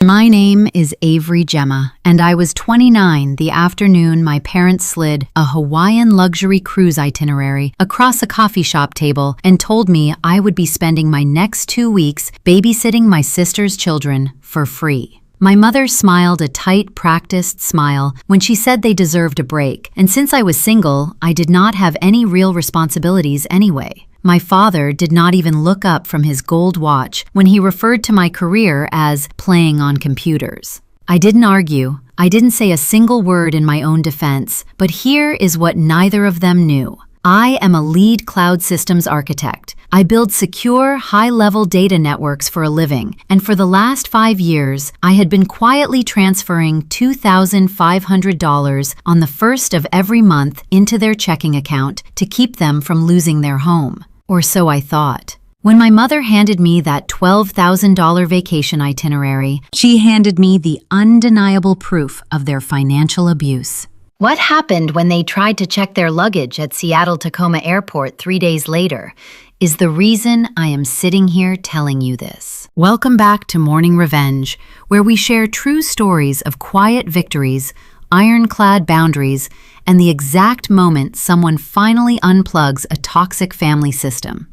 My name is Avery Gemma, and I was 29 the afternoon my parents slid a Hawaiian luxury cruise itinerary across a coffee shop table and told me I would be spending my next 2 weeks babysitting my sister's children for free. My mother smiled a tight, practiced smile when she said they deserved a break, and since I was single, I did not have any real responsibilities anyway. My father did not even look up from his gold watch when he referred to my career as playing on computers. I didn't argue. I didn't say a single word in my own defense, but here is what neither of them knew. I am a lead cloud systems architect. I build secure, high-level data networks for a living, and for the last 5 years, I had been quietly transferring $2,500 on the first of every month into their checking account to keep them from losing their home. Or so I thought. When my mother handed me that $12,000 vacation itinerary, she handed me the undeniable proof of their financial abuse. What happened when they tried to check their luggage at Seattle-Tacoma Airport 3 days later is the reason I am sitting here telling you this. Welcome back to Morning Revenge, where we share true stories of quiet victories, ironclad boundaries, and the exact moment someone finally unplugs a toxic family system.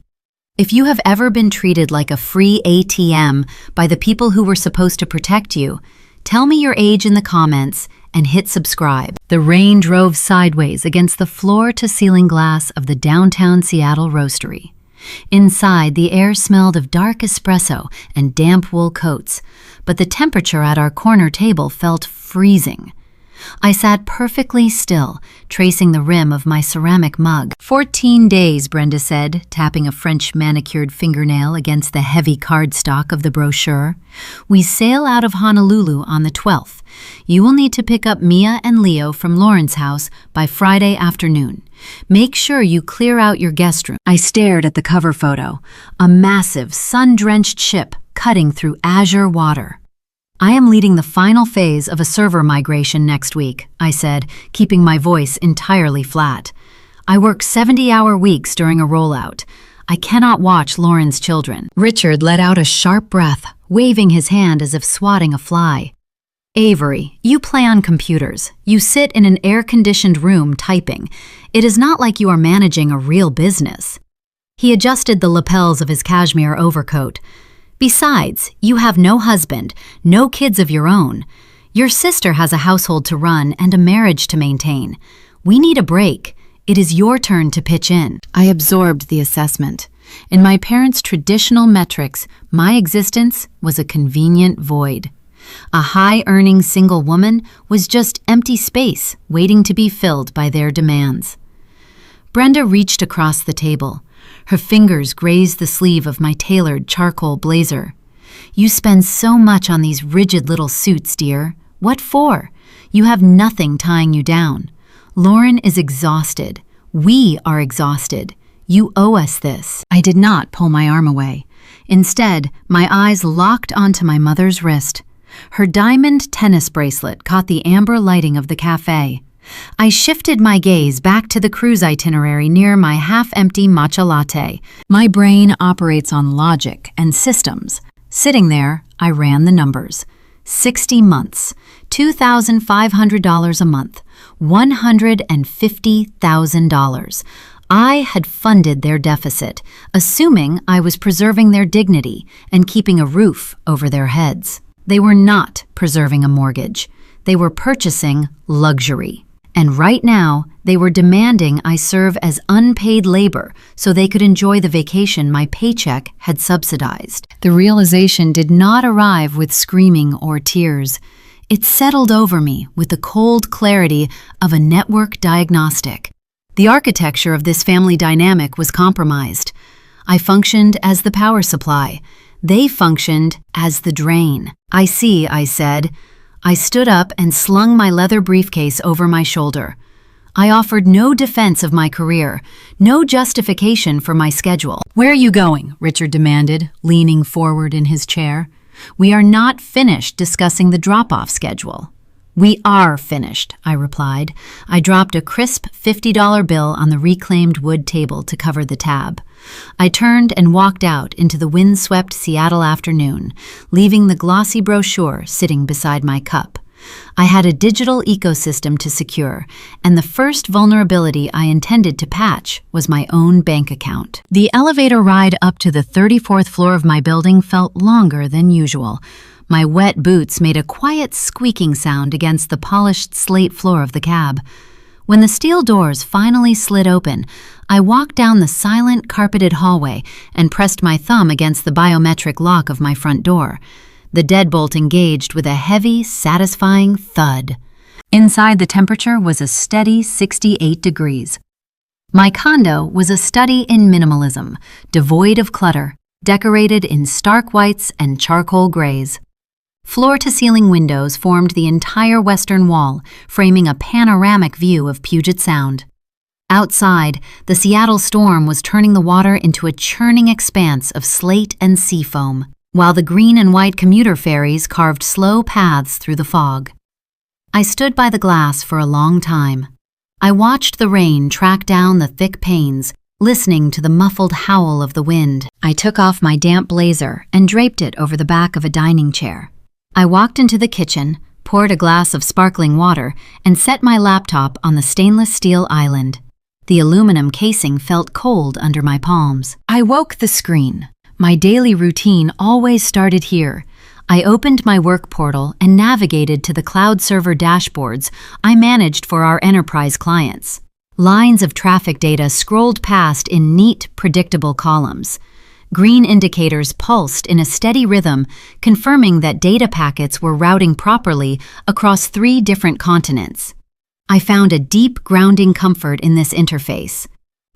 If you have ever been treated like a free ATM by the people who were supposed to protect you, tell me your age in the comments and hit subscribe. The rain drove sideways against the floor-to-ceiling glass of the downtown Seattle roastery. Inside, the air smelled of dark espresso and damp wool coats, but the temperature at our corner table felt freezing. I sat perfectly still, tracing the rim of my ceramic mug. 14 days, Brenda said, tapping a French manicured fingernail against the heavy cardstock of the brochure. We sail out of Honolulu on the 12th. You will need to pick up Mia and Leo from Lauren's house by Friday afternoon. Make sure you clear out your guest room. I stared at the cover photo, a massive, sun-drenched ship cutting through azure water. I am leading the final phase of a server migration next week, I said, keeping my voice entirely flat. I work 70-hour weeks during a rollout. I cannot watch Lauren's children. Richard let out a sharp breath, waving his hand as if swatting a fly. Avery, you play on computers. You sit in an air-conditioned room typing. It is not like you are managing a real business. He adjusted the lapels of his cashmere overcoat. Besides, you have no husband, no kids of your own. Your sister has a household to run and a marriage to maintain. We need a break. It is your turn to pitch in. I absorbed the assessment. In my parents' traditional metrics, my existence was a convenient void. A high-earning single woman was just empty space waiting to be filled by their demands. Brenda reached across the table. Her fingers grazed the sleeve of my tailored charcoal blazer. You spend so much on these rigid little suits, dear. What for? You have nothing tying you down. Lauren is exhausted. We are exhausted. You owe us this. I did not pull my arm away. Instead, my eyes locked onto my mother's wrist. Her diamond tennis bracelet caught the amber lighting of the cafe. I shifted my gaze back to the cruise itinerary near my half-empty matcha latte. My brain operates on logic and systems. Sitting there, I ran the numbers. 60 months, $2,500 a month, $150,000. I had funded their deficit, assuming I was preserving their dignity and keeping a roof over their heads. They were not preserving a mortgage. They were purchasing luxury. And right now, they were demanding I serve as unpaid labor so they could enjoy the vacation my paycheck had subsidized. The realization did not arrive with screaming or tears. It settled over me with the cold clarity of a network diagnostic. The architecture of this family dynamic was compromised. I functioned as the power supply. They functioned as the drain. I see, I said. I stood up and slung my leather briefcase over my shoulder. I offered no defense of my career, no justification for my schedule. "Where are you going?" Richard demanded, leaning forward in his chair. "We are not finished discussing the drop-off schedule." "We are finished," I replied. I dropped a crisp $50 bill on the reclaimed wood table to cover the tab. I turned and walked out into the windswept Seattle afternoon, leaving the glossy brochure sitting beside my cup. I had a digital ecosystem to secure, and the first vulnerability I intended to patch was my own bank account. The elevator ride up to the 34th floor of my building felt longer than usual. My wet boots made a quiet squeaking sound against the polished slate floor of the cab. When the steel doors finally slid open, I walked down the silent, carpeted hallway and pressed my thumb against the biometric lock of my front door. The deadbolt engaged with a heavy, satisfying thud. Inside, the temperature was a steady 68 degrees. My condo was a study in minimalism, devoid of clutter, decorated in stark whites and charcoal grays. Floor-to-ceiling windows formed the entire western wall, framing a panoramic view of Puget Sound. Outside, the Seattle storm was turning the water into a churning expanse of slate and sea foam, while the green and white commuter ferries carved slow paths through the fog. I stood by the glass for a long time. I watched the rain track down the thick panes, listening to the muffled howl of the wind. I took off my damp blazer and draped it over the back of a dining chair. I walked into the kitchen, poured a glass of sparkling water, and set my laptop on the stainless steel island. The aluminum casing felt cold under my palms. I woke the screen. My daily routine always started here. I opened my work portal and navigated to the cloud server dashboards I managed for our enterprise clients. Lines of traffic data scrolled past in neat, predictable columns. Green indicators pulsed in a steady rhythm, confirming that data packets were routing properly across 3 different continents. I found a deep, grounding comfort in this interface.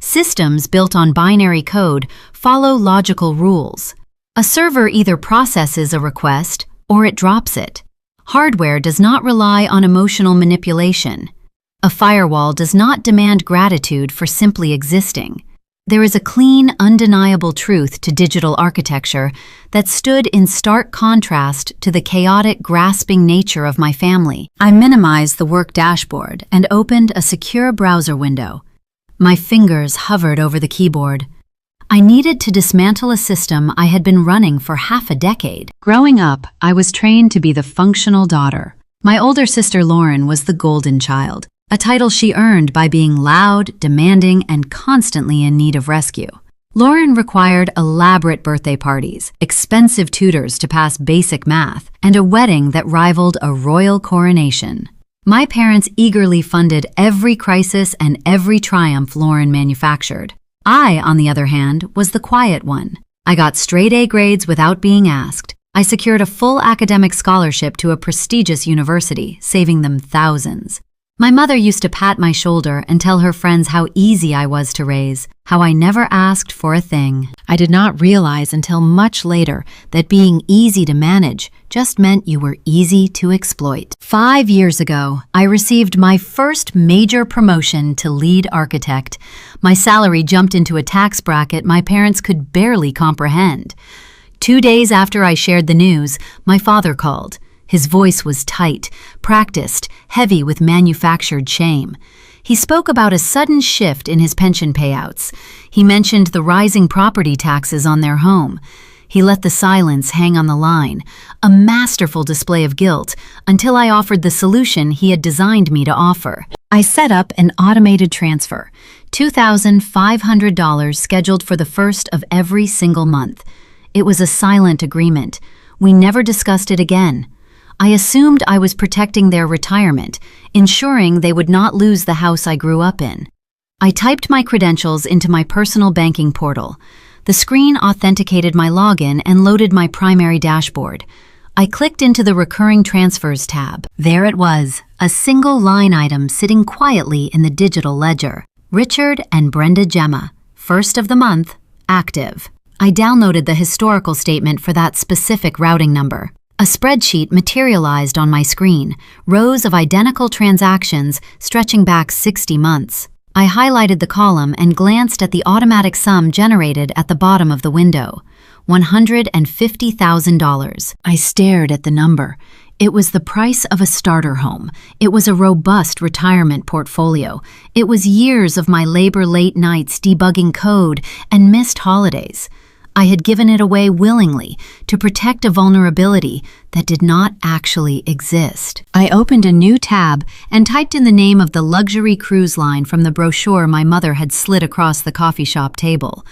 Systems built on binary code follow logical rules. A server either processes a request or it drops it. Hardware does not rely on emotional manipulation. A firewall does not demand gratitude for simply existing. There is a clean, undeniable truth to digital architecture that stood in stark contrast to the chaotic, grasping nature of my family. I minimized the work dashboard and opened a secure browser window. My fingers hovered over the keyboard. I needed to dismantle a system I had been running for half a decade. Growing up, I was trained to be the functional daughter. My older sister Lauren was the golden child, a title she earned by being loud, demanding, and constantly in need of rescue. Lauren required elaborate birthday parties, expensive tutors to pass basic math, and a wedding that rivaled a royal coronation. My parents eagerly funded every crisis and every triumph Lauren manufactured. I, on the other hand, was the quiet one. I got straight A grades without being asked. I secured a full academic scholarship to a prestigious university, saving them thousands. My mother used to pat my shoulder and tell her friends how easy I was to raise, how I never asked for a thing. I did not realize until much later that being easy to manage just meant you were easy to exploit. 5 years ago, I received my first major promotion to lead architect. My salary jumped into a tax bracket my parents could barely comprehend. 2 days after I shared the news, my father called. His voice was tight, practiced, heavy with manufactured shame. He spoke about a sudden shift in his pension payouts. He mentioned the rising property taxes on their home. He let the silence hang on the line, a masterful display of guilt, until I offered the solution he had designed me to offer. I set up an automated transfer, $2,500 scheduled for the first of every single month. It was a silent agreement. We never discussed it again. I assumed I was protecting their retirement, ensuring they would not lose the house I grew up in. I typed my credentials into my personal banking portal. The screen authenticated my login and loaded my primary dashboard. I clicked into the Recurring Transfers tab. There it was, a single line item sitting quietly in the digital ledger. Richard and Brenda Gemma, first of the month, active. I downloaded the historical statement for that specific routing number. A spreadsheet materialized on my screen, rows of identical transactions stretching back 60 months. I highlighted the column and glanced at the automatic sum generated at the bottom of the window, $150,000. I stared at the number. It was the price of a starter home. It was a robust retirement portfolio. It was years of my labor late nights debugging code and missed holidays. I had given it away willingly to protect a vulnerability that did not actually exist. I opened a new tab and typed in the name of the luxury cruise line from the brochure my mother had slid across the coffee shop table.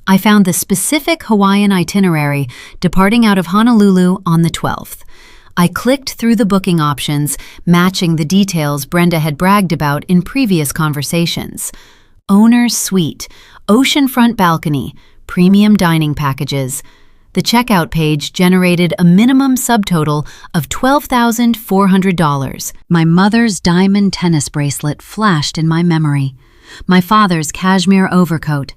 I found the specific Hawaiian itinerary departing out of Honolulu on the 12th. I clicked through the booking options, matching the details Brenda had bragged about in previous conversations. Owner's suite, oceanfront balcony, premium dining packages. The checkout page generated a minimum subtotal of $12,400. My mother's diamond tennis bracelet flashed in my memory. My father's cashmere overcoat.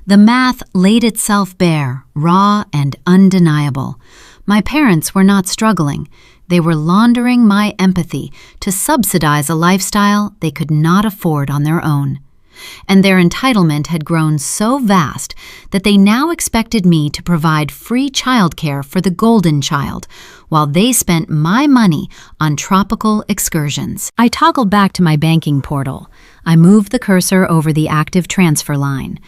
The math laid itself bare, raw and undeniable. My parents were not struggling. They were laundering my empathy to subsidize a lifestyle they could not afford on their own. And their entitlement had grown so vast that they now expected me to provide free childcare for the golden child, while they spent my money on tropical excursions. I toggled back to my banking portal. I moved the cursor over the active transfer line.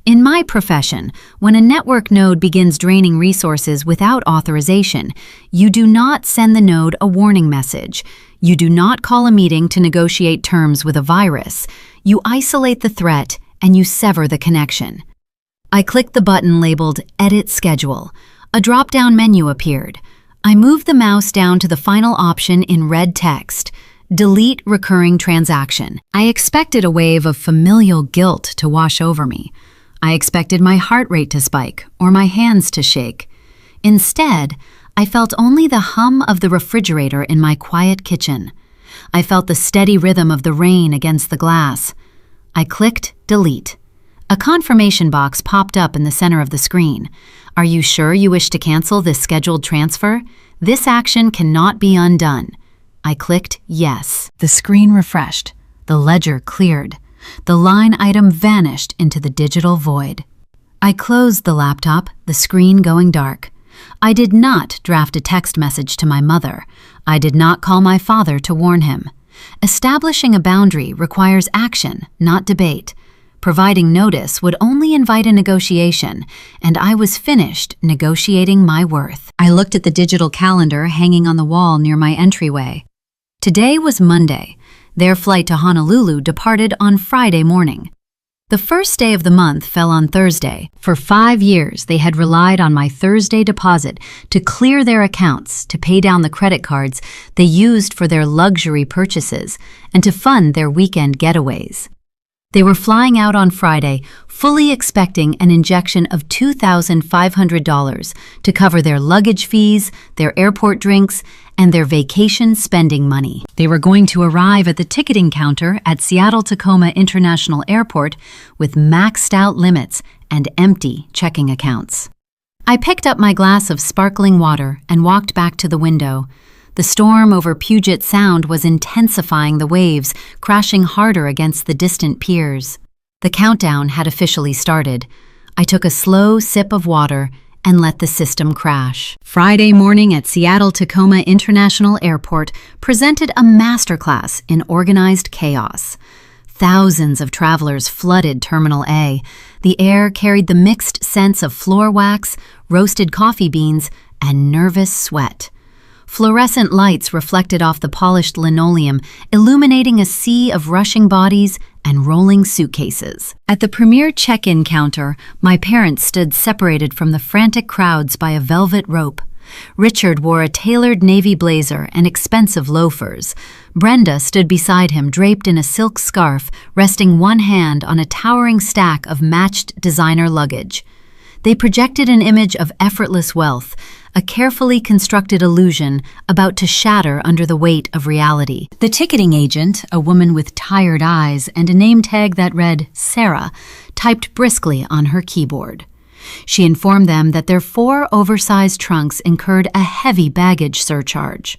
In my profession, when a network node begins draining resources without authorization, you do not send the node a warning message. You do not call a meeting to negotiate terms with a virus. You isolate the threat and you sever the connection. I clicked the button labeled Edit Schedule. A drop-down menu appeared. I moved the mouse down to the final option in red text. Delete recurring transaction. I expected a wave of familial guilt to wash over me. I expected my heart rate to spike or my hands to shake. Instead, I felt only the hum of the refrigerator in my quiet kitchen. I felt the steady rhythm of the rain against the glass. I clicked Delete. A confirmation box popped up in the center of the screen. Are you sure you wish to cancel this scheduled transfer? This action cannot be undone. I clicked Yes. The screen refreshed. The ledger cleared. The line item vanished into the digital void. I closed the laptop, the screen going dark. I did not draft a text message to my mother. I did not call my father to warn him. Establishing a boundary requires action, not debate. Providing notice would only invite a negotiation, and I was finished negotiating my worth. I looked at the digital calendar hanging on the wall near my entryway. Today was Monday. Their flight to Honolulu departed on Friday morning. The first day of the month fell on Thursday. For 5 years, they had relied on my Thursday deposit to clear their accounts, to pay down the credit cards they used for their luxury purchases, and to fund their weekend getaways. They were flying out on Friday, fully expecting an injection of $2,500 to cover their luggage fees, their airport drinks, and their vacation spending money. They were going to arrive at the ticketing counter at Seattle-Tacoma International Airport with maxed out limits and empty checking accounts. I picked up my glass of sparkling water and walked back to the window. The storm over Puget Sound was intensifying the waves, crashing harder against the distant piers. The countdown had officially started. I took a slow sip of water and let the system crash. Friday morning at Seattle-Tacoma International Airport presented a masterclass in organized chaos. Thousands of travelers flooded Terminal A. The air carried the mixed scents of floor wax, roasted coffee beans, and nervous sweat. Fluorescent lights reflected off the polished linoleum, illuminating a sea of rushing bodies and rolling suitcases. At the premier check-in counter, my parents stood separated from the frantic crowds by a velvet rope. Richard wore a tailored navy blazer and expensive loafers. Brenda stood beside him, draped in a silk scarf, resting one hand on a towering stack of matched designer luggage. They projected an image of effortless wealth, a carefully constructed illusion about to shatter under the weight of reality. The ticketing agent, a woman with tired eyes and a name tag that read Sarah, typed briskly on her keyboard. She informed them that their 4 oversized trunks incurred a heavy baggage surcharge.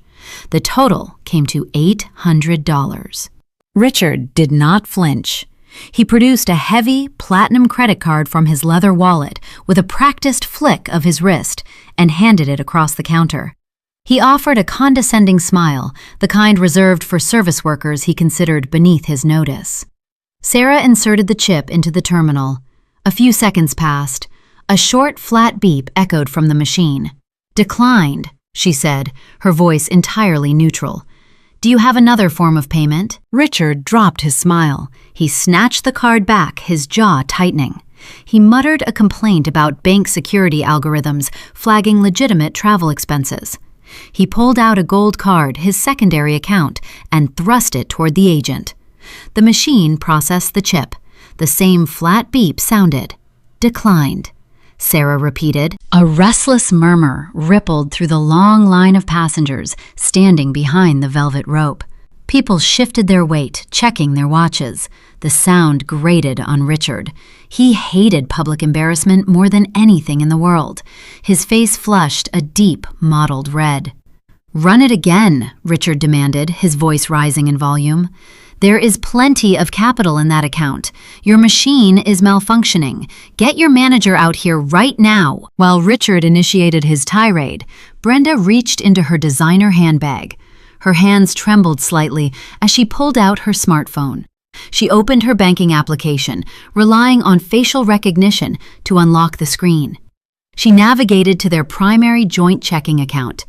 The total came to $800. Richard did not flinch. He produced a heavy, platinum credit card from his leather wallet with a practiced flick of his wrist and handed it across the counter. He offered a condescending smile, the kind reserved for service workers he considered beneath his notice. Sarah inserted the chip into the terminal. A few seconds passed. A short, flat beep echoed from the machine. "Declined," she said, her voice entirely neutral. "Do you have another form of payment?" Richard dropped his smile. He snatched the card back, his jaw tightening. He muttered a complaint about bank security algorithms flagging legitimate travel expenses. He pulled out a gold card, his secondary account, and thrust it toward the agent. The machine processed the chip. The same flat beep sounded. "Declined," Sarah repeated. A restless murmur rippled through the long line of passengers standing behind the velvet rope. People shifted their weight, checking their watches. The sound grated on Richard. He hated public embarrassment more than anything in the world. His face flushed a deep, mottled red. "Run it again," Richard demanded, his voice rising in volume. "There is plenty of capital in that account. Your machine is malfunctioning. Get your manager out here right now." While Richard initiated his tirade, Brenda reached into her designer handbag. Her hands trembled slightly as she pulled out her smartphone. She opened her banking application, relying on facial recognition to unlock the screen. She navigated to their primary joint checking account.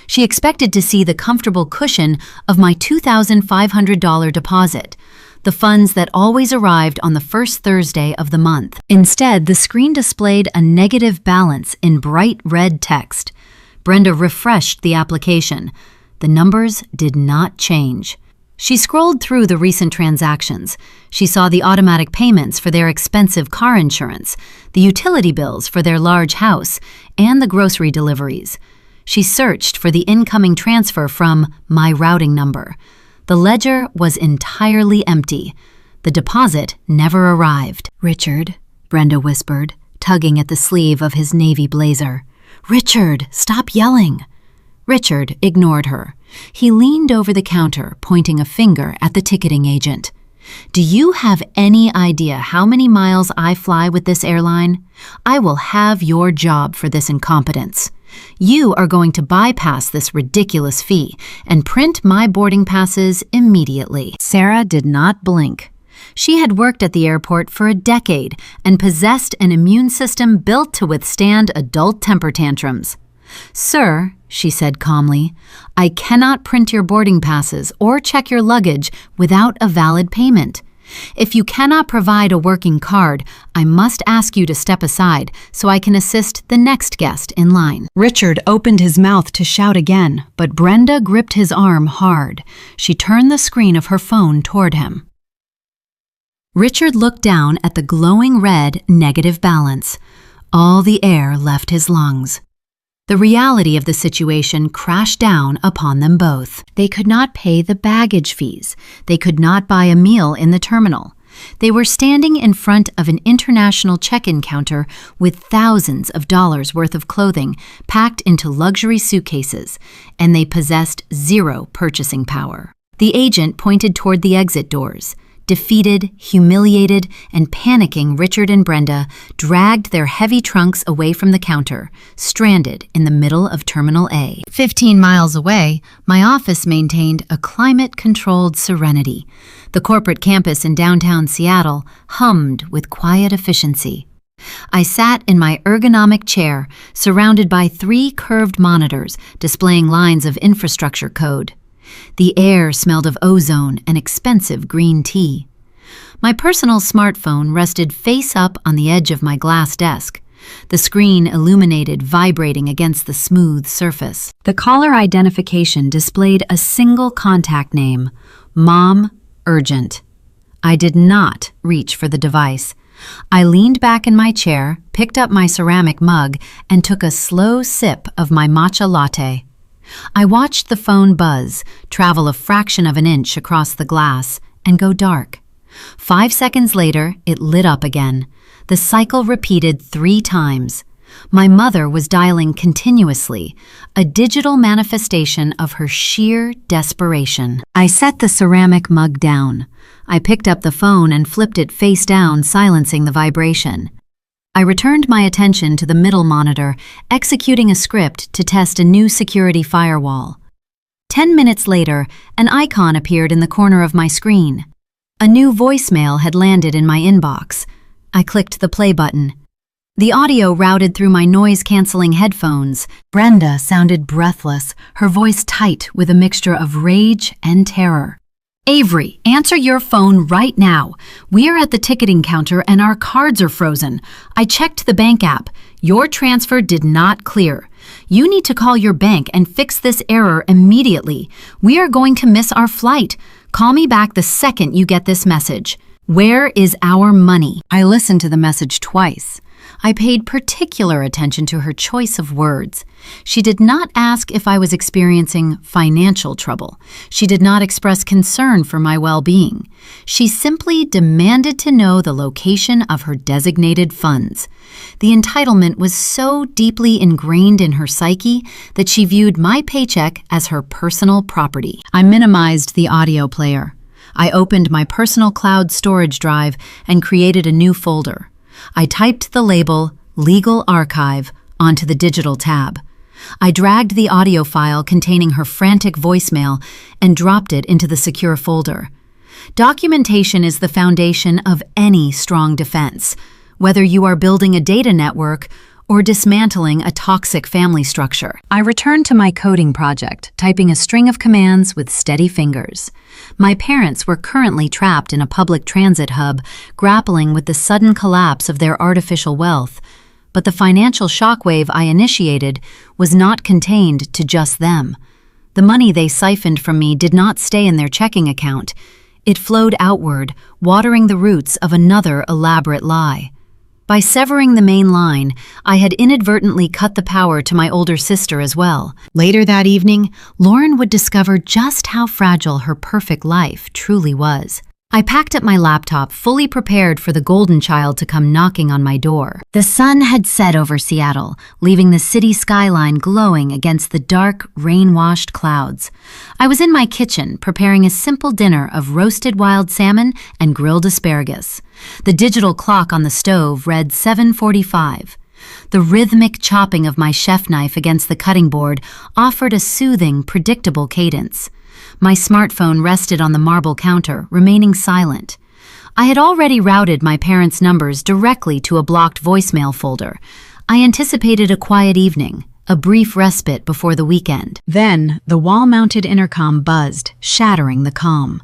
She expected to see the comfortable cushion of my $2,500 deposit, the funds that always arrived on the first Thursday of the month. Instead, the screen displayed a negative balance in bright red text. Brenda refreshed the application. The numbers did not change. She scrolled through the recent transactions. She saw the automatic payments for their expensive car insurance, the utility bills for their large house, and the grocery deliveries. She searched for the incoming transfer from my routing number. The ledger was entirely empty. The deposit never arrived. "Richard," Brenda whispered, tugging at the sleeve of his navy blazer. "Richard, stop yelling." Richard ignored her. He leaned over the counter, pointing a finger at the ticketing agent. "Do you have any idea how many miles I fly with this airline? I will have your job for this incompetence. You are going to bypass this ridiculous fee and print my boarding passes immediately." Sarah did not blink. She had worked at the airport for a decade and possessed an immune system built to withstand adult temper tantrums. "Sir," she said calmly, "I cannot print your boarding passes or check your luggage without a valid payment. If you cannot provide a working card, I must ask you to step aside so I can assist the next guest in line." Richard opened his mouth to shout again, but Brenda gripped his arm hard. She turned the screen of her phone toward him. Richard looked down at the glowing red negative balance. All the air left his lungs. The reality of the situation crashed down upon them both. They could not pay the baggage fees. They could not buy a meal in the terminal. They were standing in front of an international check-in counter with thousands of dollars worth of clothing packed into luxury suitcases, and they possessed zero purchasing power. The agent pointed toward the exit doors. Defeated, humiliated, and panicking, Richard and Brenda dragged their heavy trunks away from the counter, stranded in the middle of Terminal A. 15 miles away, my office maintained a climate-controlled serenity. The corporate campus in downtown Seattle hummed with quiet efficiency. I sat in my ergonomic chair, surrounded by 3 curved monitors displaying lines of infrastructure code. The air smelled of ozone and expensive green tea. My personal smartphone rested face up on the edge of my glass desk. The screen illuminated, vibrating against the smooth surface. The caller identification displayed a single contact name, Mom, Urgent. I did not reach for the device. I leaned back in my chair, picked up my ceramic mug, and took a slow sip of my matcha latte. I watched the phone buzz, travel a fraction of an inch across the glass, and go dark. 5 seconds later, it lit up again. The cycle repeated 3 times. My mother was dialing continuously, a digital manifestation of her sheer desperation. I set the ceramic mug down. I picked up the phone and flipped it face down, silencing the vibration. I returned my attention to the middle monitor, executing a script to test a new security firewall. 10 minutes later, an icon appeared in the corner of my screen. A new voicemail had landed in my inbox. I clicked the play button. The audio routed through my noise-canceling headphones. Brenda sounded breathless, her voice tight with a mixture of rage and terror. "Avery, answer your phone right now. We are at the ticketing counter and our cards are frozen. I checked the bank app. Your transfer did not clear. You need to call your bank and fix this error immediately. We are going to miss our flight. Call me back the second you get this message. Where is our money?" I listened to the message twice. I paid particular attention to her choice of words. She did not ask if I was experiencing financial trouble. She did not express concern for my well-being. She simply demanded to know the location of her designated funds. The entitlement was so deeply ingrained in her psyche that she viewed my paycheck as her personal property. I minimized the audio player. I opened my personal cloud storage drive and created a new folder. I typed the label Legal Archive onto the digital tab. I dragged the audio file containing her frantic voicemail and dropped it into the secure folder. Documentation is the foundation of any strong defense, whether you are building a data network or dismantling a toxic family structure. I returned to my coding project, typing a string of commands with steady fingers. My parents were currently trapped in a public transit hub, grappling with the sudden collapse of their artificial wealth. But the financial shockwave I initiated was not contained to just them. The money they siphoned from me did not stay in their checking account. It flowed outward, watering the roots of another elaborate lie. By severing the main line, I had inadvertently cut the power to my older sister as well. Later that evening, Lauren would discover just how fragile her perfect life truly was. I packed up my laptop, fully prepared for the golden child to come knocking on my door. The sun had set over Seattle, leaving the city skyline glowing against the dark, rain-washed clouds. I was in my kitchen, preparing a simple dinner of roasted wild salmon and grilled asparagus. The digital clock on the stove read 7:45. The rhythmic chopping of my chef knife against the cutting board offered a soothing, predictable cadence. My smartphone rested on the marble counter, remaining silent. I had already routed my parents' numbers directly to a blocked voicemail folder. I anticipated a quiet evening, a brief respite before the weekend. Then, the wall-mounted intercom buzzed, shattering the calm.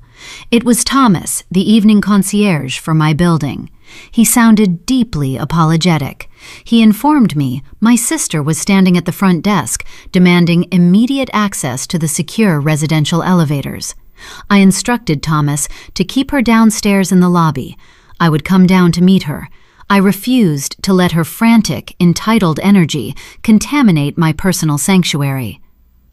It was Thomas, the evening concierge for my building. He sounded deeply apologetic. He informed me my sister was standing at the front desk, demanding immediate access to the secure residential elevators. I instructed Thomas to keep her downstairs in the lobby. I would come down to meet her. I refused to let her frantic, entitled energy contaminate my personal sanctuary.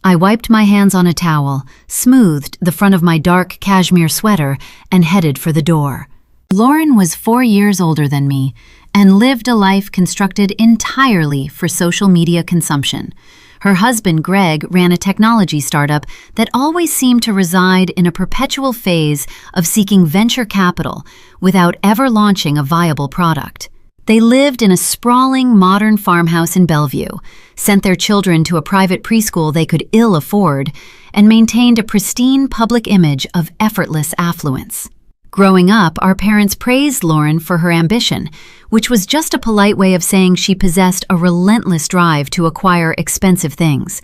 I wiped my hands on a towel, smoothed the front of my dark cashmere sweater, and headed for the door. Lauren was 4 years older than me and lived a life constructed entirely for social media consumption. Her husband, Greg, ran a technology startup that always seemed to reside in a perpetual phase of seeking venture capital without ever launching a viable product. They lived in a sprawling, modern farmhouse in Bellevue, sent their children to a private preschool they could ill afford, and maintained a pristine public image of effortless affluence. Growing up, our parents praised Lauren for her ambition, which was just a polite way of saying she possessed a relentless drive to acquire expensive things.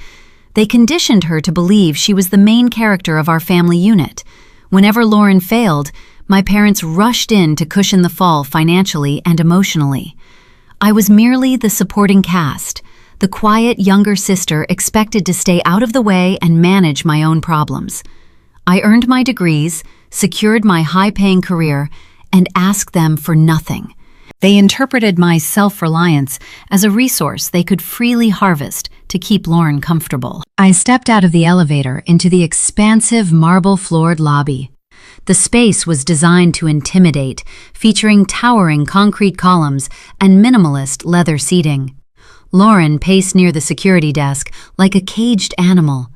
They conditioned her to believe she was the main character of our family unit. Whenever Lauren failed, my parents rushed in to cushion the fall financially and emotionally. I was merely the supporting cast, the quiet younger sister expected to stay out of the way and manage my own problems. I earned my degrees, secured my high-paying career, and asked them for nothing. They interpreted my self-reliance as a resource they could freely harvest to keep Lauren comfortable. I stepped out of the elevator into the expansive marble-floored lobby. The space was designed to intimidate, featuring towering concrete columns and minimalist leather seating. Lauren paced near the security desk like a caged animal.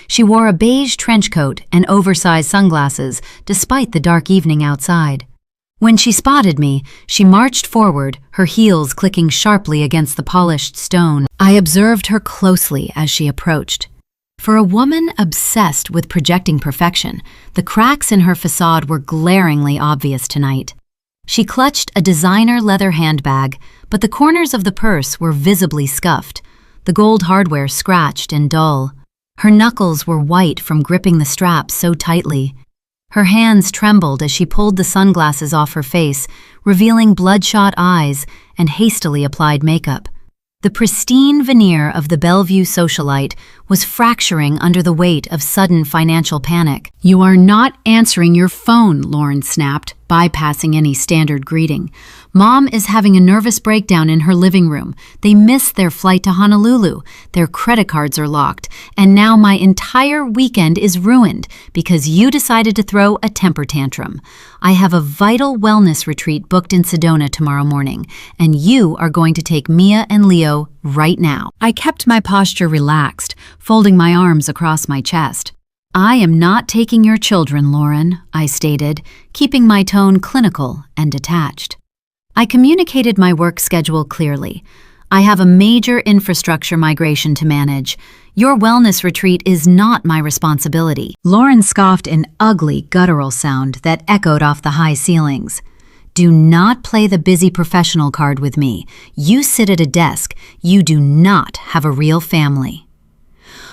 She wore a beige trench coat and oversized sunglasses despite the dark evening outside. When she spotted me, she marched forward, her heels clicking sharply against the polished stone. I observed her closely as she approached. For a woman obsessed with projecting perfection, the cracks in her facade were glaringly obvious tonight. She clutched a designer leather handbag, but the corners of the purse were visibly scuffed, the gold hardware scratched and dull. Her knuckles were white from gripping the strap so tightly. Her hands trembled as she pulled the sunglasses off her face, revealing bloodshot eyes and hastily applied makeup. The pristine veneer of the Bellevue socialite was fracturing under the weight of sudden financial panic. "You are not answering your phone," Lauren snapped, bypassing any standard greeting. "Mom is having a nervous breakdown in her living room. They missed their flight to Honolulu. Their credit cards are locked. And now my entire weekend is ruined because you decided to throw a temper tantrum. I have a vital wellness retreat booked in Sedona tomorrow morning, and you are going to take Mia and Leo right now." I kept my posture relaxed, folding my arms across my chest. "I am not taking your children, Lauren," I stated, keeping my tone clinical and detached. I communicated my work schedule clearly. "I have a major infrastructure migration to manage. Your wellness retreat is not my responsibility." Lauren scoffed an ugly, guttural sound that echoed off the high ceilings. "Do not play the busy professional card with me. You sit at a desk. You do not have a real family."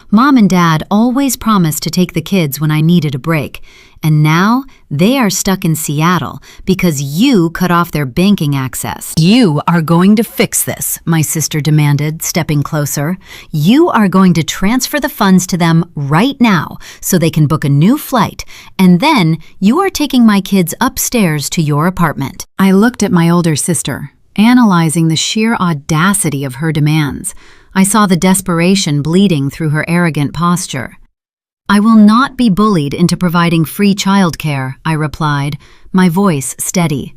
Mom and Dad always promised to take the kids when I needed a break, and now they are stuck in Seattle because you cut off their banking access. "You are going to fix this," my sister demanded, stepping closer. "You are going to transfer the funds to them right now so they can book a new flight, and then you are taking my kids upstairs to your apartment." I looked at my older sister, analyzing the sheer audacity of her demands. I saw the desperation bleeding through her arrogant posture. "I will not be bullied into providing free childcare," I replied, my voice steady.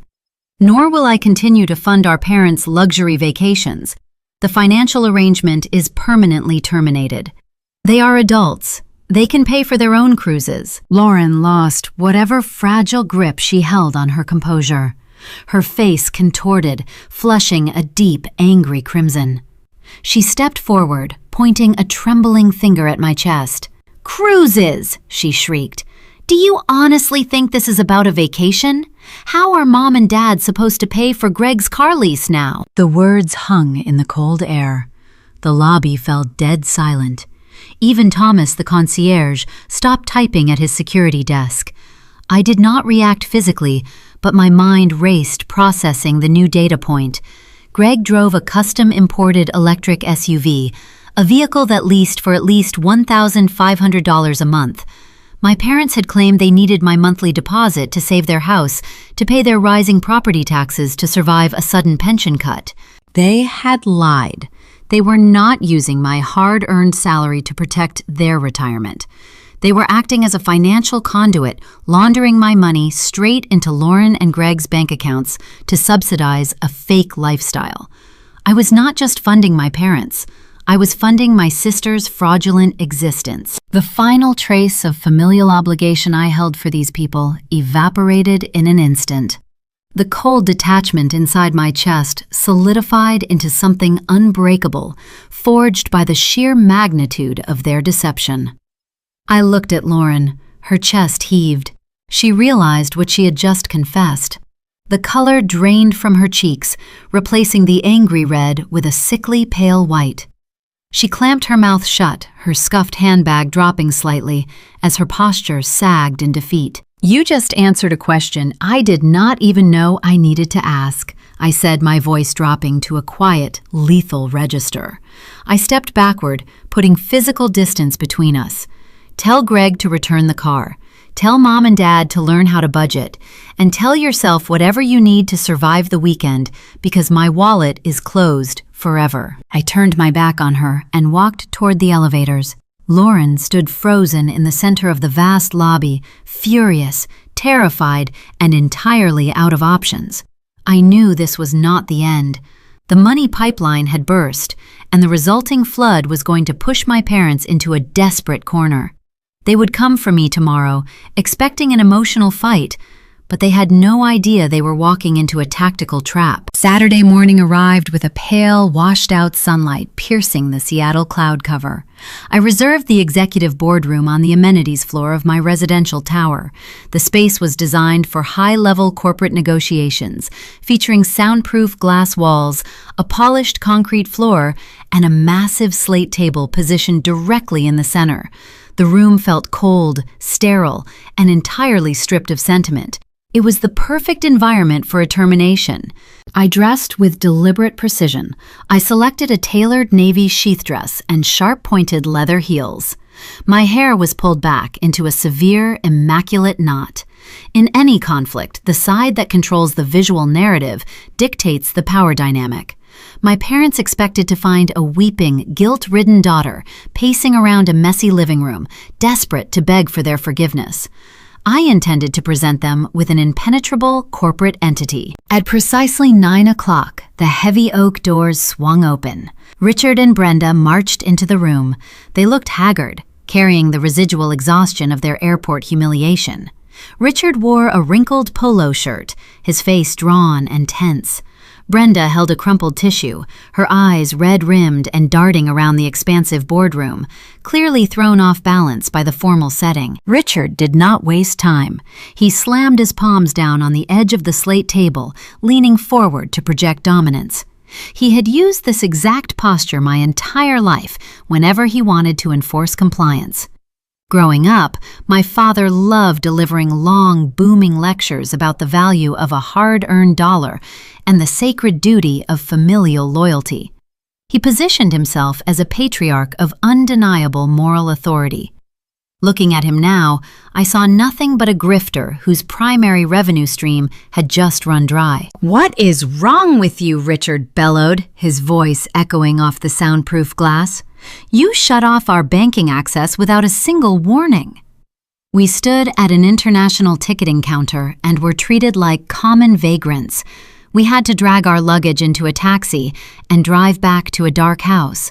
"Nor will I continue to fund our parents' luxury vacations. The financial arrangement is permanently terminated. They are adults. They can pay for their own cruises." Lauren lost whatever fragile grip she held on her composure. Her face contorted, flushing a deep, angry crimson. She stepped forward, pointing a trembling finger at my chest. "Cruises!" she shrieked. "Do you honestly think this is about a vacation? How are Mom and Dad supposed to pay for Greg's car lease now?" The words hung in the cold air. The lobby fell dead silent. Even Thomas, the concierge, stopped typing at his security desk. I did not react physically, but my mind raced, processing the new data point. Greg drove a custom-imported electric SUV, a vehicle that leased for at least $1,500 a month. My parents had claimed they needed my monthly deposit to save their house, to pay their rising property taxes to survive a sudden pension cut. They had lied. They were not using my hard-earned salary to protect their retirement. They were acting as a financial conduit, laundering my money straight into Lauren and Greg's bank accounts to subsidize a fake lifestyle. I was not just funding my parents. I was funding my sister's fraudulent existence. The final trace of familial obligation I held for these people evaporated in an instant. The cold detachment inside my chest solidified into something unbreakable, forged by the sheer magnitude of their deception. I looked at Lauren. Her chest heaved. She realized what she had just confessed. The color drained from her cheeks, replacing the angry red with a sickly pale white. She clamped her mouth shut, her scuffed handbag dropping slightly as her posture sagged in defeat. "You just answered a question I did not even know I needed to ask," I said, my voice dropping to a quiet, lethal register. I stepped backward, putting physical distance between us. "Tell Greg to return the car. Tell Mom and Dad to learn how to budget. And tell yourself whatever you need to survive the weekend, because my wallet is closed forever." I turned my back on her and walked toward the elevators. Lauren stood frozen in the center of the vast lobby, furious, terrified, and entirely out of options. I knew this was not the end. The money pipeline had burst, and the resulting flood was going to push my parents into a desperate corner. They would come for me tomorrow, expecting an emotional fight, but they had no idea they were walking into a tactical trap. Saturday morning arrived with a pale, washed-out sunlight piercing the Seattle cloud cover. I reserved the executive boardroom on the amenities floor of my residential tower. The space was designed for high-level corporate negotiations, featuring soundproof glass walls, a polished concrete floor, and a massive slate table positioned directly in the center. The room felt cold, sterile, and entirely stripped of sentiment. It was the perfect environment for a termination. I dressed with deliberate precision. I selected a tailored navy sheath dress and sharp-pointed leather heels. My hair was pulled back into a severe, immaculate knot. In any conflict, the side that controls the visual narrative dictates the power dynamic. My parents expected to find a weeping, guilt-ridden daughter pacing around a messy living room, desperate to beg for their forgiveness. I intended to present them with an impenetrable corporate entity. At precisely 9 o'clock, the heavy oak doors swung open. Richard and Brenda marched into the room. They looked haggard, carrying the residual exhaustion of their airport humiliation. Richard wore a wrinkled polo shirt, his face drawn and tense. Brenda held a crumpled tissue, her eyes red-rimmed and darting around the expansive boardroom, clearly thrown off balance by the formal setting. Richard did not waste time. He slammed his palms down on the edge of the slate table, leaning forward to project dominance. He had used this exact posture my entire life whenever he wanted to enforce compliance. Growing up, my father loved delivering long, booming lectures about the value of a hard-earned dollar and the sacred duty of familial loyalty. He positioned himself as a patriarch of undeniable moral authority. Looking at him now, I saw nothing but a grifter whose primary revenue stream had just run dry. "What is wrong with you?" Richard bellowed, his voice echoing off the soundproof glass. "You shut off our banking access without a single warning." We stood at an international ticketing counter and were treated like common vagrants. We had to drag our luggage into a taxi and drive back to a dark house.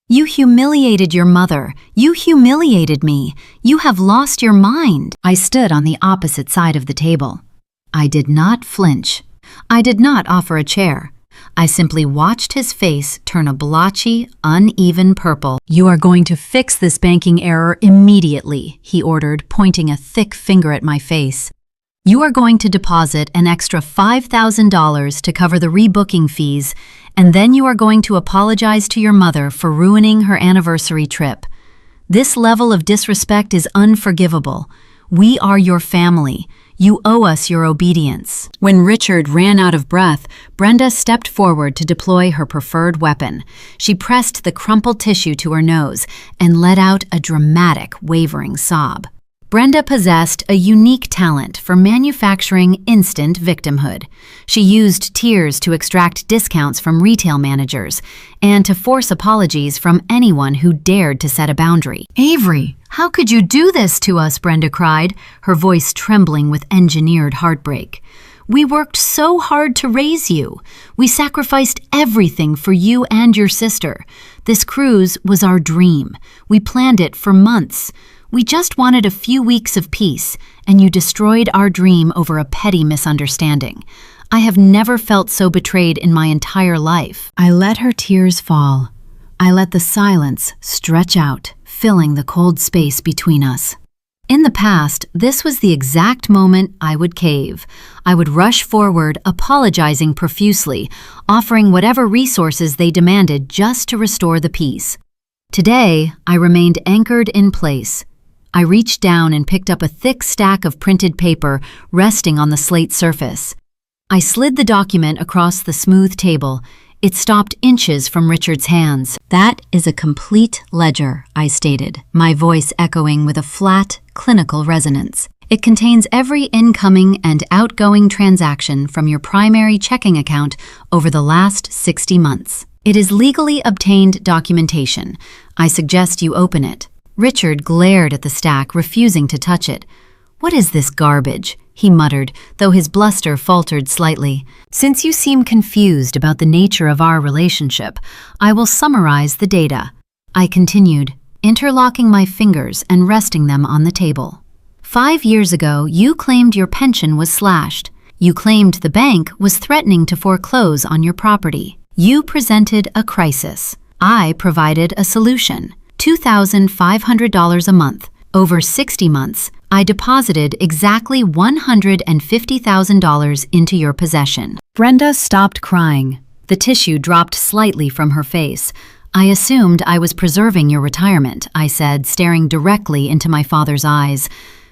"You humiliated your mother. You humiliated me. You have lost your mind." I stood on the opposite side of the table. I did not flinch. I did not offer a chair. I simply watched his face turn a blotchy, uneven purple. "You are going to fix this banking error immediately," he ordered, pointing a thick finger at my face. "You are going to deposit an extra $5,000 to cover the rebooking fees, and then you are going to apologize to your mother for ruining her anniversary trip. This level of disrespect is unforgivable. We are your family. You owe us your obedience." When Richard ran out of breath, Brenda stepped forward to deploy her preferred weapon. She pressed the crumpled tissue to her nose and let out a dramatic, wavering sob. Brenda possessed a unique talent for manufacturing instant victimhood. She used tears to extract discounts from retail managers and to force apologies from anyone who dared to set a boundary. "Avery, how could you do this to us?" Brenda cried, her voice trembling with engineered heartbreak. "We worked so hard to raise you. We sacrificed everything for you and your sister. This cruise was our dream. We planned it for months. We just wanted a few weeks of peace, and you destroyed our dream over a petty misunderstanding. I have never felt so betrayed in my entire life." I let her tears fall. I let the silence stretch out, filling the cold space between us. In the past, this was the exact moment I would cave. I would rush forward, apologizing profusely, offering whatever resources they demanded just to restore the peace. Today, I remained anchored in place. I reached down and picked up a thick stack of printed paper resting on the slate surface. I slid the document across the smooth table. It stopped inches from Richard's hands. "That is a complete ledger," I stated, my voice echoing with a flat, clinical resonance. "It contains every incoming and outgoing transaction from your primary checking account over the last 60 months. It is legally obtained documentation. I suggest you open it." Richard glared at the stack, refusing to touch it. "What is this garbage?" he muttered, though his bluster faltered slightly. "Since you seem confused about the nature of our relationship, I will summarize the data." I continued, interlocking my fingers and resting them on the table. 5 years ago, you claimed your pension was slashed. You claimed the bank was threatening to foreclose on your property. You presented a crisis. I provided a solution. $2,500 a month. Over 60 months, I deposited exactly $150,000 into your possession. Brenda stopped crying. The tissue dropped slightly from her face. I assumed I was preserving your retirement, I said, staring directly into my father's eyes.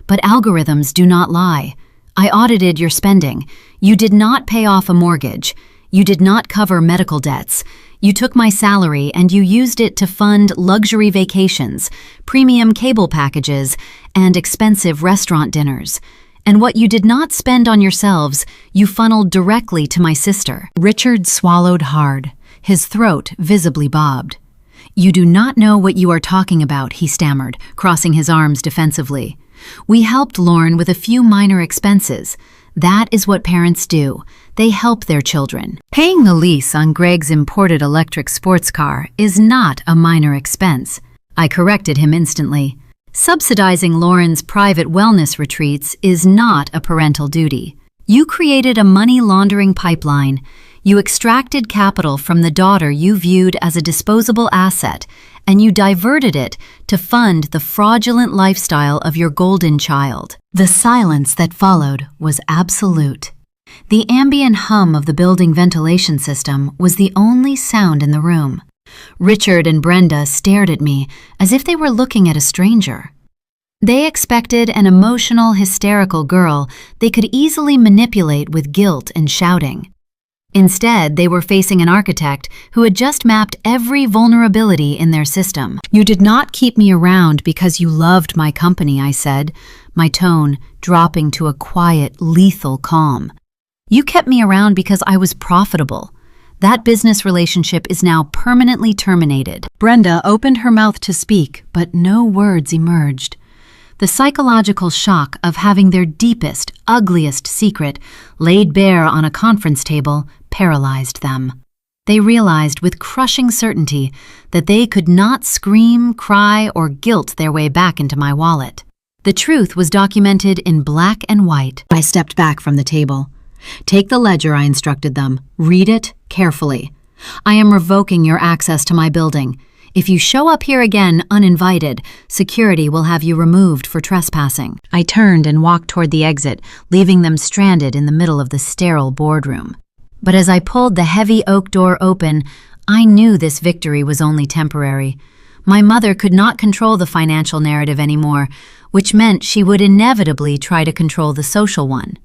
But algorithms do not lie. I audited your spending. You did not pay off a mortgage. You did not cover medical debts. You took my salary and you used it to fund luxury vacations, premium cable packages, and expensive restaurant dinners. And what you did not spend on yourselves, you funneled directly to my sister. Richard swallowed hard. His throat visibly bobbed. You do not know what you are talking about, he stammered, crossing his arms defensively. We helped Lauren with a few minor expenses. That is what parents do. They help their children. Paying the lease on Greg's imported electric sports car is not a minor expense. I corrected him instantly. Subsidizing Lauren's private wellness retreats is not a parental duty. You created a money laundering pipeline. You extracted capital from the daughter you viewed as a disposable asset, and you diverted it to fund the fraudulent lifestyle of your golden child. The silence that followed was absolute. The ambient hum of the building ventilation system was the only sound in the room. Richard and Brenda stared at me as if they were looking at a stranger. They expected an emotional, hysterical girl they could easily manipulate with guilt and shouting. Instead, they were facing an architect who had just mapped every vulnerability in their system. You did not keep me around because you loved my company, I said, my tone dropping to a quiet, lethal calm. You kept me around because I was profitable. That business relationship is now permanently terminated. Brenda opened her mouth to speak, but no words emerged. The psychological shock of having their deepest, ugliest secret laid bare on a conference table paralyzed them. They realized with crushing certainty that they could not scream, cry, or guilt their way back into my wallet. The truth was documented in black and white. I stepped back from the table. Take the ledger, I instructed them. Read it carefully. I am revoking your access to my building. If you show up here again uninvited, security will have you removed for trespassing. I turned and walked toward the exit, leaving them stranded in the middle of the sterile boardroom. But as I pulled the heavy oak door open, I knew this victory was only temporary. My mother could not control the financial narrative anymore, which meant she would inevitably try to control the social one.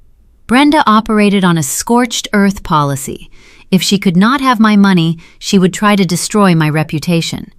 Brenda operated on a scorched earth policy. If she could not have my money, she would try to destroy my reputation.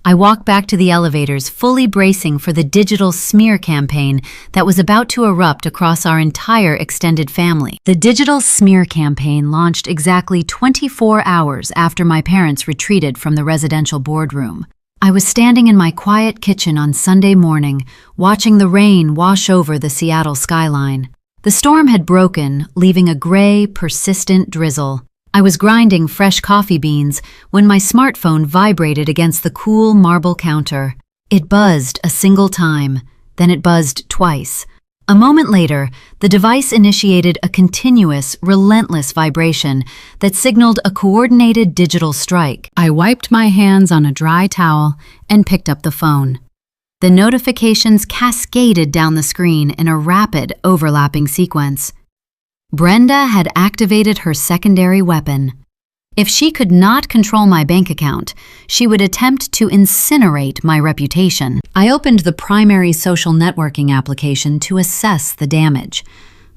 I walked back to the elevators, fully bracing for the digital smear campaign that was about to erupt across our entire extended family. The digital smear campaign launched exactly 24 hours after my parents retreated from the residential boardroom. I was standing in my quiet kitchen on Sunday morning, watching the rain wash over the Seattle skyline. The storm had broken, leaving a gray, persistent drizzle. I was grinding fresh coffee beans when my smartphone vibrated against the cool marble counter. It buzzed a single time, then it buzzed twice. A moment later, the device initiated a continuous, relentless vibration that signaled a coordinated digital strike. I wiped my hands on a dry towel and picked up the phone. The notifications cascaded down the screen in a rapid, overlapping sequence. Brenda had activated her secondary weapon. If she could not control my bank account, she would attempt to incinerate my reputation. I opened the primary social networking application to assess the damage.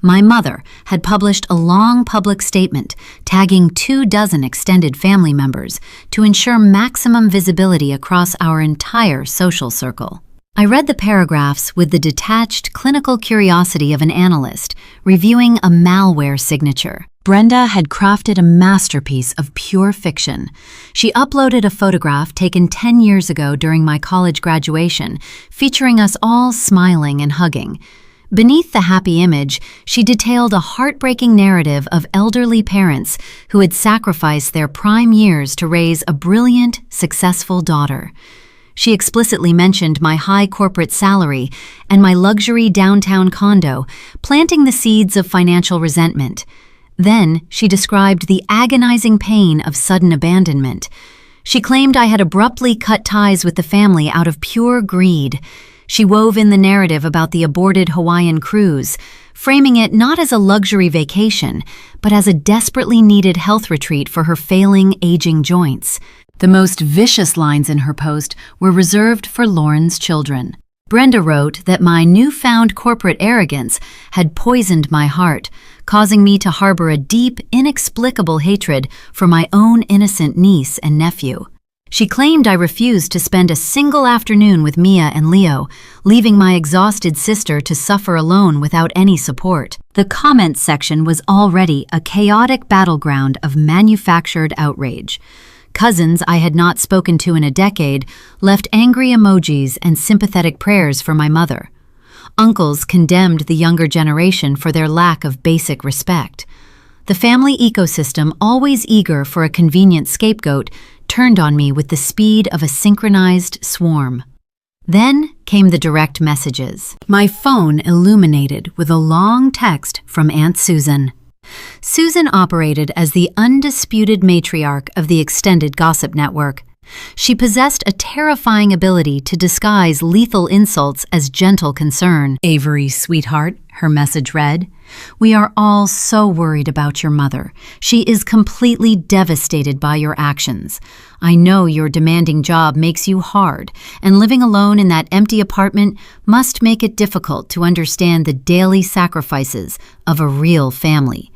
My mother had published a long public statement tagging 24 extended family members to ensure maximum visibility across our entire social circle. I read the paragraphs with the detached clinical curiosity of an analyst reviewing a malware signature. Brenda had crafted a masterpiece of pure fiction. She uploaded a photograph taken 10 years ago during my college graduation, featuring us all smiling and hugging. Beneath the happy image, she detailed a heartbreaking narrative of elderly parents who had sacrificed their prime years to raise a brilliant, successful daughter. She explicitly mentioned my high corporate salary and my luxury downtown condo, planting the seeds of financial resentment. Then she described the agonizing pain of sudden abandonment. She claimed I had abruptly cut ties with the family out of pure greed. She wove in the narrative about the aborted Hawaiian cruise, framing it not as a luxury vacation, but as a desperately needed health retreat for her failing, aging joints. The most vicious lines in her post were reserved for Lauren's children. Brenda wrote that my newfound corporate arrogance had poisoned my heart, causing me to harbor a deep, inexplicable hatred for my own innocent niece and nephew. She claimed I refused to spend a single afternoon with Mia and Leo, leaving my exhausted sister to suffer alone without any support. The comments section was already a chaotic battleground of manufactured outrage. Cousins I had not spoken to in a decade left angry emojis and sympathetic prayers for my mother. Uncles condemned the younger generation for their lack of basic respect. The family ecosystem, always eager for a convenient scapegoat, turned on me with the speed of a synchronized swarm. Then came the direct messages. My phone illuminated with a long text from Aunt Susan. Susan operated as the undisputed matriarch of the extended gossip network. She possessed a terrifying ability to disguise lethal insults as gentle concern. Avery, sweetheart, her message read, we are all so worried about your mother. She is completely devastated by your actions. I know your demanding job makes you hard, and living alone in that empty apartment must make it difficult to understand the daily sacrifices of a real family.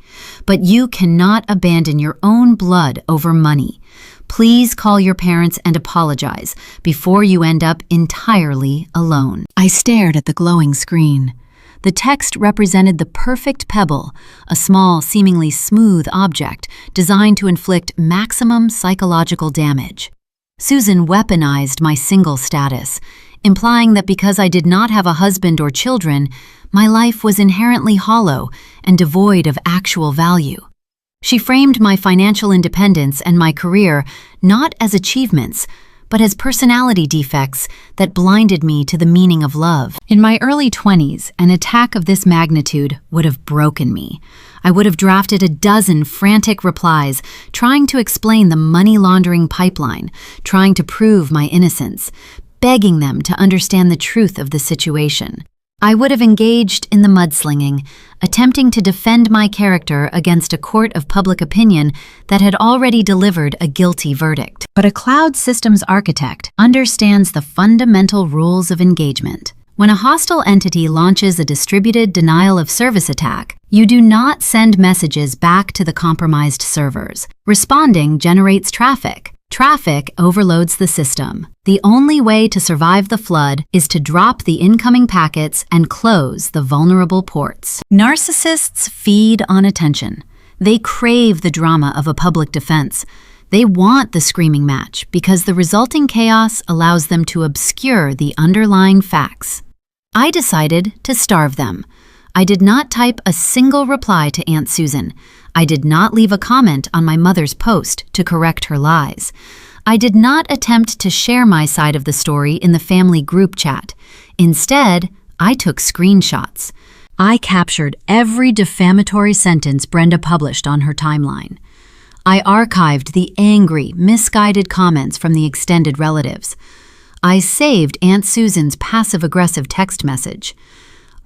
But you cannot abandon your own blood over money. Please call your parents and apologize before you end up entirely alone. I stared at the glowing screen. The text represented the perfect pebble, a small, seemingly smooth object designed to inflict maximum psychological damage. Susan weaponized my single status, implying that because I did not have a husband or children, my life was inherently hollow and devoid of actual value. She framed my financial independence and my career not as achievements, but as personality defects that blinded me to the meaning of love. In my early 20s, an attack of this magnitude would have broken me. I would have drafted a dozen frantic replies, trying to explain the money laundering pipeline, trying to prove my innocence, begging them to understand the truth of the situation. I would have engaged in the mudslinging, attempting to defend my character against a court of public opinion that had already delivered a guilty verdict. But a cloud systems architect understands the fundamental rules of engagement. When a hostile entity launches a distributed denial of service attack, you do not send messages back to the compromised servers. Responding generates traffic. Traffic overloads the system. The only way to survive the flood is to drop the incoming packets and close the vulnerable ports. Narcissists feed on attention. They crave the drama of a public defense. They want the screaming match because the resulting chaos allows them to obscure the underlying facts. I decided to starve them. I did not type a single reply to Aunt Susan. I did not leave a comment on my mother's post to correct her lies. I did not attempt to share my side of the story in the family group chat. Instead, I took screenshots. I captured every defamatory sentence Brenda published on her timeline. I archived the angry, misguided comments from the extended relatives. I saved Aunt Susan's passive-aggressive text message.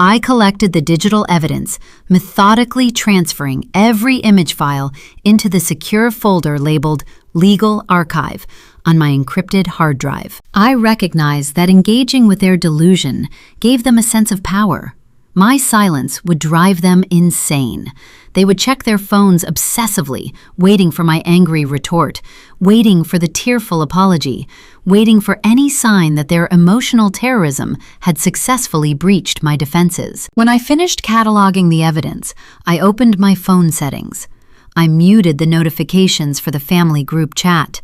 I collected the digital evidence, methodically transferring every image file into the secure folder labeled Legal Archive on my encrypted hard drive. I recognized that engaging with their delusion gave them a sense of power. My silence would drive them insane. They would check their phones obsessively, waiting for my angry retort, waiting for the tearful apology, waiting for any sign that their emotional terrorism had successfully breached my defenses. When I finished cataloging the evidence, I opened my phone settings. I muted the notifications for the family group chat.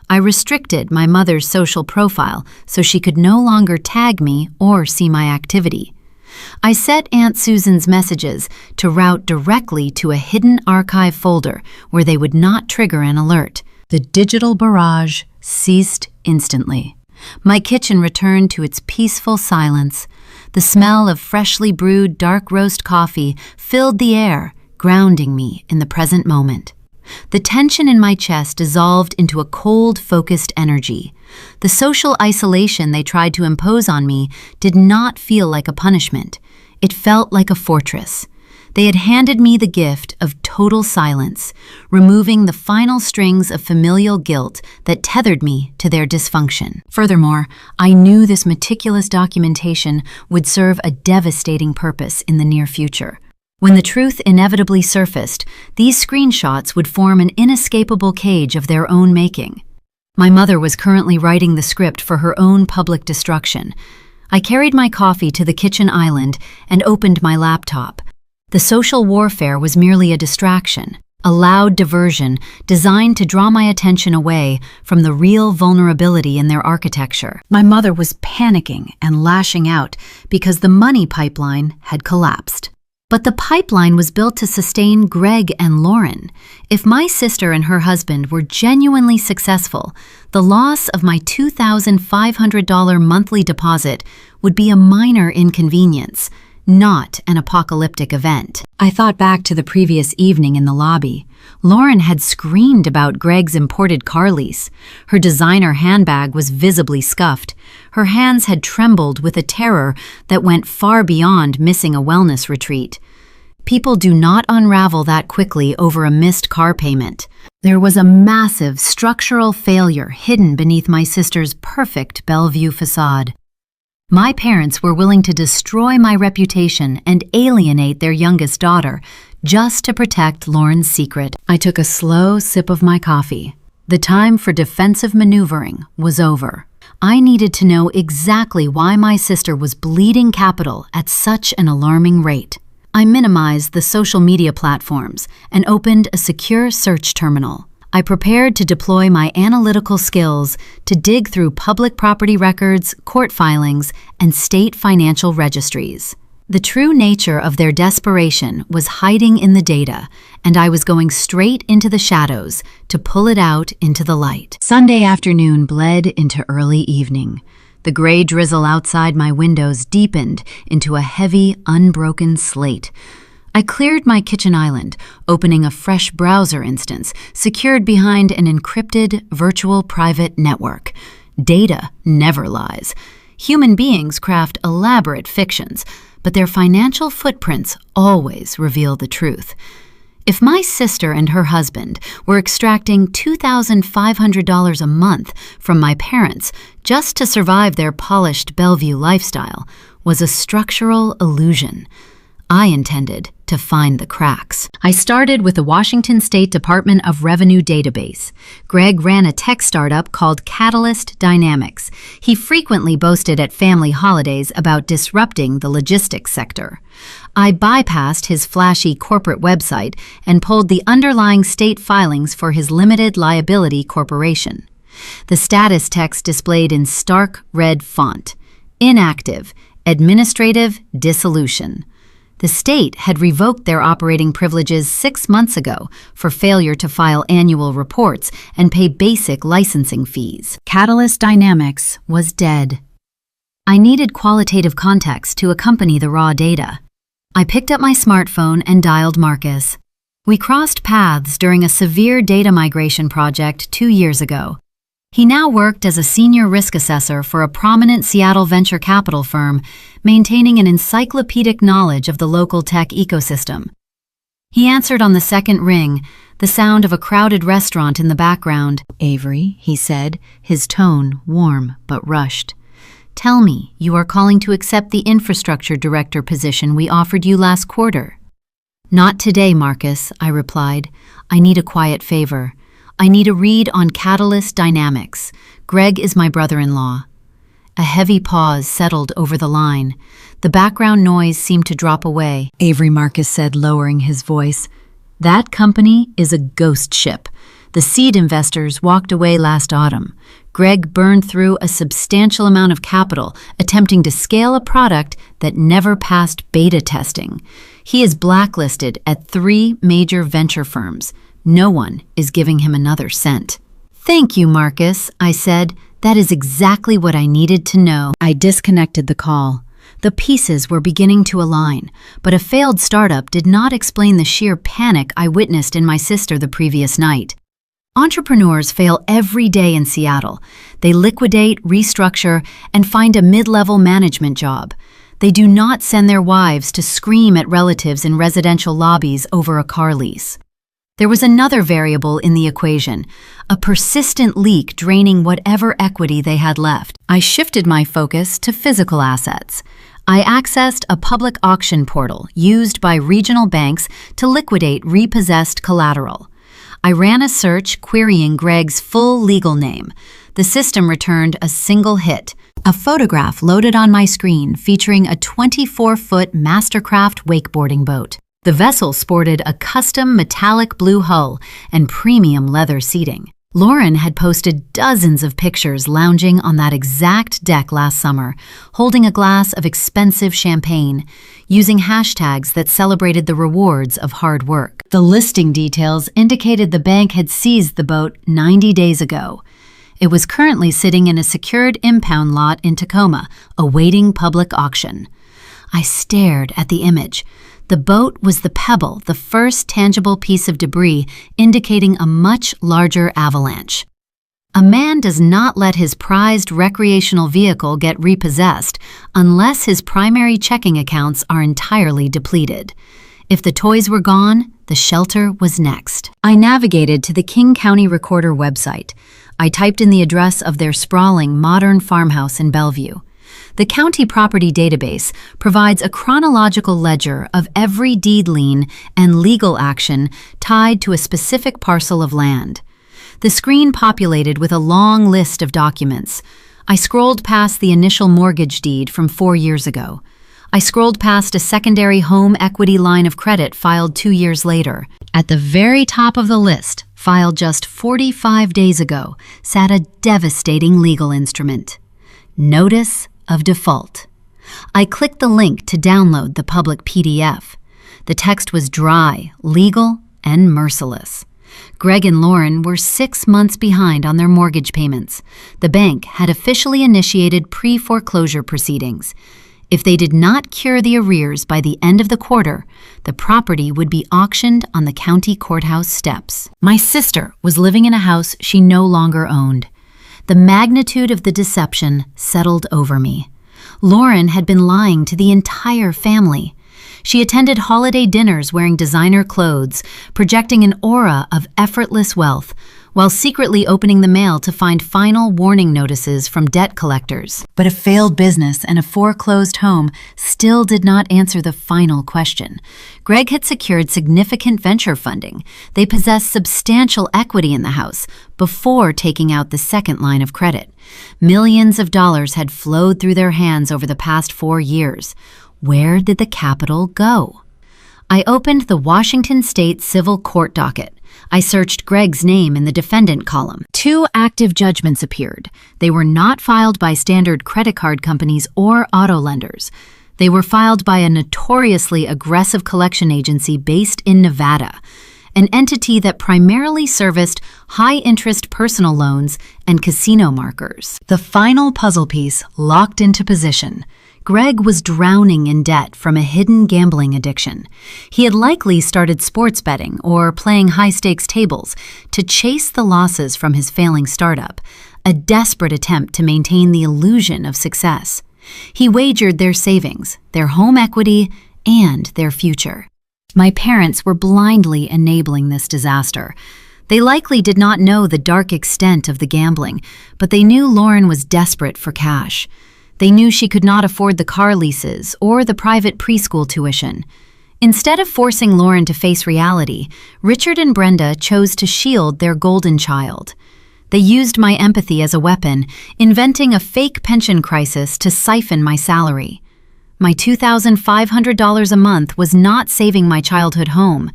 I restricted my mother's social profile so she could no longer tag me or see my activity. I set Aunt Susan's messages to route directly to a hidden archive folder where they would not trigger an alert. The digital barrage ceased instantly. My kitchen returned to its peaceful silence. The smell of freshly brewed dark roast coffee filled the air, grounding me in the present moment. The tension in my chest dissolved into a cold, focused energy. The social isolation they tried to impose on me did not feel like a punishment. It felt like a fortress. They had handed me the gift of total silence, removing the final strings of familial guilt that tethered me to their dysfunction. Furthermore, I knew this meticulous documentation would serve a devastating purpose in the near future. When the truth inevitably surfaced, these screenshots would form an inescapable cage of their own making. My mother was currently writing the script for her own public destruction. I carried my coffee to the kitchen island and opened my laptop. The social warfare was merely a distraction, a loud diversion designed to draw my attention away from the real vulnerability in their architecture. My mother was panicking and lashing out because the money pipeline had collapsed. But the pipeline was built to sustain Greg and Lauren. If my sister and her husband were genuinely successful, the loss of my $2,500 monthly deposit would be a minor inconvenience, not an apocalyptic event. I thought back to the previous evening in the lobby. Lauren had screamed about Greg's imported car lease. Her designer handbag was visibly scuffed. Her hands had trembled with a terror that went far beyond missing a wellness retreat. People do not unravel that quickly over a missed car payment. There was a massive structural failure hidden beneath my sister's perfect Bellevue facade. My parents were willing to destroy my reputation and alienate their youngest daughter just to protect Lauren's secret. I took a slow sip of my coffee. The time for defensive maneuvering was over. I needed to know exactly why my sister was bleeding capital at such an alarming rate. I minimized the social media platforms and opened a secure search terminal. I prepared to deploy my analytical skills to dig through public property records, court filings, and state financial registries. The true nature of their desperation was hiding in the data, and I was going straight into the shadows to pull it out into the light. Sunday afternoon bled into early evening. The gray drizzle outside my windows deepened into a heavy, unbroken slate. I cleared my kitchen island, opening a fresh browser instance secured behind an encrypted virtual private network. Data never lies. Human beings craft elaborate fictions, but their financial footprints always reveal the truth. If my sister and her husband were extracting $2,500 a month from my parents just to survive their polished Bellevue lifestyle, was a structural illusion. I intended to find the cracks. I started with the Washington State Department of Revenue database. Greg ran a tech startup called Catalyst Dynamics. He frequently boasted at family holidays about disrupting the logistics sector. I bypassed his flashy corporate website and pulled the underlying state filings for his limited liability corporation. The status text displayed in stark red font: inactive, administrative dissolution. The state had revoked their operating privileges 6 months ago for failure to file annual reports and pay basic licensing fees. Catalyst Dynamics was dead. I needed qualitative context to accompany the raw data. I picked up my smartphone and dialed Marcus. We crossed paths during a severe data migration project 2 years ago. He now worked as a senior risk assessor for a prominent Seattle venture capital firm, maintaining an encyclopedic knowledge of the local tech ecosystem. He answered on the second ring, the sound of a crowded restaurant in the background. "Avery," he said, his tone warm but rushed. "Tell me, you are calling to accept the infrastructure director position we offered you last quarter." "Not today, Marcus," I replied. "I need a quiet favor. I need a read on Catalyst Dynamics. Greg is my brother-in-law." A heavy pause settled over the line. The background noise seemed to drop away. "Avery," Marcus said, lowering his voice, "that company is a ghost ship. The seed investors walked away last autumn. Greg burned through a substantial amount of capital attempting to scale a product that never passed beta testing. He is blacklisted at 3 major venture firms. No one is giving him another cent." "Thank you, Marcus," I said. That is exactly what I needed to know. I disconnected the call. The pieces were beginning to align, but a failed startup did not explain the sheer panic I witnessed in my sister the previous night. Entrepreneurs fail every day in Seattle. They liquidate, restructure, and find a mid-level management job. They do not send their wives to scream at relatives in residential lobbies over a car lease. There was another variable in the equation, a persistent leak draining whatever equity they had left. I shifted my focus to physical assets. I accessed a public auction portal used by regional banks to liquidate repossessed collateral. I ran a search querying Greg's full legal name. The system returned a single hit. A photograph loaded on my screen featuring a 24-foot Mastercraft wakeboarding boat. The vessel sported a custom metallic blue hull and premium leather seating. Lauren had posted dozens of pictures lounging on that exact deck last summer, holding a glass of expensive champagne, using hashtags that celebrated the rewards of hard work. The listing details indicated the bank had seized the boat 90 days ago. It was currently sitting in a secured impound lot in Tacoma, awaiting public auction. I stared at the image. The boat was the pebble, the first tangible piece of debris indicating a much larger avalanche. A man does not let his prized recreational vehicle get repossessed unless his primary checking accounts are entirely depleted. If the toys were gone, the shelter was next. I navigated to the King County Recorder website. I typed in the address of their sprawling modern farmhouse in Bellevue. The county property database provides a chronological ledger of every deed lien and legal action tied to a specific parcel of land. The screen populated with a long list of documents. I scrolled past the initial mortgage deed from 4 years ago. I scrolled past a secondary home equity line of credit filed 2 years later. At the very top of the list, filed just 45 days ago, sat a devastating legal instrument. Notice of default. I clicked the link to download the public PDF. The text was dry, legal, and merciless. Greg and Lauren were 6 months behind on their mortgage payments. The bank had officially initiated pre-foreclosure proceedings. If they did not cure the arrears by the end of the quarter, the property would be auctioned on the county courthouse steps. My sister was living in a house she no longer owned. The magnitude of the deception settled over me. Lauren had been lying to the entire family. She attended holiday dinners wearing designer clothes, projecting an aura of effortless wealth, while secretly opening the mail to find final warning notices from debt collectors. But a failed business and a foreclosed home still did not answer the final question. Greg had secured significant venture funding. They possessed substantial equity in the house before taking out the second line of credit. Millions of dollars had flowed through their hands over the past 4 years. Where did the capital go? I opened the Washington State Civil Court docket. I searched Greg's name in the defendant column. 2 active judgments appeared. They were not filed by standard credit card companies or auto lenders. They were filed by a notoriously aggressive collection agency based in Nevada, an entity that primarily serviced high-interest personal loans and casino markers. The final puzzle piece locked into position. Greg was drowning in debt from a hidden gambling addiction. He had likely started sports betting or playing high-stakes tables to chase the losses from his failing startup, a desperate attempt to maintain the illusion of success. He wagered their savings, their home equity, and their future. My parents were blindly enabling this disaster. They likely did not know the dark extent of the gambling, but they knew Lauren was desperate for cash. They knew she could not afford the car leases or the private preschool tuition. Instead of forcing Lauren to face reality, Richard and Brenda chose to shield their golden child. They used my empathy as a weapon, inventing a fake pension crisis to siphon my salary. My $2,500 a month was not saving my childhood home.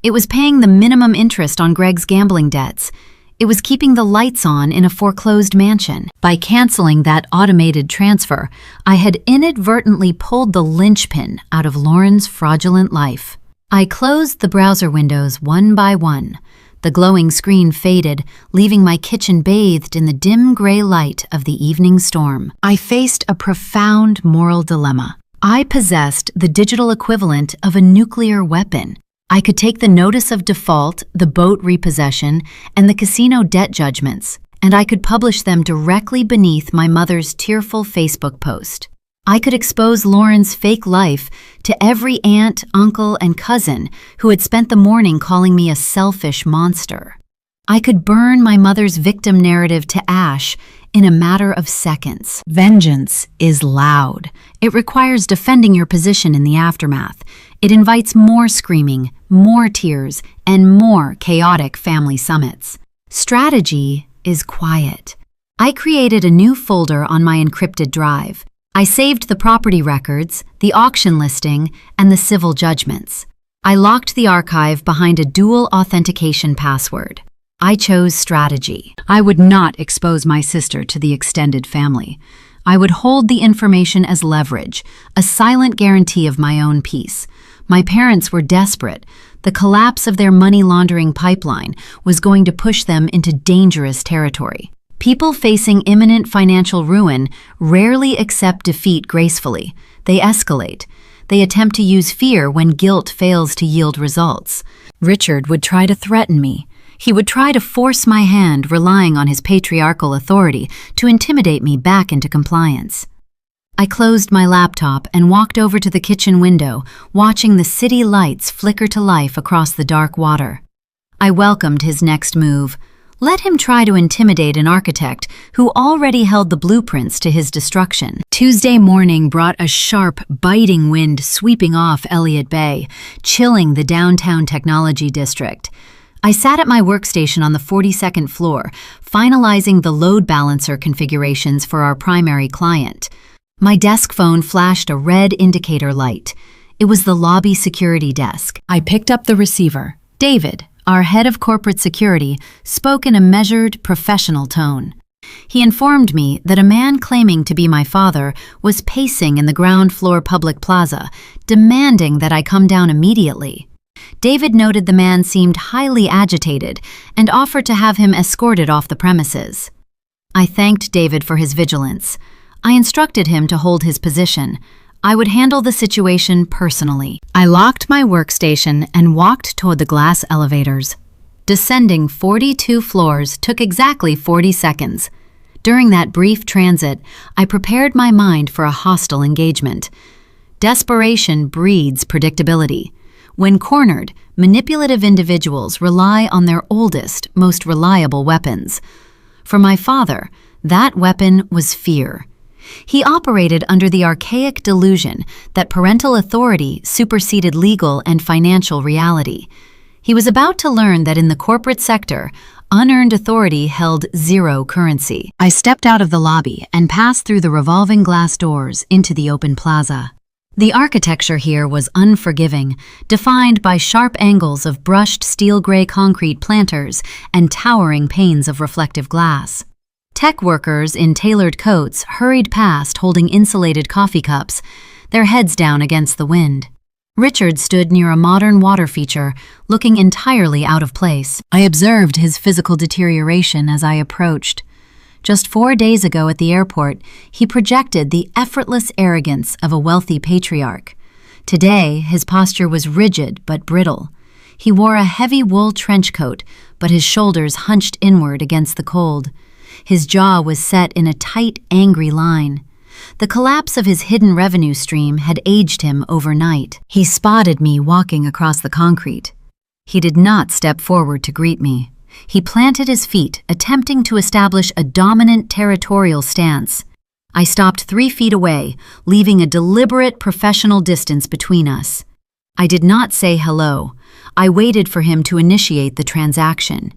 It was paying the minimum interest on Greg's gambling debts. It was keeping the lights on in a foreclosed mansion. By canceling that automated transfer, I had inadvertently pulled the linchpin out of Lauren's fraudulent life. I closed the browser windows one by one. The glowing screen faded, leaving my kitchen bathed in the dim gray light of the evening storm. I faced a profound moral dilemma. I possessed the digital equivalent of a nuclear weapon. I could take the notice of default, the boat repossession, and the casino debt judgments, and I could publish them directly beneath my mother's tearful Facebook post. I could expose Lauren's fake life to every aunt, uncle, and cousin who had spent the morning calling me a selfish monster. I could burn my mother's victim narrative to ash in a matter of seconds. Vengeance is loud. It requires defending your position in the aftermath. It invites more screaming, more tears, and more chaotic family summits. Strategy is quiet. I created a new folder on my encrypted drive. I saved the property records, the auction listing, and the civil judgments. I locked the archive behind a dual authentication password. I chose strategy. I would not expose my sister to the extended family. I would hold the information as leverage, a silent guarantee of my own peace. My parents were desperate. The collapse of their money laundering pipeline was going to push them into dangerous territory. People facing imminent financial ruin rarely accept defeat gracefully. They escalate. They attempt to use fear when guilt fails to yield results. Richard would try to threaten me. He would try to force my hand, relying on his patriarchal authority to intimidate me back into compliance. I closed my laptop and walked over to the kitchen window, watching the city lights flicker to life across the dark water. I welcomed his next move. Let him try to intimidate an architect who already held the blueprints to his destruction. Tuesday morning brought a sharp, biting wind sweeping off Elliott Bay, chilling the downtown technology district. I sat at my workstation on the 42nd floor, finalizing the load balancer configurations for our primary client. My desk phone flashed a red indicator light. It was the lobby security desk. I picked up the receiver. David, our head of corporate security, spoke in a measured, professional tone. He informed me that a man claiming to be my father was pacing in the ground floor public plaza, demanding that I come down immediately. David noted the man seemed highly agitated and offered to have him escorted off the premises. I thanked David for his vigilance. I instructed him to hold his position. I would handle the situation personally. I locked my workstation and walked toward the glass elevators. Descending 42 floors took exactly 40 seconds. During that brief transit, I prepared my mind for a hostile engagement. Desperation breeds predictability. When cornered, manipulative individuals rely on their oldest, most reliable weapons. For my father, that weapon was fear. He operated under the archaic delusion that parental authority superseded legal and financial reality. He was about to learn that in the corporate sector, unearned authority held zero currency. I stepped out of the lobby and passed through the revolving glass doors into the open plaza. The architecture here was unforgiving, defined by sharp angles of brushed steel-gray concrete planters and towering panes of reflective glass. Tech workers in tailored coats hurried past holding insulated coffee cups, their heads down against the wind. Richard stood near a modern water feature, looking entirely out of place. I observed his physical deterioration as I approached. Just 4 days ago at the airport, he projected the effortless arrogance of a wealthy patriarch. Today, his posture was rigid but brittle. He wore a heavy wool trench coat, but his shoulders hunched inward against the cold. His jaw was set in a tight, angry line. The collapse of his hidden revenue stream had aged him overnight. He spotted me walking across the concrete. He did not step forward to greet me. He planted his feet, attempting to establish a dominant territorial stance. I stopped 3 feet away, leaving a deliberate professional distance between us. I did not say hello. I waited for him to initiate the transaction.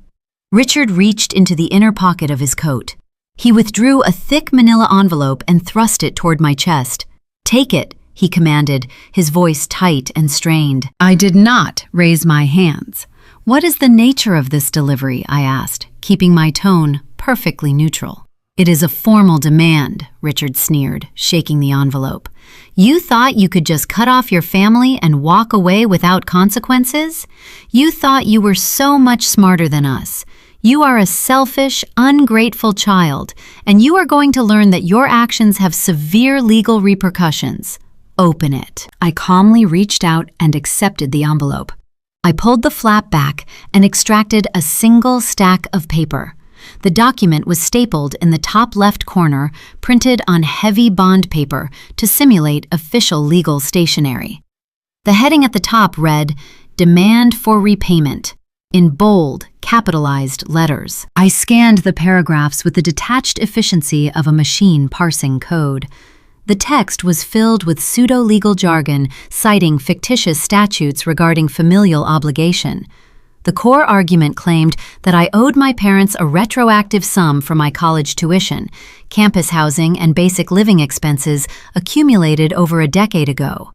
Richard reached into the inner pocket of his coat. He withdrew a thick manila envelope and thrust it toward my chest. "Take it," he commanded, his voice tight and strained. I did not raise my hands. "What is the nature of this delivery?" I asked, keeping my tone perfectly neutral. It is a formal demand, Richard sneered, shaking the envelope. You thought you could just cut off your family and walk away without consequences? You thought you were so much smarter than us. You are a selfish, ungrateful child, and you are going to learn that your actions have severe legal repercussions. Open it. I calmly reached out and accepted the envelope. I pulled the flap back and extracted a single stack of paper. The document was stapled in the top left corner, printed on heavy bond paper to simulate official legal stationery. The heading at the top read, "Demand for Repayment," in bold, capitalized letters. I scanned the paragraphs with the detached efficiency of a machine parsing code. The text was filled with pseudo-legal jargon citing fictitious statutes regarding familial obligation. The core argument claimed that I owed my parents a retroactive sum for my college tuition, campus housing, and basic living expenses accumulated over a decade ago.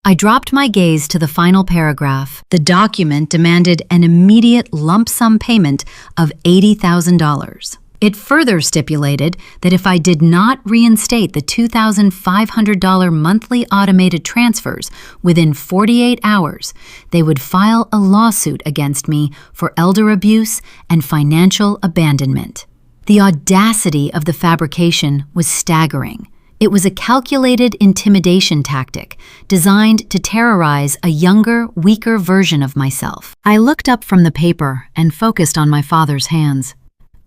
I dropped my gaze to the final paragraph. The document demanded an immediate lump sum payment of $80,000. It further stipulated that if I did not reinstate the $2,500 monthly automated transfers within 48 hours, they would file a lawsuit against me for elder abuse and financial abandonment. The audacity of the fabrication was staggering. It was a calculated intimidation tactic designed to terrorize a younger, weaker version of myself. I looked up from the paper and focused on my father's hands.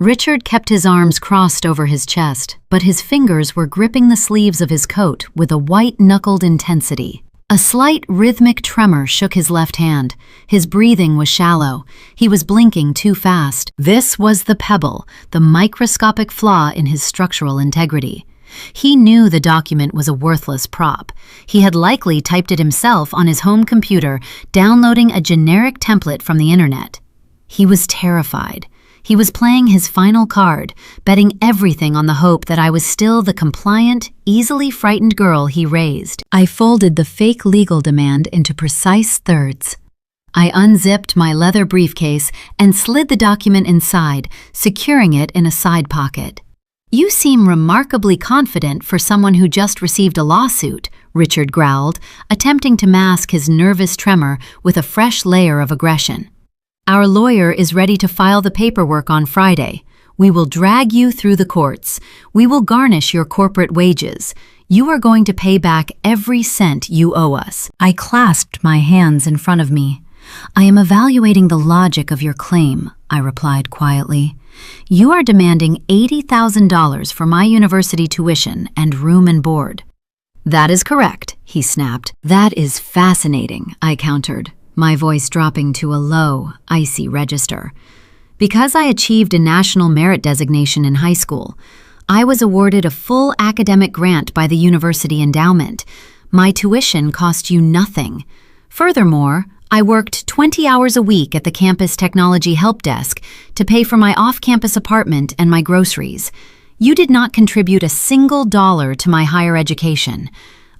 Richard kept his arms crossed over his chest, but his fingers were gripping the sleeves of his coat with a white-knuckled intensity. A slight rhythmic tremor shook his left hand. His breathing was shallow. He was blinking too fast. This was the pebble, the microscopic flaw in his structural integrity. He knew the document was a worthless prop. He had likely typed it himself on his home computer, downloading a generic template from the internet. He was terrified. He was playing his final card, betting everything on the hope that I was still the compliant, easily frightened girl he raised. I folded the fake legal demand into precise thirds. I unzipped my leather briefcase and slid the document inside, securing it in a side pocket. You seem remarkably confident for someone who just received a lawsuit, Richard growled, attempting to mask his nervous tremor with a fresh layer of aggression. Our lawyer is ready to file the paperwork on Friday. We will drag you through the courts. We will garnish your corporate wages. You are going to pay back every cent you owe us. I clasped my hands in front of me. I am evaluating the logic of your claim, I replied quietly. You are demanding $80,000 for my university tuition and room and board. That is correct, he snapped. That is fascinating, I countered, my voice dropping to a low, icy register. Because I achieved a national merit designation in high school, I was awarded a full academic grant by the university endowment. My tuition cost you nothing. Furthermore, I worked 20 hours a week at the campus technology help desk to pay for my off-campus apartment and my groceries. You did not contribute a single dollar to my higher education.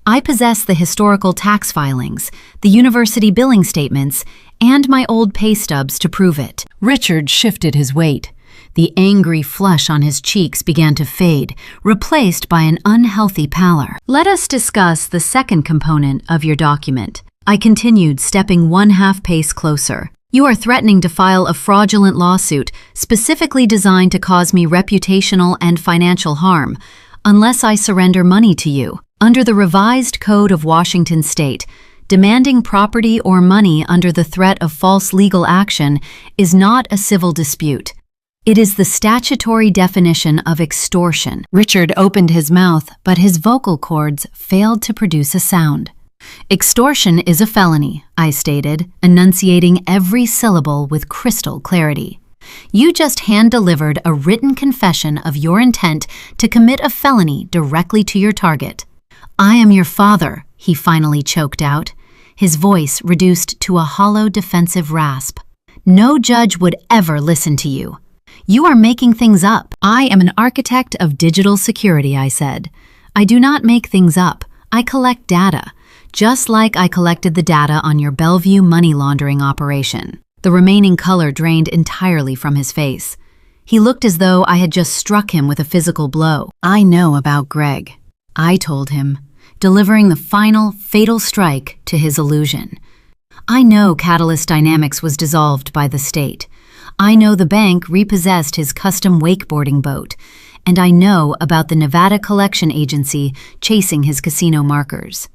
I possess the historical tax filings, the university billing statements, and my old pay stubs to prove it. Richard shifted his weight. The angry flush on his cheeks began to fade, replaced by an unhealthy pallor. Let us discuss the second component of your document. I continued, stepping 1/2 pace closer. You are threatening to file a fraudulent lawsuit specifically designed to cause me reputational and financial harm, unless I surrender money to you. Under the revised Code of Washington State, demanding property or money under the threat of false legal action is not a civil dispute. It is the statutory definition of extortion. Richard opened his mouth, but his vocal cords failed to produce a sound. Extortion is a felony, I stated, enunciating every syllable with crystal clarity. You just hand-delivered a written confession of your intent to commit a felony directly to your target. I am your father, he finally choked out, his voice reduced to a hollow defensive rasp. No judge would ever listen to you. You are making things up. I am an architect of digital security, I said. I do not make things up. I collect data, just like I collected the data on your Bellevue money laundering operation. The remaining color drained entirely from his face. He looked as though I had just struck him with a physical blow. "I know about Greg," I told him, delivering the final, fatal strike to his illusion. "I know Catalyst Dynamics was dissolved by the state. I know the bank repossessed his custom wakeboarding boat. And I know about the Nevada Collection Agency chasing his casino markers.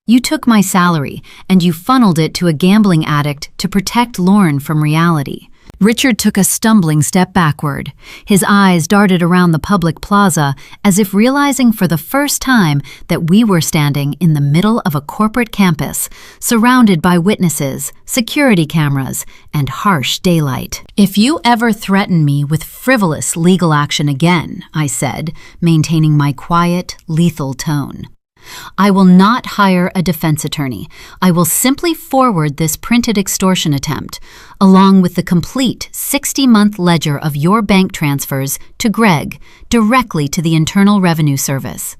You took my salary and you funneled it to a gambling addict to protect Lauren from reality." Richard took a stumbling step backward. His eyes darted around the public plaza as if realizing for the first time that we were standing in the middle of a corporate campus, surrounded by witnesses, security cameras, and harsh daylight. "If you ever threaten me with frivolous legal action again," I said, maintaining my quiet, lethal tone, "I will not hire a defense attorney. I will simply forward this printed extortion attempt, along with the complete 60-month ledger of your bank transfers to Greg, directly to the Internal Revenue Service.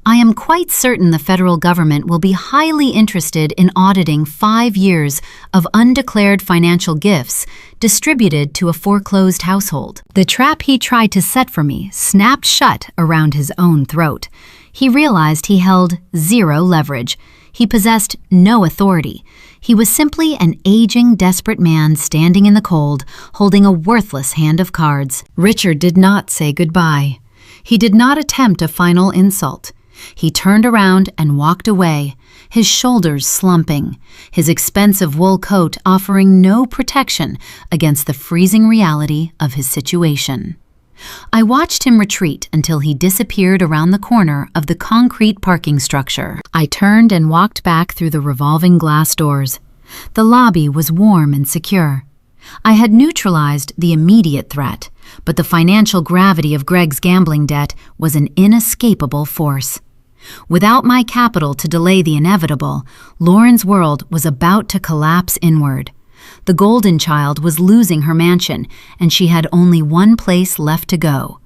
I am quite certain the federal government will be highly interested in auditing 5 years of undeclared financial gifts distributed to a foreclosed household." The trap he tried to set for me snapped shut around his own throat. He realized he held zero leverage. He possessed no authority. He was simply an aging, desperate man standing in the cold, holding a worthless hand of cards. Richard did not say goodbye. He did not attempt a final insult. He turned around and walked away, his shoulders slumping, his expensive wool coat offering no protection against the freezing reality of his situation. I watched him retreat until he disappeared around the corner of the concrete parking structure. I turned and walked back through the revolving glass doors. The lobby was warm and secure. I had neutralized the immediate threat, but the financial gravity of Greg's gambling debt was an inescapable force. Without my capital to delay the inevitable, Lauren's world was about to collapse inward. The golden child was losing her mansion, and she had only one place left to go.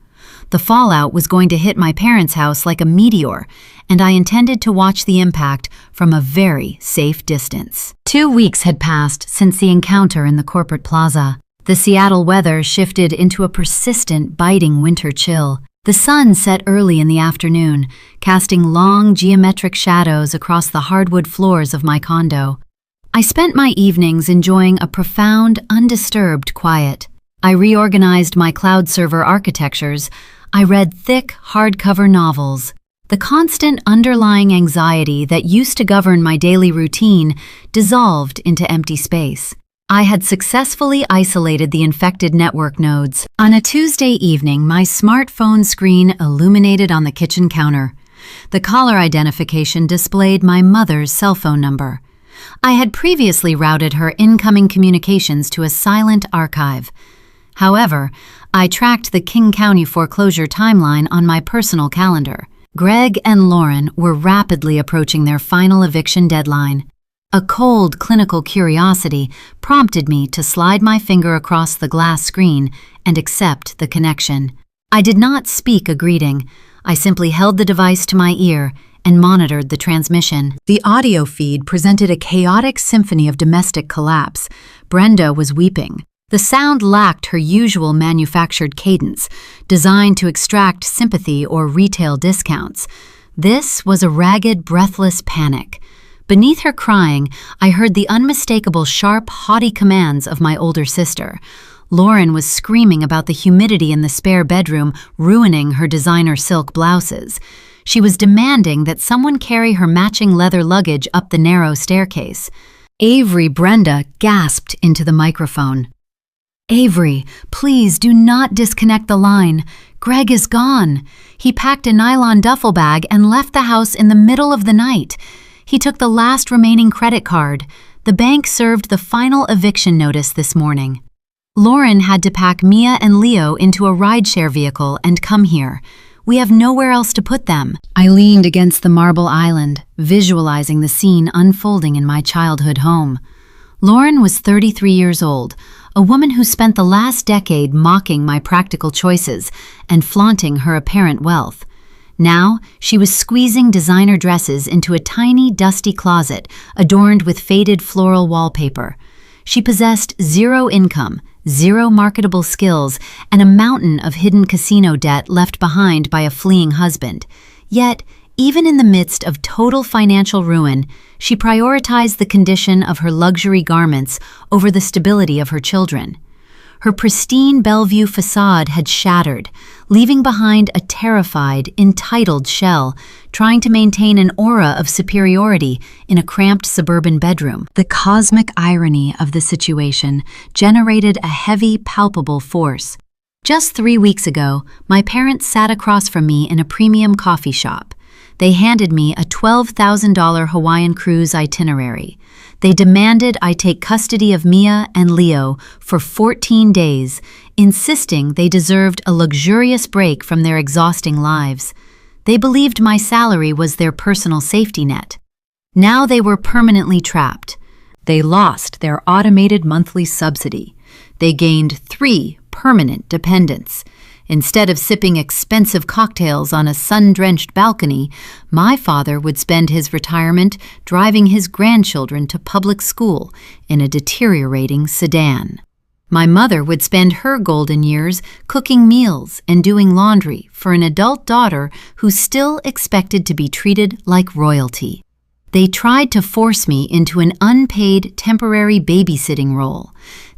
The fallout was going to hit my parents' house like a meteor, and I intended to watch the impact from a very safe distance. 2 weeks had passed since the encounter in the corporate plaza. The Seattle weather shifted into a persistent, biting winter chill. The sun set early in the afternoon, casting long geometric shadows across the hardwood floors of my condo. I spent my evenings enjoying a profound, undisturbed quiet. I reorganized my cloud server architectures. I read thick, hardcover novels. The constant underlying anxiety that used to govern my daily routine dissolved into empty space. I had successfully isolated the infected network nodes. On a Tuesday evening, my smartphone screen illuminated on the kitchen counter. The caller identification displayed my mother's cell phone number. I had previously routed her incoming communications to a silent archive. However, I tracked the King County foreclosure timeline on my personal calendar. Greg and Lauren were rapidly approaching their final eviction deadline. A cold, clinical curiosity prompted me to slide my finger across the glass screen and accept the connection. I did not speak a greeting. I simply held the device to my ear and monitored the transmission. The audio feed presented a chaotic symphony of domestic collapse. Brenda was weeping. The sound lacked her usual manufactured cadence, designed to extract sympathy or retail discounts. This was a ragged, breathless panic. Beneath her crying, I heard the unmistakable sharp, haughty commands of my older sister. Lauren was screaming about the humidity in the spare bedroom, ruining her designer silk blouses. She was demanding that someone carry her matching leather luggage up the narrow staircase. Avery Brenda gasped into the microphone. "Avery, please do not disconnect the line. Greg is gone. He packed a nylon duffel bag and left the house in the middle of the night. He took the last remaining credit card. The bank served the final eviction notice this morning. Lauren had to pack Mia and Leo into a rideshare vehicle and come here. We have nowhere else to put them." I leaned against the marble island, visualizing the scene unfolding in my childhood home. Lauren was 33 years old, a woman who spent the last decade mocking my practical choices and flaunting her apparent wealth. Now, she was squeezing designer dresses into a tiny, dusty closet adorned with faded floral wallpaper. She possessed zero income, zero marketable skills, and a mountain of hidden casino debt left behind by a fleeing husband. Yet, even in the midst of total financial ruin, she prioritized the condition of her luxury garments over the stability of her children. Her pristine Bellevue facade had shattered, leaving behind a terrified, entitled shell, trying to maintain an aura of superiority in a cramped suburban bedroom. The cosmic irony of the situation generated a heavy, palpable force. Just 3 weeks ago, my parents sat across from me in a premium coffee shop. They handed me a $12,000 Hawaiian cruise itinerary. They demanded I take custody of Mia and Leo for 14 days, insisting they deserved a luxurious break from their exhausting lives. They believed my salary was their personal safety net. Now they were permanently trapped. They lost their automated monthly subsidy. They gained 3 permanent dependents. Instead of sipping expensive cocktails on a sun-drenched balcony, my father would spend his retirement driving his grandchildren to public school in a deteriorating sedan. My mother would spend her golden years cooking meals and doing laundry for an adult daughter who still expected to be treated like royalty. They tried to force me into an unpaid temporary babysitting role.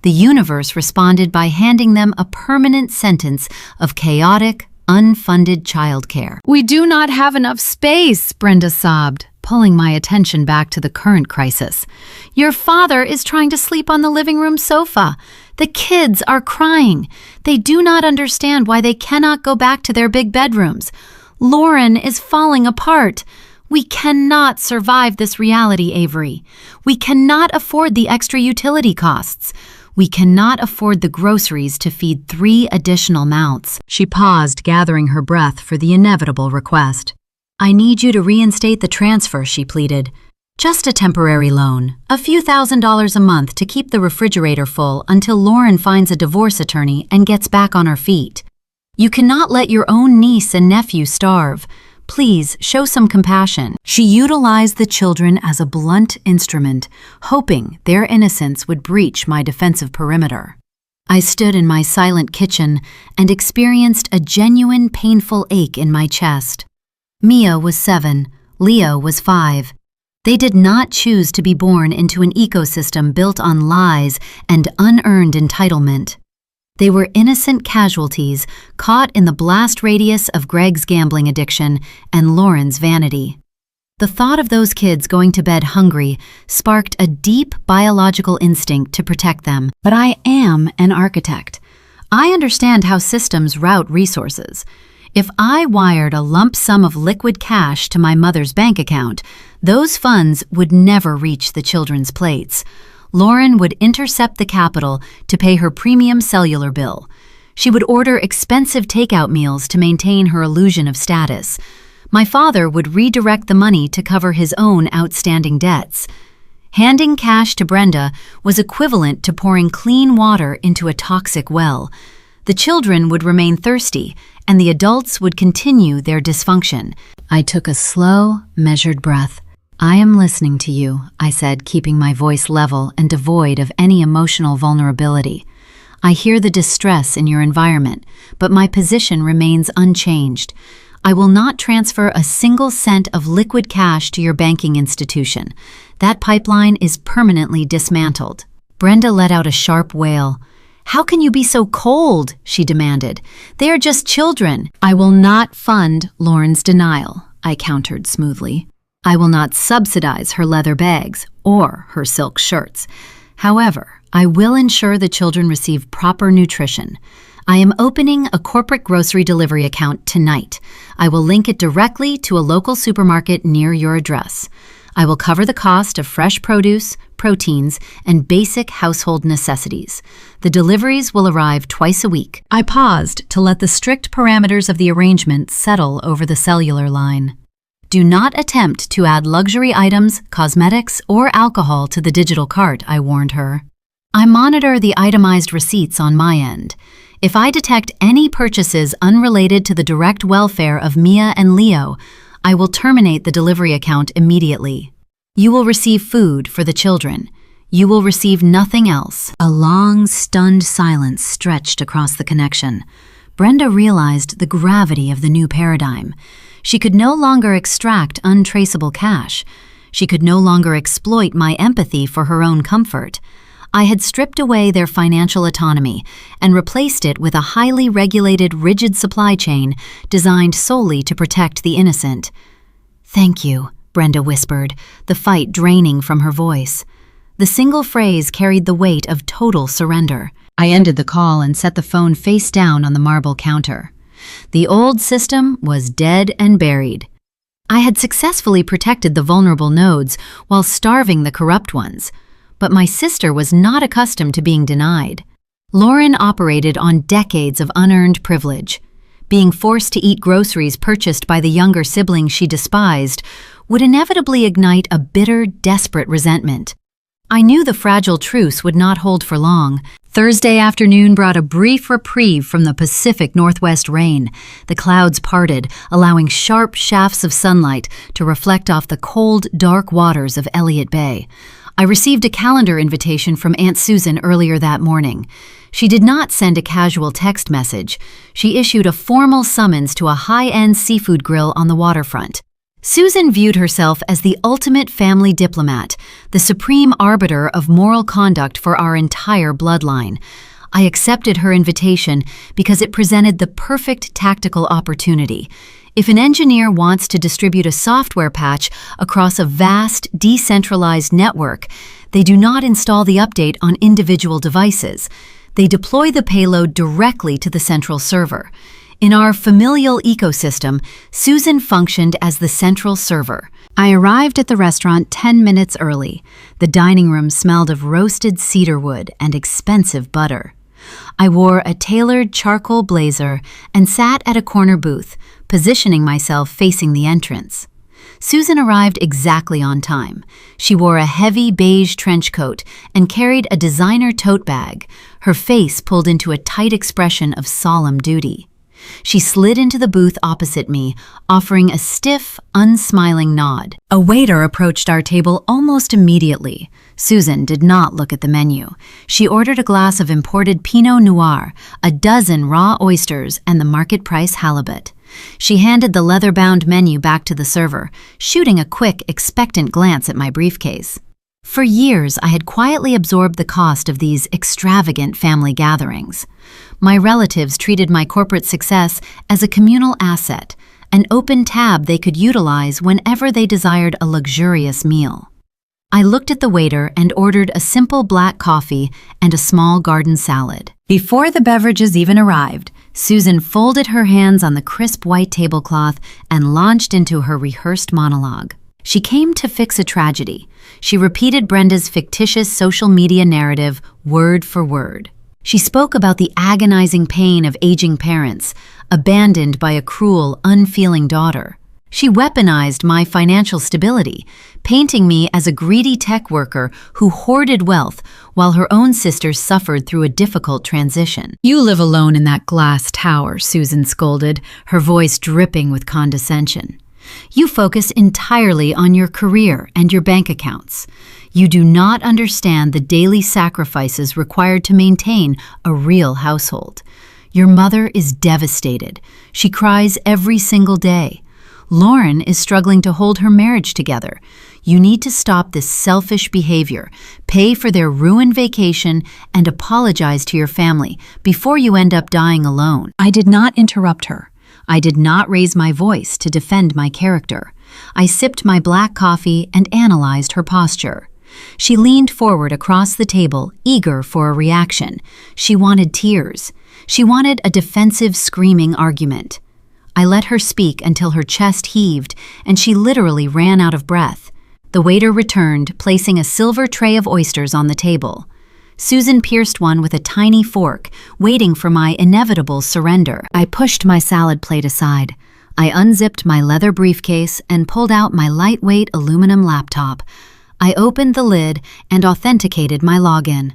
The universe responded by handing them a permanent sentence of chaotic, unfunded childcare. "We do not have enough space," Brenda sobbed, pulling my attention back to the current crisis. "Your father is trying to sleep on the living room sofa. The kids are crying. They do not understand why they cannot go back to their big bedrooms. Lauren is falling apart. We cannot survive this reality, Avery. We cannot afford the extra utility costs. We cannot afford the groceries to feed 3 additional mouths." She paused, gathering her breath for the inevitable request. "I need you to reinstate the transfer," she pleaded. "Just a temporary loan, a few $1,000s a month to keep the refrigerator full until Lauren finds a divorce attorney and gets back on her feet. You cannot let your own niece and nephew starve. Please show some compassion." She utilized the children as a blunt instrument, hoping their innocence would breach my defensive perimeter. I stood in my silent kitchen and experienced a genuine painful ache in my chest. Mia was 7, Leo was 5. They did not choose to be born into an ecosystem built on lies and unearned entitlement. They were innocent casualties caught in the blast radius of Greg's gambling addiction and Lauren's vanity. The thought of those kids going to bed hungry sparked a deep biological instinct to protect them. But I am an architect. I understand how systems route resources. If I wired a lump sum of liquid cash to my mother's bank account, those funds would never reach the children's plates. Lauren would intercept the capital to pay her premium cellular bill. She would order expensive takeout meals to maintain her illusion of status. My father would redirect the money to cover his own outstanding debts. Handing cash to Brenda was equivalent to pouring clean water into a toxic well. The children would remain thirsty, and the adults would continue their dysfunction. I took a slow, measured breath. "I am listening to you," I said, keeping my voice level and devoid of any emotional vulnerability. "I hear the distress in your environment, but my position remains unchanged. I will not transfer a single cent of liquid cash to your banking institution. That pipeline is permanently dismantled." Brenda let out a sharp wail. "How can you be so cold?" she demanded. "They are just children." "I will not fund Lauren's denial," I countered smoothly. "I will not subsidize her leather bags or her silk shirts. However, I will ensure the children receive proper nutrition. I am opening a corporate grocery delivery account tonight. I will link it directly to a local supermarket near your address. I will cover the cost of fresh produce, proteins, and basic household necessities. The deliveries will arrive twice a week." I paused to let the strict parameters of the arrangement settle over the cellular line. "Do not attempt to add luxury items, cosmetics, or alcohol to the digital cart," I warned her. "I monitor the itemized receipts on my end. If I detect any purchases unrelated to the direct welfare of Mia and Leo, I will terminate the delivery account immediately. You will receive food for the children. You will receive nothing else." A long, stunned silence stretched across the connection. Brenda realized the gravity of the new paradigm. She could no longer extract untraceable cash. She could no longer exploit my empathy for her own comfort. I had stripped away their financial autonomy and replaced it with a highly regulated, rigid supply chain designed solely to protect the innocent. "Thank you," Brenda whispered, the fight draining from her voice. The single phrase carried the weight of total surrender. I ended the call and set the phone face down on the marble counter. The old system was dead and buried. I had successfully protected the vulnerable nodes while starving the corrupt ones. But my sister was not accustomed to being denied. Lauren operated on decades of unearned privilege. Being forced to eat groceries purchased by the younger sibling she despised would inevitably ignite a bitter, desperate resentment. I knew the fragile truce would not hold for long. Thursday afternoon brought a brief reprieve from the Pacific Northwest rain. The clouds parted, allowing sharp shafts of sunlight to reflect off the cold, dark waters of Elliott Bay. I received a calendar invitation from Aunt Susan earlier that morning. She did not send a casual text message. She issued a formal summons to a high-end seafood grill on the waterfront. Susan viewed herself as the ultimate family diplomat, the supreme arbiter of moral conduct for our entire bloodline. I accepted her invitation because it presented the perfect tactical opportunity. If an engineer wants to distribute a software patch across a vast, decentralized network, they do not install the update on individual devices. They deploy the payload directly to the central server. In our familial ecosystem, Susan functioned as the central server. I arrived at the restaurant 10 minutes early. The dining room smelled of roasted cedar wood and expensive butter. I wore a tailored charcoal blazer and sat at a corner booth, positioning myself facing the entrance. Susan arrived exactly on time. She wore a heavy beige trench coat and carried a designer tote bag, her face pulled into a tight expression of solemn duty. She slid into the booth opposite me, offering a stiff, unsmiling nod. A waiter approached our table almost immediately. Susan did not look at the menu. She ordered a glass of imported Pinot Noir, a dozen raw oysters, and the market-price halibut. She handed the leather-bound menu back to the server, shooting a quick, expectant glance at my briefcase. For years, I had quietly absorbed the cost of these extravagant family gatherings. My relatives treated my corporate success as a communal asset, an open tab they could utilize whenever they desired a luxurious meal. I looked at the waiter and ordered a simple black coffee and a small garden salad. Before the beverages even arrived, Susan folded her hands on the crisp white tablecloth and launched into her rehearsed monologue. She came to fix a tragedy. She repeated Brenda's fictitious social media narrative word for word. She spoke about the agonizing pain of aging parents, abandoned by a cruel, unfeeling daughter. She weaponized my financial stability, painting me as a greedy tech worker who hoarded wealth while her own sisters suffered through a difficult transition. "You live alone in that glass tower," Susan scolded, her voice dripping with condescension. "You focus entirely on your career and your bank accounts. You do not understand the daily sacrifices required to maintain a real household. Your mother is devastated. She cries every single day. Lauren is struggling to hold her marriage together. You need to stop this selfish behavior, pay for their ruined vacation, and apologize to your family before you end up dying alone." I did not interrupt her. I did not raise my voice to defend my character. I sipped my black coffee and analyzed her posture. She leaned forward across the table, eager for a reaction. She wanted tears. She wanted a defensive, screaming argument. I let her speak until her chest heaved and she literally ran out of breath. The waiter returned, placing a silver tray of oysters on the table. Susan pierced one with a tiny fork, waiting for my inevitable surrender. I pushed my salad plate aside. I unzipped my leather briefcase and pulled out my lightweight aluminum laptop. I opened the lid and authenticated my login.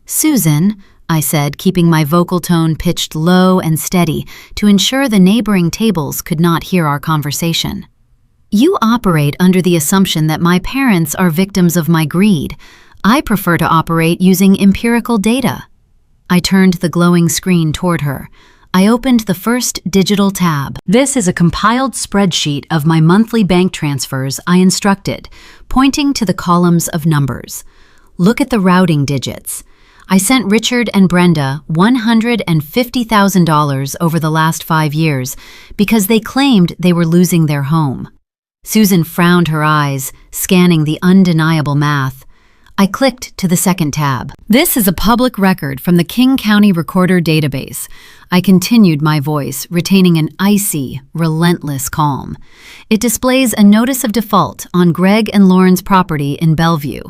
"Susan," I said, keeping my vocal tone pitched low and steady to ensure the neighboring tables could not hear our conversation. "You operate under the assumption that my parents are victims of my greed. I prefer to operate using empirical data. I turned the glowing screen toward her. I opened the first digital tab. This is a compiled spreadsheet of my monthly bank transfers, I instructed, pointing to the columns of numbers. Look at the routing digits. I sent Richard and Brenda $150,000 over the last 5 years because they claimed they were losing their home. Susan frowned her eyes, scanning the undeniable math. I clicked to the second tab. This is a public record from the King County Recorder database. I continued my voice, retaining an icy, relentless calm. It displays a notice of default on Greg and Lauren's property in Bellevue.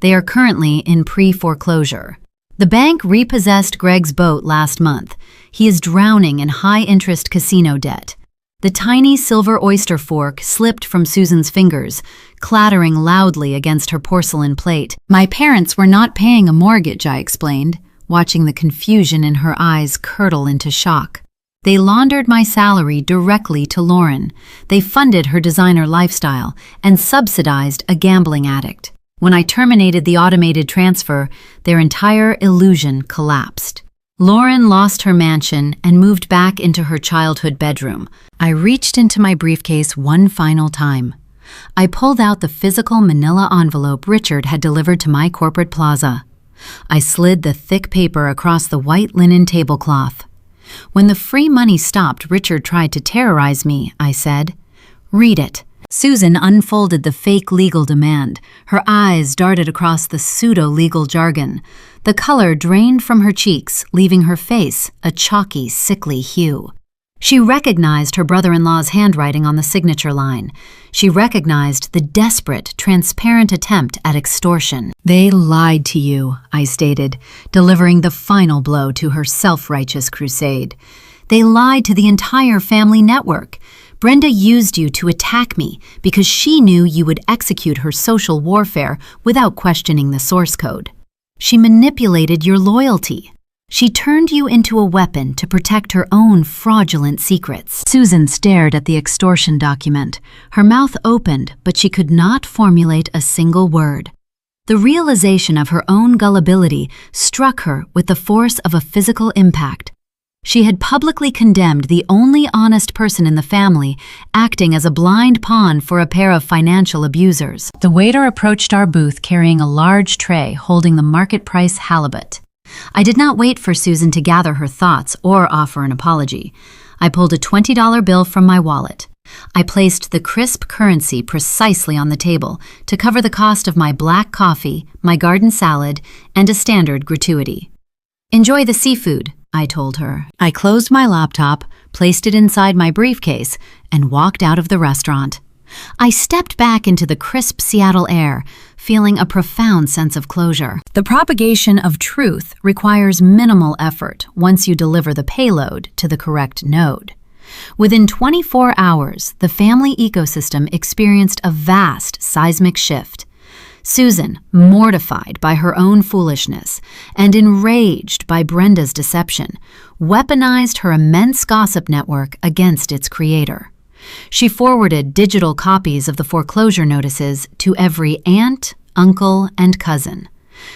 They are currently in pre-foreclosure. The bank repossessed Greg's boat last month. He is drowning in high-interest casino debt. The tiny silver oyster fork slipped from Susan's fingers, clattering loudly against her porcelain plate. My parents were not paying a mortgage, I explained, watching the confusion in her eyes curdle into shock. They laundered my salary directly to Lauren. They funded her designer lifestyle and subsidized a gambling addict. When I terminated the automated transfer, their entire illusion collapsed. Lauren lost her mansion and moved back into her childhood bedroom. I reached into my briefcase one final time. I pulled out the physical manila envelope Richard had delivered to my corporate plaza. I slid the thick paper across the white linen tablecloth. When the free money stopped, Richard tried to terrorize me, I said. "Read it." Susan unfolded the fake legal demand. Her eyes darted across the pseudo-legal jargon. The color drained from her cheeks, leaving her face a chalky, sickly hue. She recognized her brother-in-law's handwriting on the signature line. She recognized the desperate, transparent attempt at extortion. "They lied to you," I stated, delivering the final blow to her self-righteous crusade. "They lied to the entire family network. Brenda used you to attack me because she knew you would execute her social warfare without questioning the source code. She manipulated your loyalty. She turned you into a weapon to protect her own fraudulent secrets." Susan stared at the extortion document. Her mouth opened, but she could not formulate a single word. The realization of her own gullibility struck her with the force of a physical impact. She had publicly condemned the only honest person in the family, acting as a blind pawn for a pair of financial abusers. The waiter approached our booth carrying a large tray holding the market-price halibut. I did not wait for Susan to gather her thoughts or offer an apology. I pulled a $20 bill from my wallet. I placed the crisp currency precisely on the table to cover the cost of my black coffee, my garden salad, and a standard gratuity. "Enjoy the seafood," I told her. I closed my laptop, placed it inside my briefcase, and walked out of the restaurant. I stepped back into the crisp Seattle air, feeling a profound sense of closure. The propagation of truth requires minimal effort once you deliver the payload to the correct node. Within 24 hours, the family ecosystem experienced a vast seismic shift. Susan, mortified by her own foolishness and enraged by Brenda's deception, weaponized her immense gossip network against its creator. She forwarded digital copies of the foreclosure notices to every aunt, uncle, and cousin.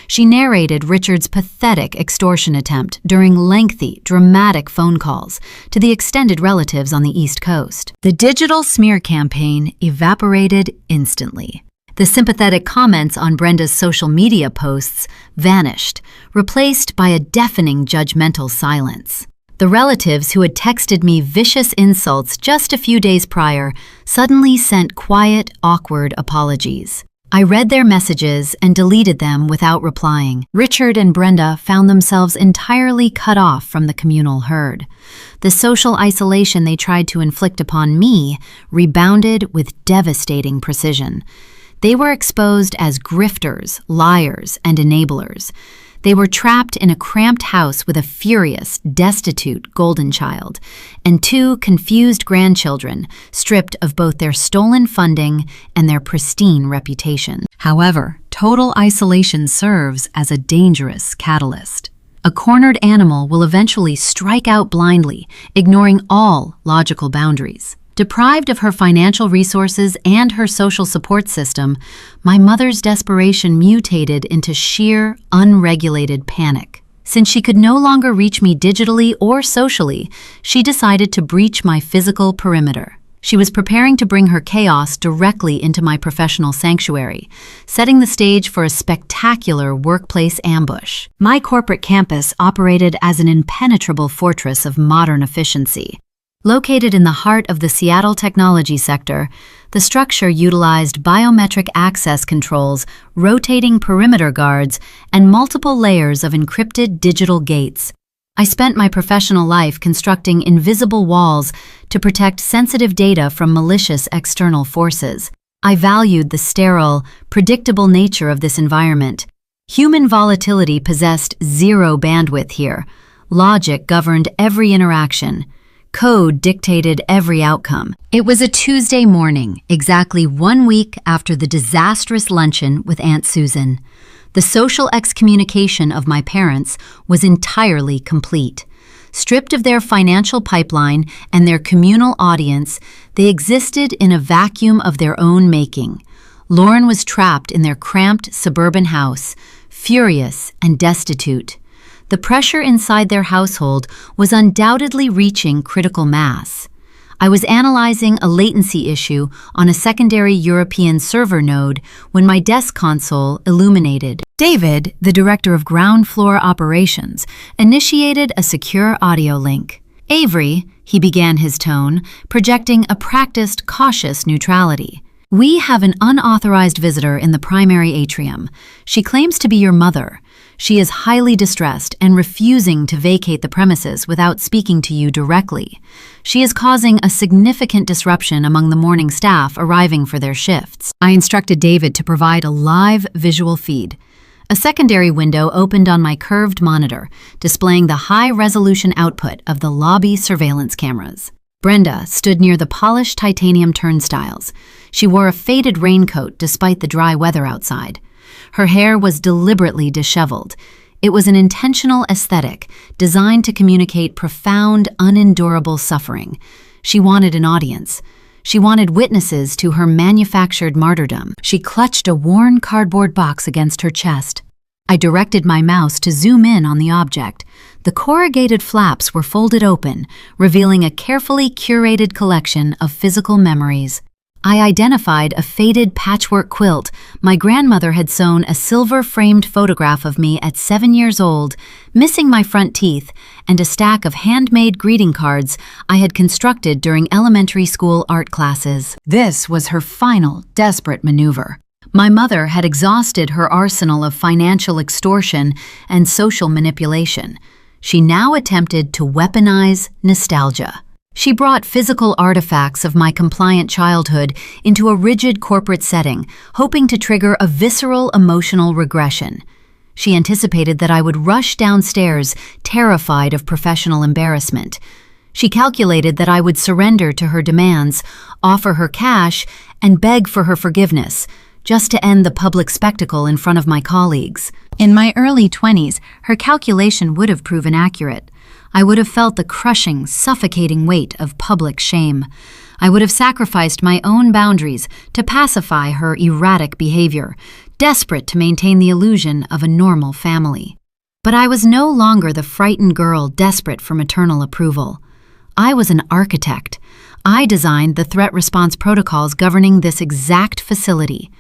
She narrated Richard's pathetic extortion attempt during lengthy, dramatic phone calls to the extended relatives on the East Coast. The digital smear campaign evaporated instantly. The sympathetic comments on Brenda's social media posts vanished, replaced by a deafening judgmental silence. The relatives who had texted me vicious insults just a few days prior suddenly sent quiet, awkward apologies. I read their messages and deleted them without replying. Richard and Brenda found themselves entirely cut off from the communal herd. The social isolation they tried to inflict upon me rebounded with devastating precision. They were exposed as grifters, liars, and enablers. They were trapped in a cramped house with a furious, destitute golden child and 2 confused grandchildren stripped of both their stolen funding and their pristine reputation. However, total isolation serves as a dangerous catalyst. A cornered animal will eventually strike out blindly, ignoring all logical boundaries. Deprived of her financial resources and her social support system, my mother's desperation mutated into sheer, unregulated panic. Since she could no longer reach me digitally or socially, she decided to breach my physical perimeter. She was preparing to bring her chaos directly into my professional sanctuary, setting the stage for a spectacular workplace ambush. My corporate campus operated as an impenetrable fortress of modern efficiency. Located in the heart of the Seattle technology sector, the structure utilized biometric access controls, rotating perimeter guards, and multiple layers of encrypted digital gates. I spent my professional life constructing invisible walls to protect sensitive data from malicious external forces. I valued the sterile, predictable nature of this environment. Human volatility possessed zero bandwidth here. Logic governed every interaction. Code dictated every outcome. It was a Tuesday morning, exactly 1 week after the disastrous luncheon with Aunt Susan. The social excommunication of my parents was entirely complete. Stripped of their financial pipeline and their communal audience, they existed in a vacuum of their own making. Lauren was trapped in their cramped suburban house, furious and destitute. The pressure inside their household was undoubtedly reaching critical mass. I was analyzing a latency issue on a secondary European server node when my desk console illuminated. David, the director of ground floor operations, initiated a secure audio link. Avery, he began his tone, projecting a practiced, cautious neutrality. We have an unauthorized visitor in the primary atrium. She claims to be your mother. She is highly distressed and refusing to vacate the premises without speaking to you directly. She is causing a significant disruption among the morning staff arriving for their shifts. I instructed David to provide a live visual feed. A secondary window opened on my curved monitor, displaying the high-resolution output of the lobby surveillance cameras. Brenda stood near the polished titanium turnstiles. She wore a faded raincoat despite the dry weather outside. Her hair was deliberately disheveled. It was an intentional aesthetic designed to communicate profound, unendurable suffering. She wanted an audience. She wanted witnesses to her manufactured martyrdom. She clutched a worn cardboard box against her chest. I directed my mouse to zoom in on the object. The corrugated flaps were folded open, revealing a carefully curated collection of physical memories. I identified a faded patchwork quilt. My grandmother had sewn a silver-framed photograph of me at 7 years old, missing my front teeth, and a stack of handmade greeting cards I had constructed during elementary school art classes. This was her final, desperate maneuver. My mother had exhausted her arsenal of financial extortion and social manipulation. She now attempted to weaponize nostalgia. She brought physical artifacts of my compliant childhood into a rigid corporate setting, hoping to trigger a visceral emotional regression. She anticipated that I would rush downstairs, terrified of professional embarrassment. She calculated that I would surrender to her demands, offer her cash, and beg for her forgiveness, just to end the public spectacle in front of my colleagues. In my early 20s, her calculation would have proven accurate. I would have felt the crushing, suffocating weight of public shame. I would have sacrificed my own boundaries to pacify her erratic behavior, desperate to maintain the illusion of a normal family. But I was no longer the frightened girl desperate for maternal approval. I was an architect. I designed the threat response protocols governing this exact facility.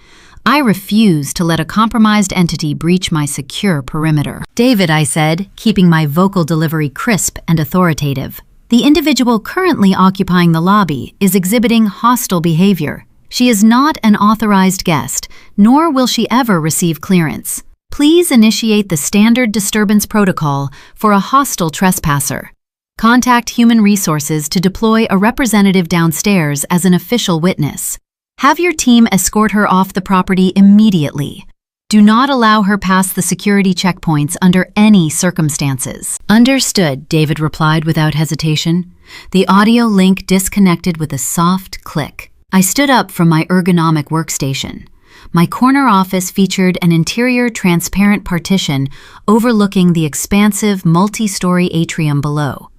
I refused to let a compromised entity breach my secure perimeter. David, I said, keeping my vocal delivery crisp and authoritative. The individual currently occupying the lobby is exhibiting hostile behavior. She is not an authorized guest, nor will she ever receive clearance. Please initiate the standard disturbance protocol for a hostile trespasser. Contact Human Resources to deploy a representative downstairs as an official witness. Have your team escort her off the property immediately. Do not allow her past the security checkpoints under any circumstances. Understood, David replied without hesitation. The audio link disconnected with a soft click. I stood up from my ergonomic workstation. My corner office featured an interior transparent partition overlooking the expansive multi-story atrium below.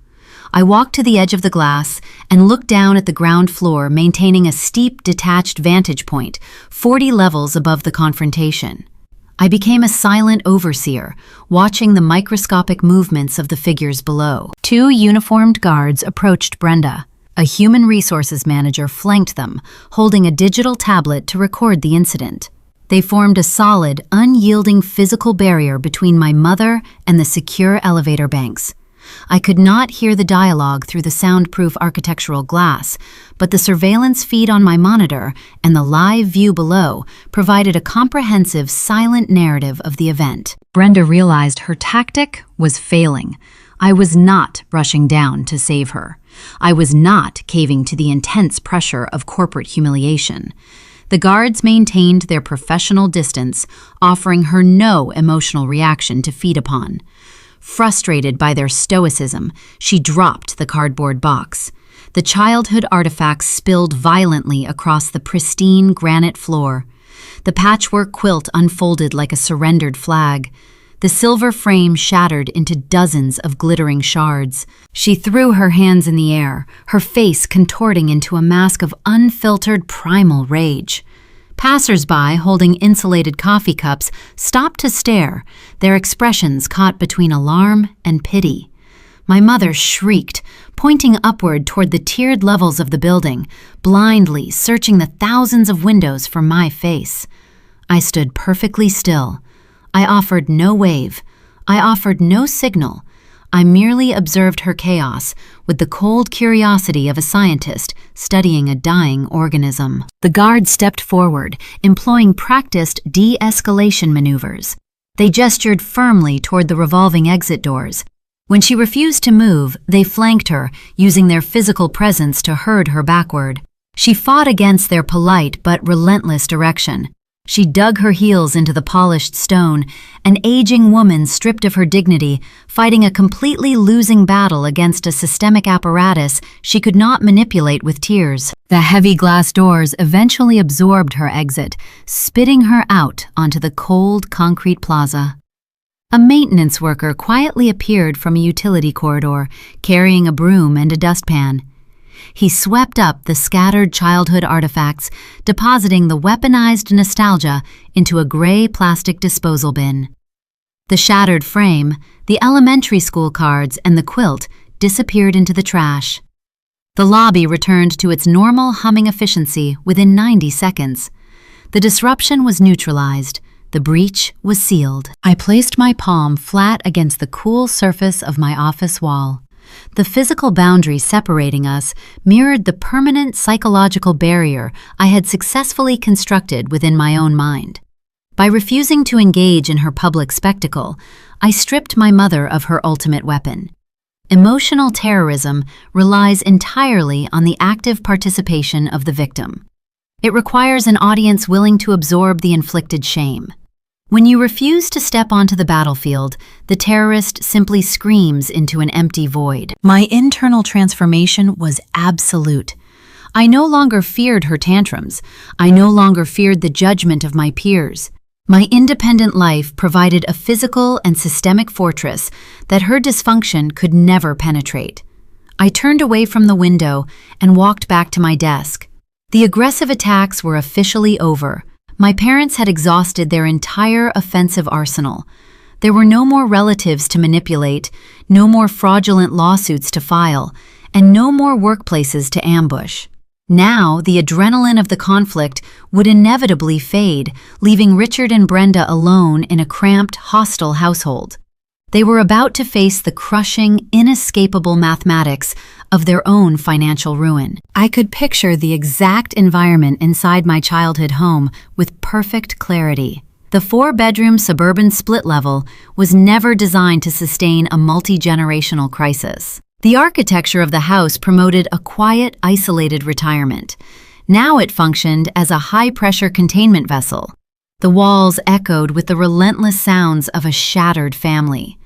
I walked to the edge of the glass and looked down at the ground floor, maintaining a steep, detached vantage point, 40 levels above the confrontation. I became a silent overseer, watching the microscopic movements of the figures below. 2 uniformed guards approached Brenda. A human resources manager flanked them, holding a digital tablet to record the incident. They formed a solid, unyielding physical barrier between my mother and the secure elevator banks. I could not hear the dialogue through the soundproof architectural glass, but the surveillance feed on my monitor and the live view below provided a comprehensive, silent narrative of the event. Brenda realized her tactic was failing. I was not rushing down to save her. I was not caving to the intense pressure of corporate humiliation. The guards maintained their professional distance, offering her no emotional reaction to feed upon. Frustrated by their stoicism, she dropped the cardboard box. The childhood artifacts spilled violently across the pristine granite floor. The patchwork quilt unfolded like a surrendered flag. The silver frame shattered into dozens of glittering shards. She threw her hands in the air, her face contorting into a mask of unfiltered primal rage. Passers-by holding insulated coffee cups stopped to stare, their expressions caught between alarm and pity. My mother shrieked, pointing upward toward the tiered levels of the building, blindly searching the thousands of windows for my face. I stood perfectly still. I offered no wave. I offered no signal. I merely observed her chaos with the cold curiosity of a scientist studying a dying organism. The guard stepped forward, employing practiced de-escalation maneuvers. They gestured firmly toward the revolving exit doors. When she refused to move, they flanked her, using their physical presence to herd her backward. She fought against their polite but relentless direction. She dug her heels into the polished stone, an aging woman stripped of her dignity, fighting a completely losing battle against a systemic apparatus she could not manipulate with tears. The heavy glass doors eventually absorbed her exit, spitting her out onto the cold concrete plaza. A maintenance worker quietly appeared from a utility corridor, carrying a broom and a dustpan. He swept up the scattered childhood artifacts, depositing the weaponized nostalgia into a gray plastic disposal bin. The shattered frame, the elementary school cards, and the quilt disappeared into the trash. The lobby returned to its normal humming efficiency within 90 seconds. The disruption was neutralized. The breach was sealed. I placed my palm flat against the cool surface of my office wall. The physical boundary separating us mirrored the permanent psychological barrier I had successfully constructed within my own mind. By refusing to engage in her public spectacle, I stripped my mother of her ultimate weapon. Emotional terrorism relies entirely on the active participation of the victim. It requires an audience willing to absorb the inflicted shame. When you refuse to step onto the battlefield, the terrorist simply screams into an empty void. My internal transformation was absolute. I no longer feared her tantrums. I no longer feared the judgment of my peers. My independent life provided a physical and systemic fortress that her dysfunction could never penetrate. I turned away from the window and walked back to my desk. The aggressive attacks were officially over. My parents had exhausted their entire offensive arsenal. There were no more relatives to manipulate, no more fraudulent lawsuits to file, and no more workplaces to ambush. Now, the adrenaline of the conflict would inevitably fade, leaving Richard and Brenda alone in a cramped, hostile household. They were about to face the crushing, inescapable mathematics of their own financial ruin. I could picture the exact environment inside my childhood home with perfect clarity. The 4-bedroom suburban split level was never designed to sustain a multi-generational crisis. The architecture of the house promoted a quiet, isolated retirement. Now it functioned as a high-pressure containment vessel. The walls echoed with the relentless sounds of a shattered family.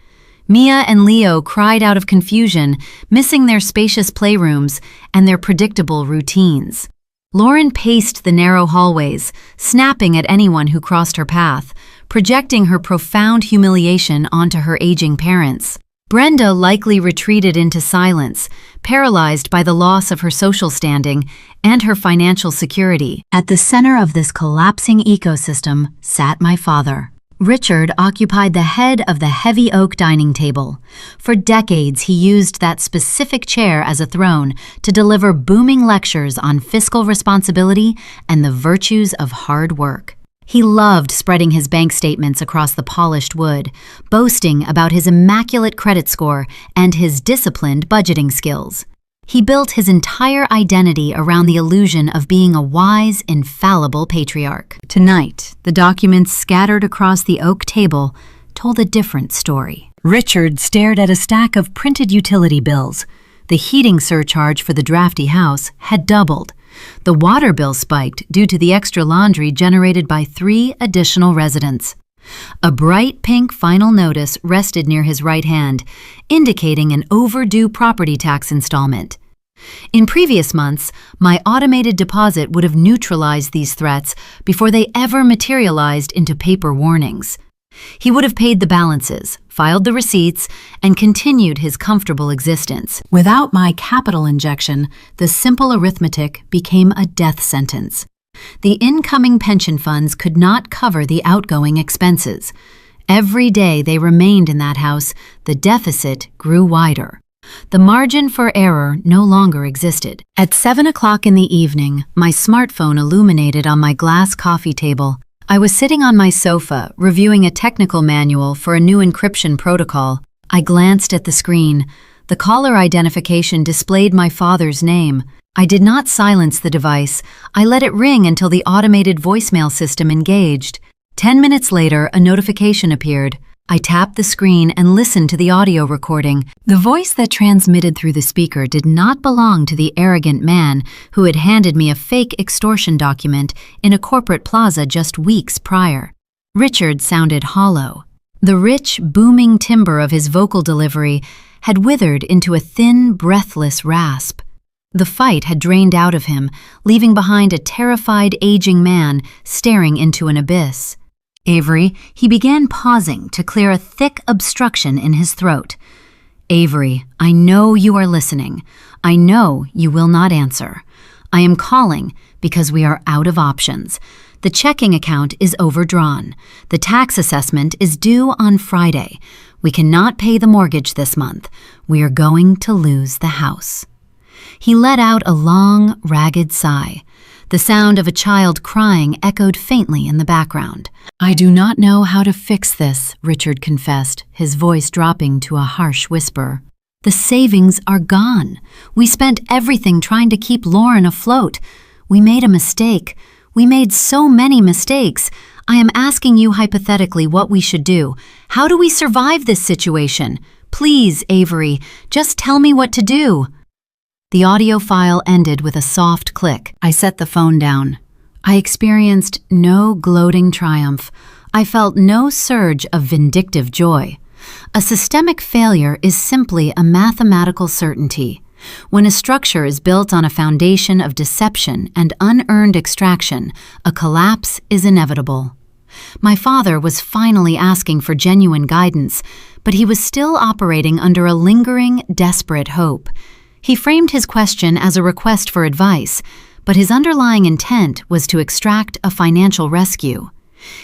Mia and Leo cried out of confusion, missing their spacious playrooms and their predictable routines. Lauren paced the narrow hallways, snapping at anyone who crossed her path, projecting her profound humiliation onto her aging parents. Brenda likely retreated into silence, paralyzed by the loss of her social standing and her financial security. At the center of this collapsing ecosystem sat my father. Richard occupied the head of the heavy oak dining table. For decades, he used that specific chair as a throne to deliver booming lectures on fiscal responsibility and the virtues of hard work. He loved spreading his bank statements across the polished wood, boasting about his immaculate credit score and his disciplined budgeting skills. He built his entire identity around the illusion of being a wise, infallible patriarch. Tonight, the documents scattered across the oak table told a different story. Richard stared at a stack of printed utility bills. The heating surcharge for the drafty house had doubled. The water bill spiked due to the extra laundry generated by 3 additional residents. A bright pink final notice rested near his right hand, indicating an overdue property tax installment. In previous months, my automated deposit would have neutralized these threats before they ever materialized into paper warnings. He would have paid the balances, filed the receipts, and continued his comfortable existence. Without my capital injection, the simple arithmetic became a death sentence. The incoming pension funds could not cover the outgoing expenses. Every day they remained in that house, the deficit grew wider. The margin for error no longer existed. At 7 o'clock in the evening, my smartphone illuminated on my glass coffee table. I was sitting on my sofa, reviewing a technical manual for a new encryption protocol. I glanced at the screen. The caller identification displayed my father's name. I did not silence the device. I let it ring until the automated voicemail system engaged. 10 minutes later, a notification appeared. I tapped the screen and listened to the audio recording. The voice that transmitted through the speaker did not belong to the arrogant man who had handed me a fake extortion document in a corporate plaza just weeks prior. Richard sounded hollow. The rich, booming timbre of his vocal delivery had withered into a thin, breathless rasp. The fight had drained out of him, leaving behind a terrified, aging man staring into an abyss. Avery, he began pausing to clear a thick obstruction in his throat. Avery, I know you are listening. I know you will not answer. I am calling because we are out of options. The checking account is overdrawn. The tax assessment is due on Friday. We cannot pay the mortgage this month. We are going to lose the house. He let out a long, ragged sigh. The sound of a child crying echoed faintly in the background. I do not know how to fix this, Richard confessed, his voice dropping to a harsh whisper. The savings are gone. We spent everything trying to keep Lauren afloat. We made a mistake. We made so many mistakes. I am asking you hypothetically what we should do. How do we survive this situation? Please, Avery, just tell me what to do. The audio file ended with a soft click. I set the phone down. I experienced no gloating triumph. I felt no surge of vindictive joy. A systemic failure is simply a mathematical certainty. When a structure is built on a foundation of deception and unearned extraction, a collapse is inevitable. My father was finally asking for genuine guidance, but he was still operating under a lingering, desperate hope. He framed his question as a request for advice, but his underlying intent was to extract a financial rescue.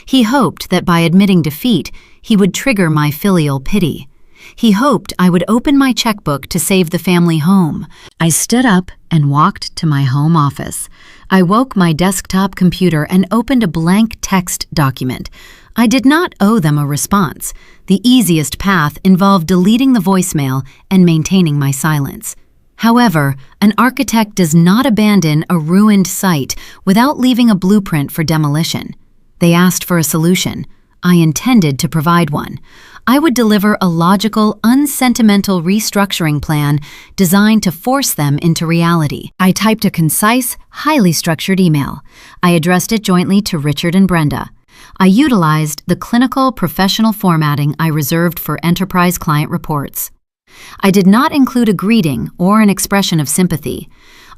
He hoped that by admitting defeat, he would trigger my filial pity. He hoped I would open my checkbook to save the family home. I stood up and walked to my home office. I woke my desktop computer and opened a blank text document. I did not owe them a response. The easiest path involved deleting the voicemail and maintaining my silence. However, an architect does not abandon a ruined site without leaving a blueprint for demolition. They asked for a solution. I intended to provide one. I would deliver a logical, unsentimental restructuring plan designed to force them into reality. I typed a concise, highly structured email. I addressed it jointly to Richard and Brenda. I utilized the clinical, professional formatting I reserved for enterprise client reports. I did not include a greeting or an expression of sympathy.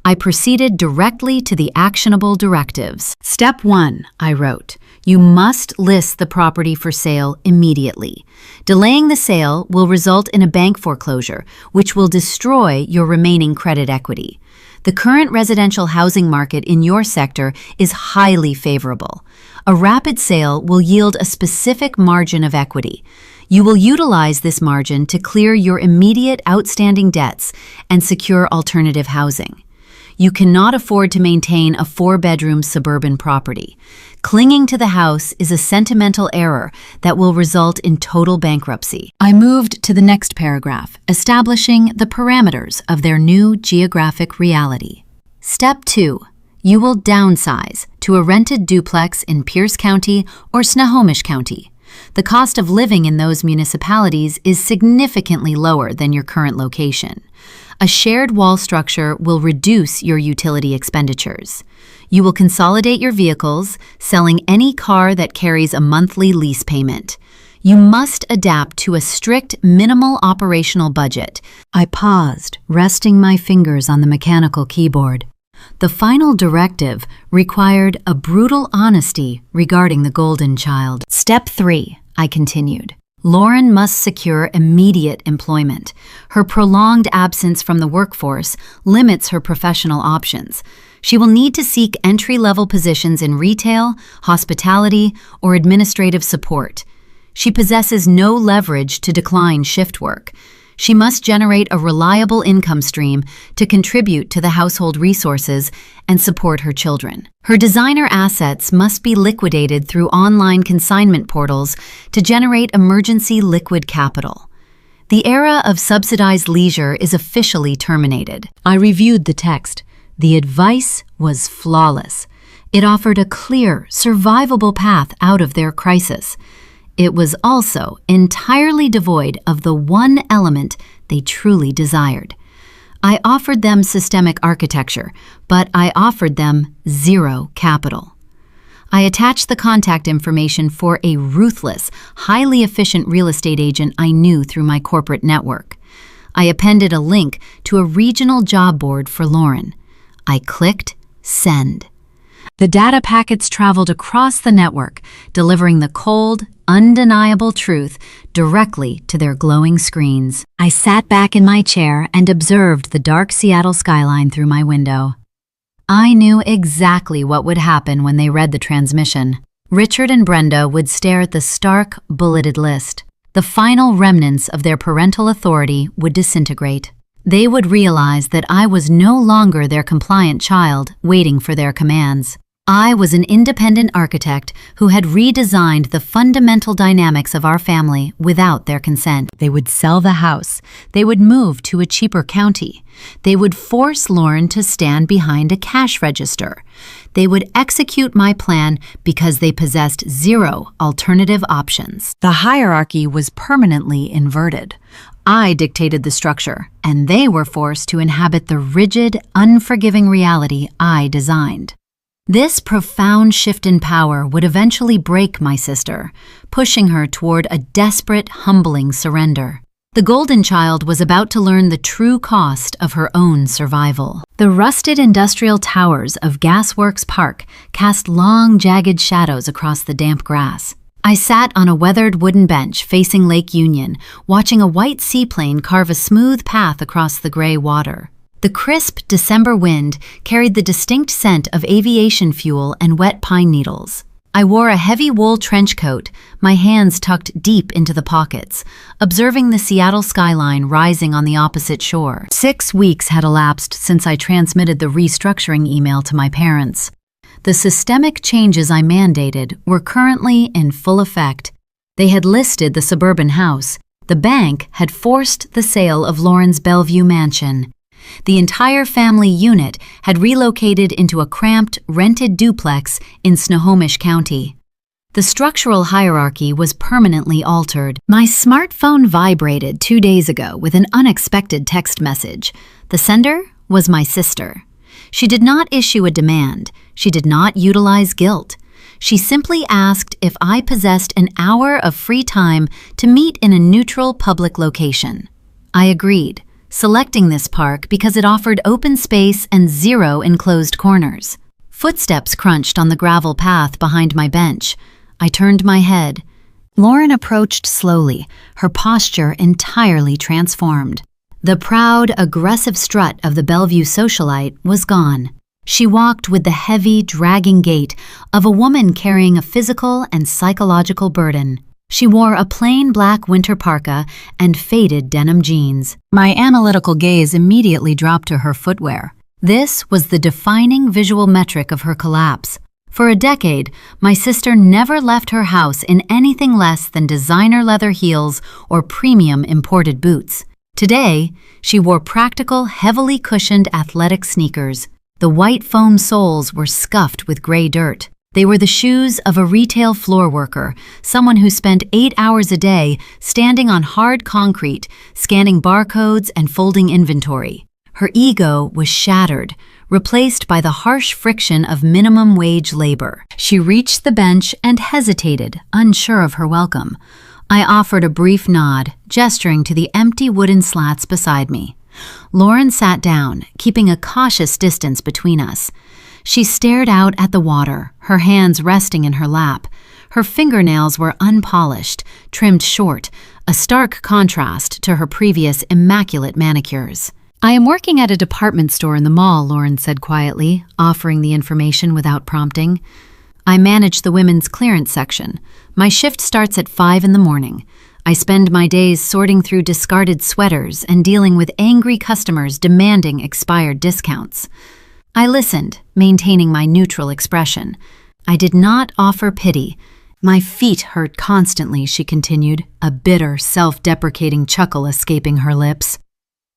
I proceeded directly to the actionable directives. Step 1, I wrote. You must list the property for sale immediately. Delaying the sale will result in a bank foreclosure, which will destroy your remaining credit equity. The current residential housing market in your sector is highly favorable. A rapid sale will yield a specific margin of equity. You will utilize this margin to clear your immediate outstanding debts and secure alternative housing. You cannot afford to maintain a 4-bedroom suburban property. Clinging to the house is a sentimental error that will result in total bankruptcy. I moved to the next paragraph, establishing the parameters of their new geographic reality. Step 2. You will downsize to a rented duplex in Pierce County or Snohomish County. The cost of living in those municipalities is significantly lower than your current location. A shared wall structure will reduce your utility expenditures. You will consolidate your vehicles, selling any car that carries a monthly lease payment. You must adapt to a strict minimal operational budget. I paused, resting my fingers on the mechanical keyboard. The final directive required a brutal honesty regarding the golden child. Step 3, I continued. Lauren must secure immediate employment. Her prolonged absence from the workforce limits her professional options. She will need to seek entry-level positions in retail, hospitality, or administrative support. She possesses no leverage to decline shift work. She must generate a reliable income stream to contribute to the household resources and support her children. Her designer assets must be liquidated through online consignment portals to generate emergency liquid capital. The era of subsidized leisure is officially terminated. I reviewed the text. The advice was flawless. It offered a clear, survivable path out of their crisis. It was also entirely devoid of the one element they truly desired. I offered them systemic architecture, but I offered them zero capital. I attached the contact information for a ruthless, highly efficient real estate agent I knew through my corporate network. I appended a link to a regional job board for Lauren. I clicked send. The data packets traveled across the network, delivering the cold, undeniable truth directly to their glowing screens. I sat back in my chair and observed the dark Seattle skyline through my window. I knew exactly what would happen when they read the transmission. Richard and Brenda would stare at the stark, bulleted list. The final remnants of their parental authority would disintegrate. They would realize that I was no longer their compliant child waiting for their commands. I was an independent architect who had redesigned the fundamental dynamics of our family without their consent. They would sell the house. They would move to a cheaper county. They would force Lauren to stand behind a cash register. They would execute my plan because they possessed zero alternative options. The hierarchy was permanently inverted. I dictated the structure, and they were forced to inhabit the rigid, unforgiving reality I designed. This profound shift in power would eventually break my sister, pushing her toward a desperate, humbling surrender. The golden child was about to learn the true cost of her own survival. The rusted industrial towers of Gasworks Park cast long, jagged shadows across the damp grass. I sat on a weathered wooden bench facing Lake Union, watching a white seaplane carve a smooth path across the gray water. The crisp December wind carried the distinct scent of aviation fuel and wet pine needles. I wore a heavy wool trench coat, my hands tucked deep into the pockets, observing the Seattle skyline rising on the opposite shore. 6 weeks had elapsed since I transmitted the restructuring email to my parents. The systemic changes I mandated were currently in full effect. They had listed the suburban house. The bank had forced the sale of Lauren's Bellevue mansion. The entire family unit had relocated into a cramped, rented duplex in Snohomish County. The structural hierarchy was permanently altered. My smartphone vibrated 2 days ago with an unexpected text message. The sender was my sister. She did not issue a demand. She did not utilize guilt. She simply asked if I possessed an hour of free time to meet in a neutral public location. I agreed, selecting this park because it offered open space and zero enclosed corners. Footsteps crunched on the gravel path behind my bench. I turned my head. Lauren approached slowly, her posture entirely transformed. The proud, aggressive strut of the Bellevue socialite was gone. She walked with the heavy, dragging gait of a woman carrying a physical and psychological burden. She wore a plain black winter parka and faded denim jeans. My analytical gaze immediately dropped to her footwear. This was the defining visual metric of her collapse. For a decade, my sister never left her house in anything less than designer leather heels or premium imported boots. Today, she wore practical, heavily cushioned athletic sneakers. The white foam soles were scuffed with gray dirt. They were the shoes of a retail floor worker, someone who spent 8 hours a day standing on hard concrete, scanning barcodes and folding inventory. Her ego was shattered, replaced by the harsh friction of minimum wage labor. She reached the bench and hesitated, unsure of her welcome. I offered a brief nod, gesturing to the empty wooden slats beside me. Lauren sat down, keeping a cautious distance between us. She stared out at the water, her hands resting in her lap. Her fingernails were unpolished, trimmed short, a stark contrast to her previous immaculate manicures. "I am working at a department store in the mall," Lauren said quietly, offering the information without prompting. "I manage the women's clearance section. My shift starts at 5 in the morning. I spend my days sorting through discarded sweaters and dealing with angry customers demanding expired discounts." I listened, maintaining my neutral expression. I did not offer pity. "My feet hurt constantly," she continued, a bitter, self-deprecating chuckle escaping her lips.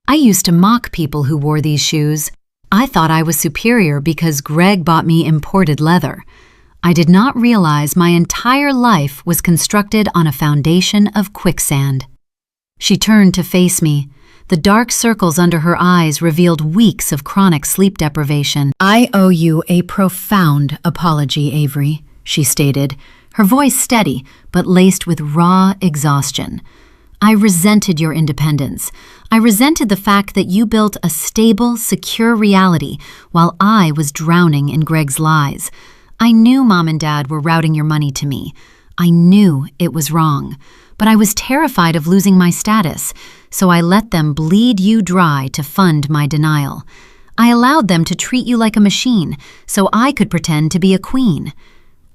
"I used to mock people who wore these shoes. I thought I was superior because Greg bought me imported leather. I did not realize my entire life was constructed on a foundation of quicksand." She turned to face me. The dark circles under her eyes revealed weeks of chronic sleep deprivation. "I owe you a profound apology, Avery," she stated, her voice steady but laced with raw exhaustion. "I resented your independence. I resented the fact that you built a stable, secure reality while I was drowning in Greg's lies. I knew Mom and Dad were routing your money to me. I knew it was wrong, but I was terrified of losing my status, so I let them bleed you dry to fund my denial. I allowed them to treat you like a machine, so I could pretend to be a queen.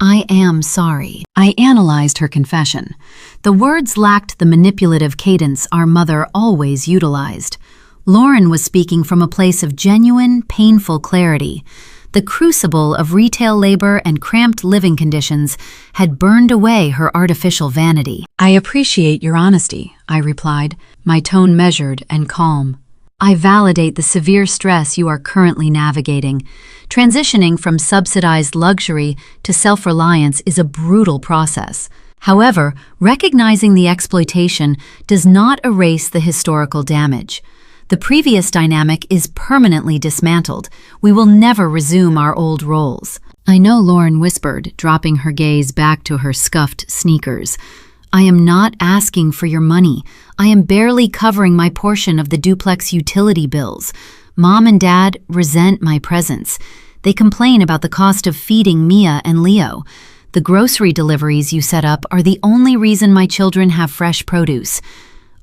I am sorry." I analyzed her confession. The words lacked the manipulative cadence our mother always utilized. Lauren was speaking from a place of genuine, painful clarity. The crucible of retail labor and cramped living conditions had burned away her artificial vanity. "I appreciate your honesty," I replied, my tone measured and calm. "I validate the severe stress you are currently navigating. Transitioning from subsidized luxury to self-reliance is a brutal process. However, recognizing the exploitation does not erase the historical damage. The previous dynamic is permanently dismantled. We will never resume our old roles." "I know," Lauren whispered, dropping her gaze back to her scuffed sneakers. "I am not asking for your money. I am barely covering my portion of the duplex utility bills. Mom and Dad resent my presence. They complain about the cost of feeding Mia and Leo. The grocery deliveries you set up are the only reason my children have fresh produce.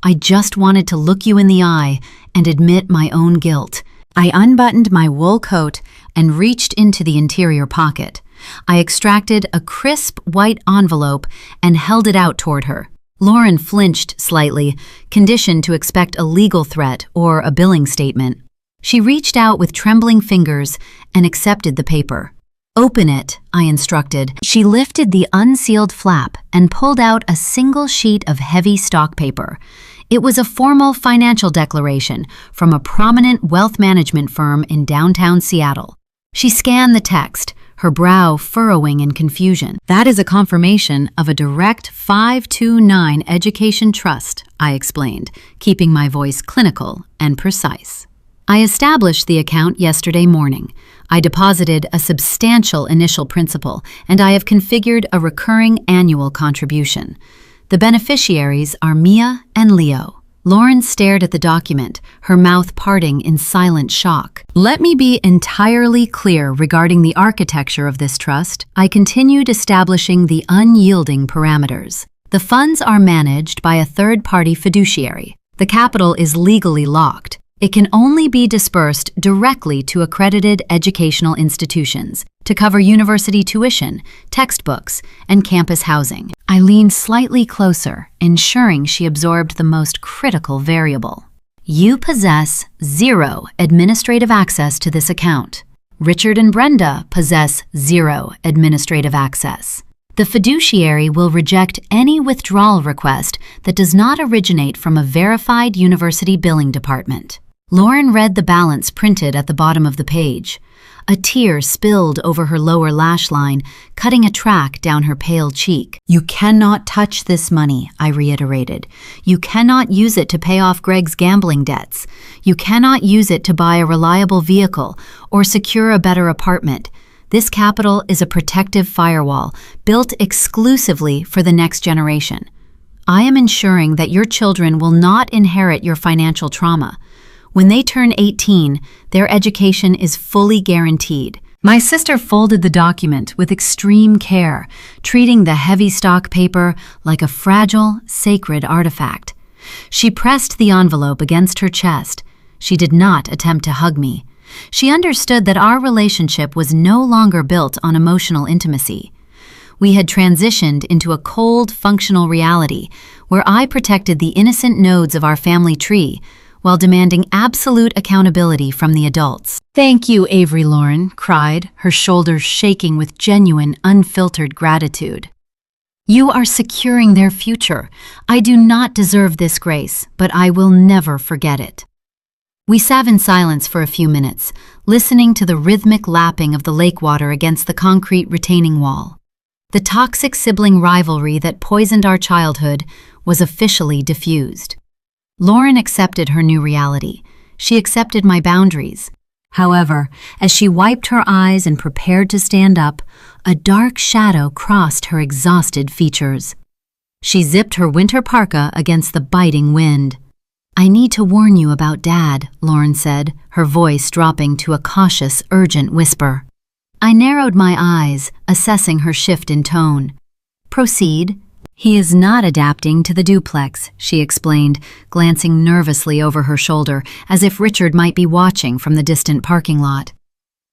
I just wanted to look you in the eye and admit my own guilt." I unbuttoned my wool coat and reached into the interior pocket. I extracted a crisp white envelope and held it out toward her. Lauren flinched slightly, conditioned to expect a legal threat or a billing statement. She reached out with trembling fingers and accepted the paper. "Open it," I instructed. She lifted the unsealed flap and pulled out a single sheet of heavy stock paper. It was a formal financial declaration from a prominent wealth management firm in downtown Seattle. She scanned the text, her brow furrowing in confusion. "That is a confirmation of a direct 529 education trust," I explained, keeping my voice clinical and precise. "I established the account yesterday morning. I deposited a substantial initial principal, and I have configured a recurring annual contribution. The beneficiaries are Mia and Leo." Lauren stared at the document, her mouth parting in silent shock. Let me be entirely clear regarding the architecture of this trust. I continued establishing the unyielding parameters. The funds are managed by a third-party fiduciary. The capital is legally locked. It can only be dispersed directly to accredited educational institutions to cover university tuition, textbooks, and campus housing. I leaned slightly closer, ensuring she absorbed the most critical variable. You possess 0 administrative access to this account. Richard and Brenda possess 0 administrative access. The fiduciary will reject any withdrawal request that does not originate from a verified university billing department. Lauren read the balance printed at the bottom of the page. A tear spilled over her lower lash line, cutting a track down her pale cheek. You cannot touch this money, I reiterated. You cannot use it to pay off Greg's gambling debts. You cannot use it to buy a reliable vehicle or secure a better apartment. This capital is a protective firewall built exclusively for the next generation. I am ensuring that your children will not inherit your financial trauma. When they turn 18, their education is fully guaranteed. My sister folded the document with extreme care, treating the heavy stock paper like a fragile, sacred artifact. She pressed the envelope against her chest. She did not attempt to hug me. She understood that our relationship was no longer built on emotional intimacy. We had transitioned into a cold, functional reality where I protected the innocent nodes of our family tree while demanding absolute accountability from the adults. Thank you, Avery, Lauren cried, her shoulders shaking with genuine, unfiltered gratitude. You are securing their future. I do not deserve this grace, but I will never forget it. We sat in silence for a few minutes, listening to the rhythmic lapping of the lake water against the concrete retaining wall. The toxic sibling rivalry that poisoned our childhood was officially diffused. Lauren accepted her new reality. She accepted my boundaries. However, as she wiped her eyes and prepared to stand up, a dark shadow crossed her exhausted features. She zipped her winter parka against the biting wind. I need to warn you about Dad, Lauren said, her voice dropping to a cautious, urgent whisper. I narrowed my eyes, assessing her shift in tone. Proceed. He is not adapting to the duplex, she explained, glancing nervously over her shoulder, as if Richard might be watching from the distant parking lot.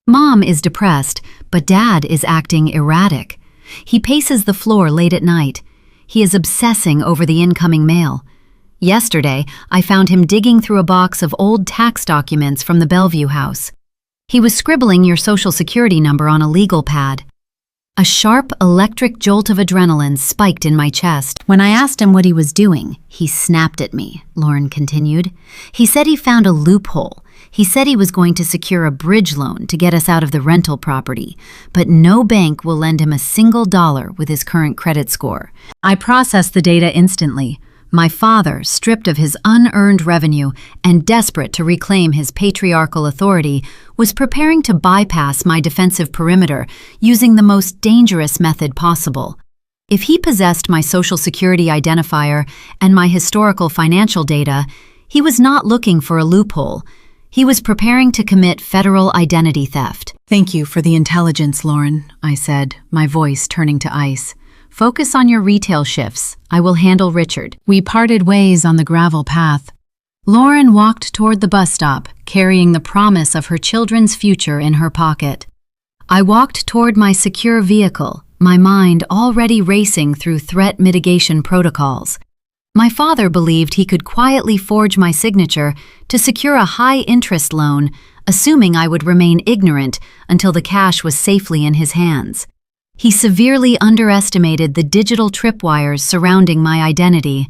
Mom is depressed, but Dad is acting erratic. He paces the floor late at night. He is obsessing over the incoming mail. Yesterday, I found him digging through a box of old tax documents from the Bellevue house. He was scribbling your social security number on a legal pad. A sharp electric jolt of adrenaline spiked in my chest. When I asked him what he was doing, he snapped at me, Lauren continued. He said he found a loophole. He said he was going to secure a bridge loan to get us out of the rental property, but no bank will lend him a single dollar with his current credit score. I processed the data instantly. My father, stripped of his unearned revenue and desperate to reclaim his patriarchal authority, was preparing to bypass my defensive perimeter using the most dangerous method possible. If he possessed my Social Security identifier and my historical financial data, he was not looking for a loophole. He was preparing to commit federal identity theft. Thank you for the intelligence, Lauren, I said, my voice turning to ice. Focus on your retail shifts. I will handle Richard. We parted ways on the gravel path. Lauren walked toward the bus stop, carrying the promise of her children's future in her pocket. I walked toward my secure vehicle, my mind already racing through threat mitigation protocols. My father believed he could quietly forge my signature to secure a high-interest loan, assuming I would remain ignorant until the cash was safely in his hands. He severely underestimated the digital tripwires surrounding my identity.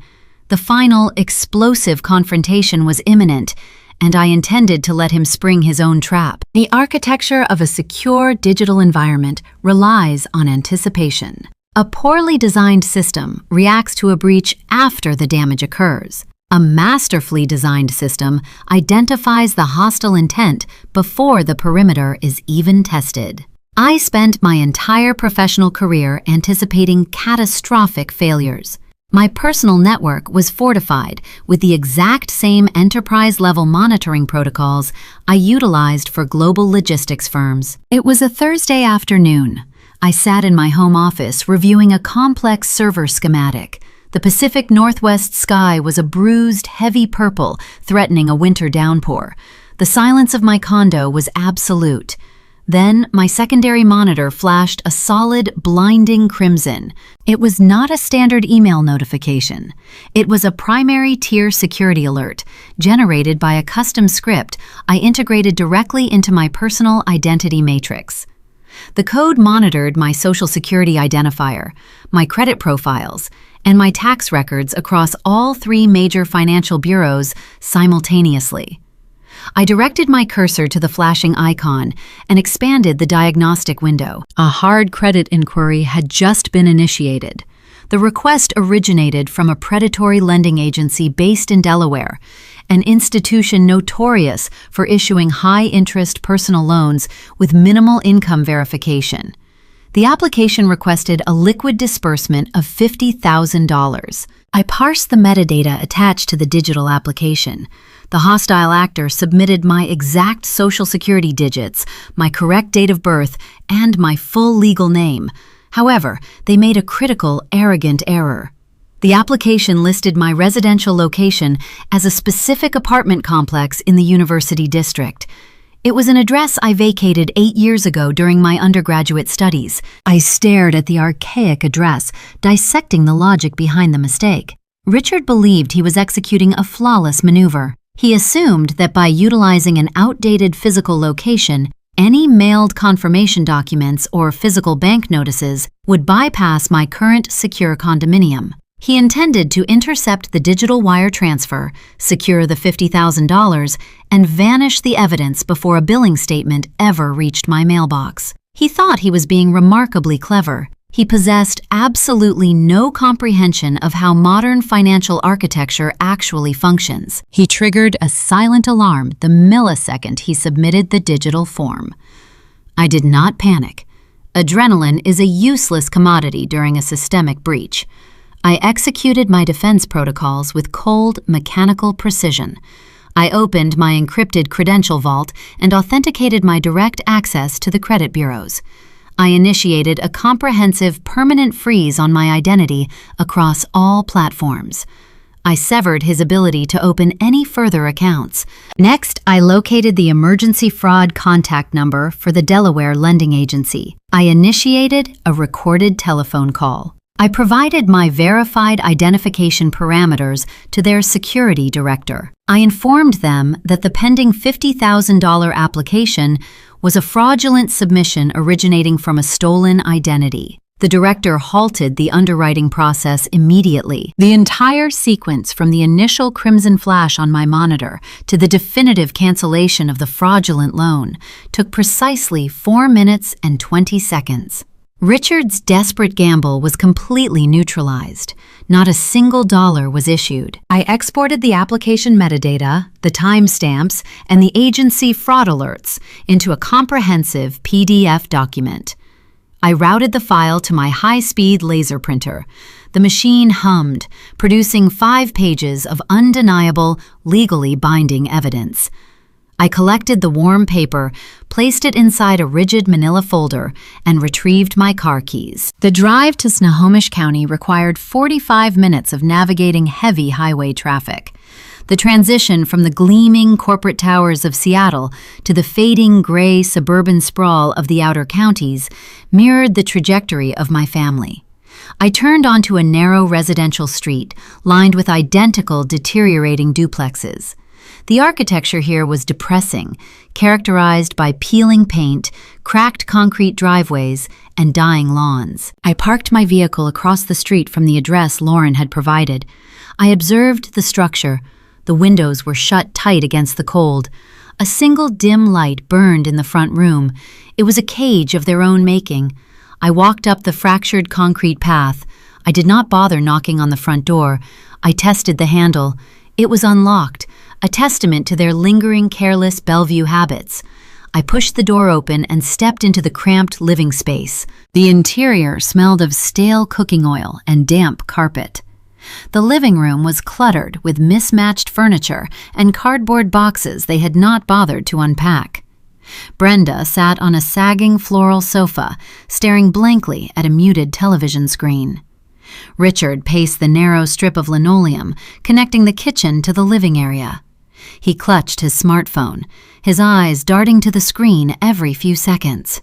The final, explosive confrontation was imminent, and I intended to let him spring his own trap. The architecture of a secure digital environment relies on anticipation. A poorly designed system reacts to a breach after the damage occurs. A masterfully designed system identifies the hostile intent before the perimeter is even tested. I spent my entire professional career anticipating catastrophic failures. My personal network was fortified with the exact same enterprise-level monitoring protocols I utilized for global logistics firms. It was a Thursday afternoon. I sat in my home office reviewing a complex server schematic. The Pacific Northwest sky was a bruised, heavy purple, threatening a winter downpour. The silence of my condo was absolute. Then, my secondary monitor flashed a solid, blinding crimson. It was not a standard email notification. It was a primary tier security alert, generated by a custom script I integrated directly into my personal identity matrix. The code monitored my Social Security identifier, my credit profiles, and my tax records across all 3 major financial bureaus simultaneously. I directed my cursor to the flashing icon and expanded the diagnostic window. A hard credit inquiry had just been initiated. The request originated from a predatory lending agency based in Delaware, an institution notorious for issuing high-interest personal loans with minimal income verification. The application requested a liquid disbursement of $50,000. I parsed the metadata attached to the digital application. The hostile actor submitted my exact Social Security digits, my correct date of birth, and my full legal name. However, they made a critical, arrogant error. The application listed my residential location as a specific apartment complex in the University District. It was an address I vacated 8 years ago during my undergraduate studies. I stared at the archaic address, dissecting the logic behind the mistake. Richard believed he was executing a flawless maneuver. He assumed that by utilizing an outdated physical location, any mailed confirmation documents or physical bank notices would bypass my current secure condominium. He intended to intercept the digital wire transfer, secure the $50,000, and vanish the evidence before a billing statement ever reached my mailbox. He thought he was being remarkably clever. He possessed absolutely no comprehension of how modern financial architecture actually functions. He triggered a silent alarm the millisecond he submitted the digital form. I did not panic. Adrenaline is a useless commodity during a systemic breach. I executed my defense protocols with cold, mechanical precision. I opened my encrypted credential vault and authenticated my direct access to the credit bureaus. I initiated a comprehensive permanent freeze on my identity across all platforms. I severed his ability to open any further accounts. Next, I located the emergency fraud contact number for the Delaware lending agency. I initiated a recorded telephone call. I provided my verified identification parameters to their security director. I informed them that the pending $50,000 application was a fraudulent submission originating from a stolen identity. The director halted the underwriting process immediately. The entire sequence from the initial crimson flash on my monitor to the definitive cancellation of the fraudulent loan took precisely 4 minutes and 20 seconds. Richard's desperate gamble was completely neutralized. Not a single dollar was issued. I exported the application metadata, the timestamps, and the agency fraud alerts into a comprehensive PDF document. I routed the file to my high-speed laser printer. The machine hummed, producing 5 pages of undeniable, legally binding evidence. I collected the warm paper, placed it inside a rigid manila folder, and retrieved my car keys. The drive to Snohomish County required 45 minutes of navigating heavy highway traffic. The transition from the gleaming corporate towers of Seattle to the fading gray suburban sprawl of the outer counties mirrored the trajectory of my family. I turned onto a narrow residential street lined with identical deteriorating duplexes. The architecture here was depressing, characterized by peeling paint, cracked concrete driveways, and dying lawns. I parked my vehicle across the street from the address Lauren had provided. I observed the structure. The windows were shut tight against the cold. A single dim light burned in the front room. It was a cage of their own making. I walked up the fractured concrete path. I did not bother knocking on the front door. I tested the handle. It was unlocked, a testament to their lingering, careless Bellevue habits. I pushed the door open and stepped into the cramped living space. The interior smelled of stale cooking oil and damp carpet. The living room was cluttered with mismatched furniture and cardboard boxes they had not bothered to unpack. Brenda sat on a sagging floral sofa, staring blankly at a muted television screen. Richard paced the narrow strip of linoleum connecting the kitchen to the living area. He clutched his smartphone, his eyes darting to the screen every few seconds.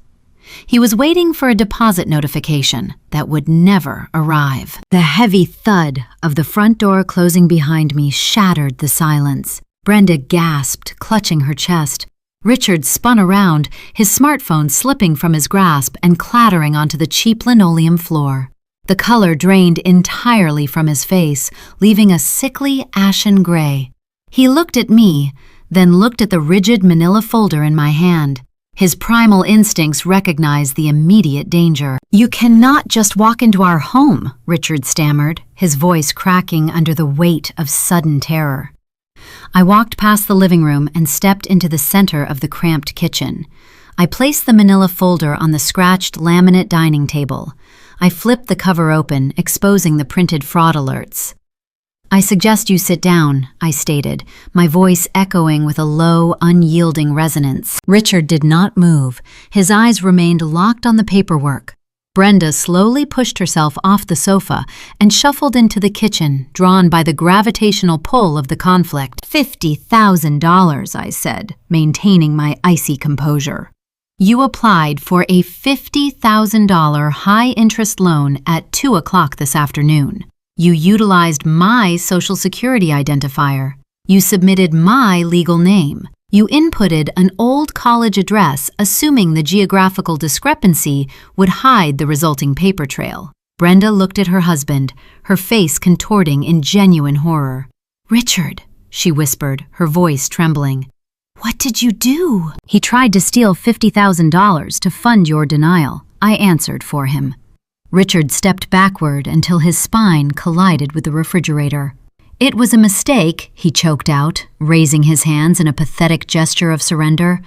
He was waiting for a deposit notification that would never arrive. The heavy thud of the front door closing behind me shattered the silence. Brenda gasped, clutching her chest. Richard spun around, his smartphone slipping from his grasp and clattering onto the cheap linoleum floor. The color drained entirely from his face, leaving a sickly ashen gray. He looked at me, then looked at the rigid manila folder in my hand. His primal instincts recognized the immediate danger. "You cannot just walk into our home," Richard stammered, his voice cracking under the weight of sudden terror. I walked past the living room and stepped into the center of the cramped kitchen. I placed the manila folder on the scratched laminate dining table. I flipped the cover open, exposing the printed fraud alerts. "I suggest you sit down," I stated, my voice echoing with a low, unyielding resonance. Richard did not move. His eyes remained locked on the paperwork. Brenda slowly pushed herself off the sofa and shuffled into the kitchen, drawn by the gravitational pull of the conflict. $50,000, I said, maintaining my icy composure. "You applied for a $50,000 high-interest loan at 2 o'clock this afternoon. You utilized my Social Security identifier. You submitted my legal name. You inputted an old college address, assuming the geographical discrepancy would hide the resulting paper trail." Brenda looked at her husband, her face contorting in genuine horror. "Richard," she whispered, her voice trembling. "What did you do?" "He tried to steal $50,000 to fund your denial," I answered for him. Richard stepped backward until his spine collided with the refrigerator. "It was a mistake," he choked out, raising his hands in a pathetic gesture of surrender.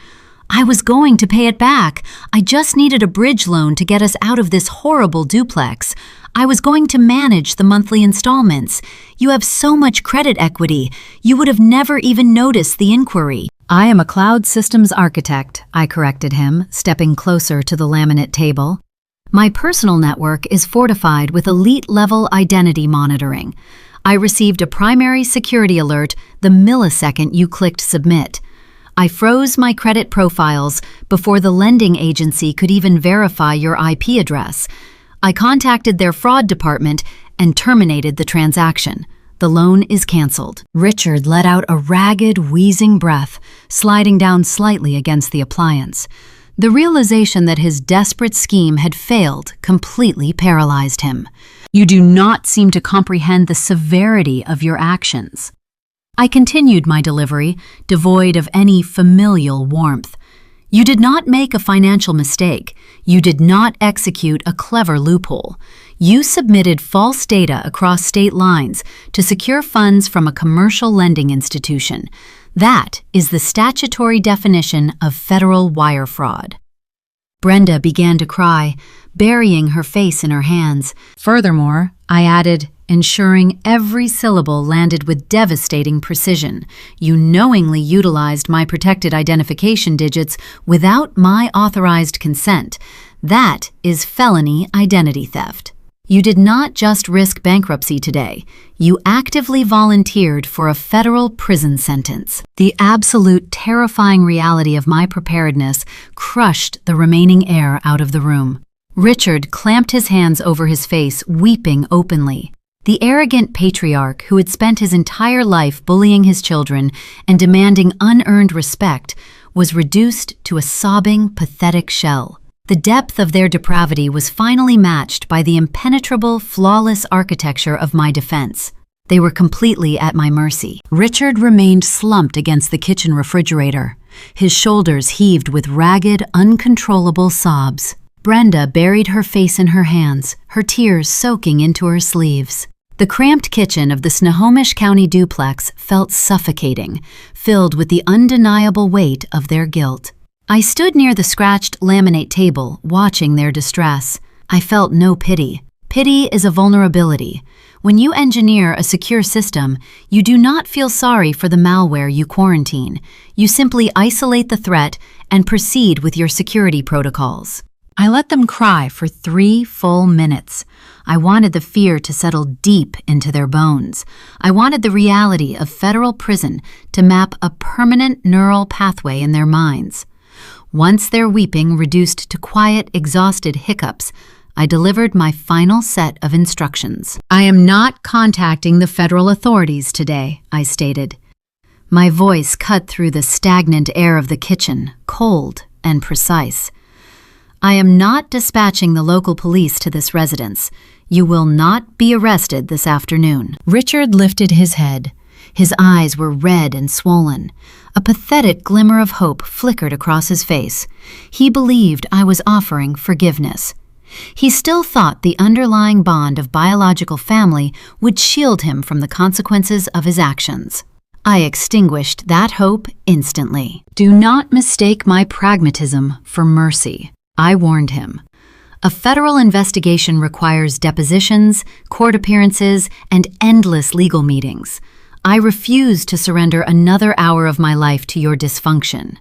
"I was going to pay it back. I just needed a bridge loan to get us out of this horrible duplex. I was going to manage the monthly installments. You have so much credit equity. You would have never even noticed the inquiry." "I am a cloud systems architect," I corrected him, stepping closer to the laminate table. "My personal network is fortified with elite-level identity monitoring. I received a primary security alert the millisecond you clicked submit. I froze my credit profiles before the lending agency could even verify your IP address. I contacted their fraud department and terminated the transaction. The loan is canceled." Richard let out a ragged, wheezing breath, sliding down slightly against the appliance. The realization that his desperate scheme had failed completely paralyzed him. "You do not seem to comprehend the severity of your actions." I continued my delivery, devoid of any familial warmth. "You did not make a financial mistake. You did not execute a clever loophole. You submitted false data across state lines to secure funds from a commercial lending institution. That is the statutory definition of federal wire fraud." Brenda began to cry, burying her face in her hands. "Furthermore," I added, ensuring every syllable landed with devastating precision, "you knowingly utilized my protected identification digits without my authorized consent. That is felony identity theft. You did not just risk bankruptcy today. You actively volunteered for a federal prison sentence." The absolute terrifying reality of my preparedness crushed the remaining air out of the room. Richard clamped his hands over his face, weeping openly. The arrogant patriarch who had spent his entire life bullying his children and demanding unearned respect was reduced to a sobbing, pathetic shell. The depth of their depravity was finally matched by the impenetrable, flawless architecture of my defense. They were completely at my mercy. Richard remained slumped against the kitchen refrigerator. His shoulders heaved with ragged, uncontrollable sobs. Brenda buried her face in her hands, her tears soaking into her sleeves. The cramped kitchen of the Snohomish County duplex felt suffocating, filled with the undeniable weight of their guilt. I stood near the scratched laminate table, watching their distress. I felt no pity. Pity is a vulnerability. When you engineer a secure system, you do not feel sorry for the malware you quarantine. You simply isolate the threat and proceed with your security protocols. I let them cry for 3 full minutes. I wanted the fear to settle deep into their bones. I wanted the reality of federal prison to map a permanent neural pathway in their minds. Once their weeping reduced to quiet, exhausted hiccups, I delivered my final set of instructions. I am not contacting the federal authorities today, I stated. My voice cut through the stagnant air of the kitchen, cold and precise. I am not dispatching the local police to this residence. You will not be arrested this afternoon. Richard lifted his head. His eyes were red and swollen. A pathetic glimmer of hope flickered across his face. He believed I was offering forgiveness. He still thought the underlying bond of biological family would shield him from the consequences of his actions. I extinguished that hope instantly. Do not mistake my pragmatism for mercy, I warned him. A federal investigation requires depositions, court appearances, and endless legal meetings. I refuse to surrender another hour of my life to your dysfunction.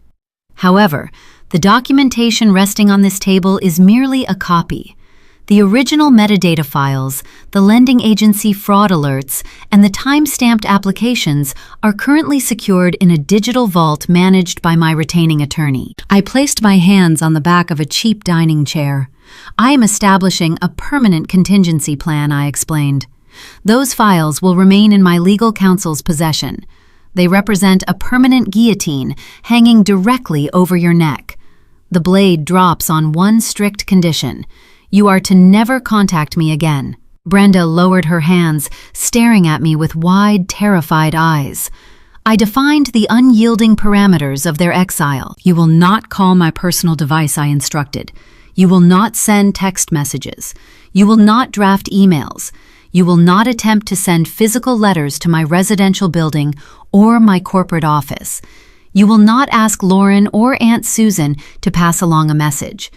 However, the documentation resting on this table is merely a copy. The original metadata files, the lending agency fraud alerts, and the time-stamped applications are currently secured in a digital vault managed by my retaining attorney. I placed my hands on the back of a cheap dining chair. I am establishing a permanent contingency plan, I explained. Those files will remain in my legal counsel's possession. They represent a permanent guillotine hanging directly over your neck. The blade drops on one strict condition. You are to never contact me again. Brenda lowered her hands, staring at me with wide, terrified eyes. I defined the unyielding parameters of their exile. You will not call my personal device, I instructed. You will not send text messages. You will not draft emails. You will not attempt to send physical letters to my residential building or my corporate office. You will not ask Lauren or Aunt Susan to pass along a message.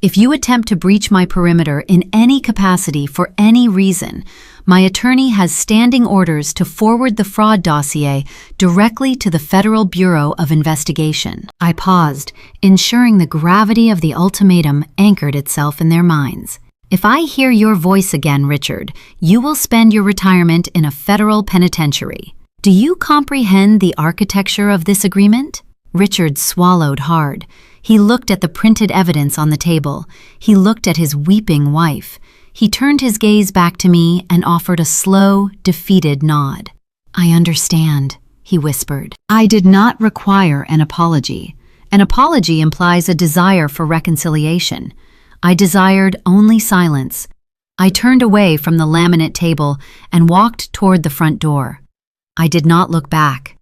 If you attempt to breach my perimeter in any capacity for any reason, my attorney has standing orders to forward the fraud dossier directly to the Federal Bureau of Investigation. I paused, ensuring the gravity of the ultimatum anchored itself in their minds. If I hear your voice again, Richard, you will spend your retirement in a federal penitentiary. Do you comprehend the architecture of this agreement? Richard swallowed hard. He looked at the printed evidence on the table. He looked at his weeping wife. He turned his gaze back to me and offered a slow, defeated nod. I understand, he whispered. I did not require an apology. An apology implies a desire for reconciliation. I desired only silence. I turned away from the laminate table and walked toward the front door. I did not look back.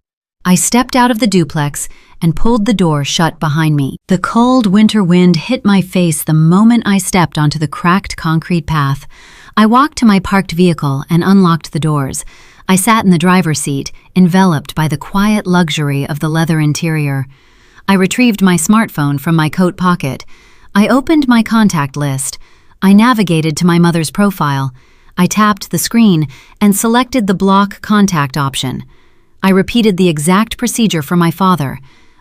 I stepped out of the duplex and pulled the door shut behind me. The cold winter wind hit my face the moment I stepped onto the cracked concrete path. I walked to my parked vehicle and unlocked the doors. I sat in the driver's seat, enveloped by the quiet luxury of the leather interior. I retrieved my smartphone from my coat pocket. I opened my contact list. I navigated to my mother's profile. I tapped the screen and selected the block contact option. I repeated the exact procedure for my father.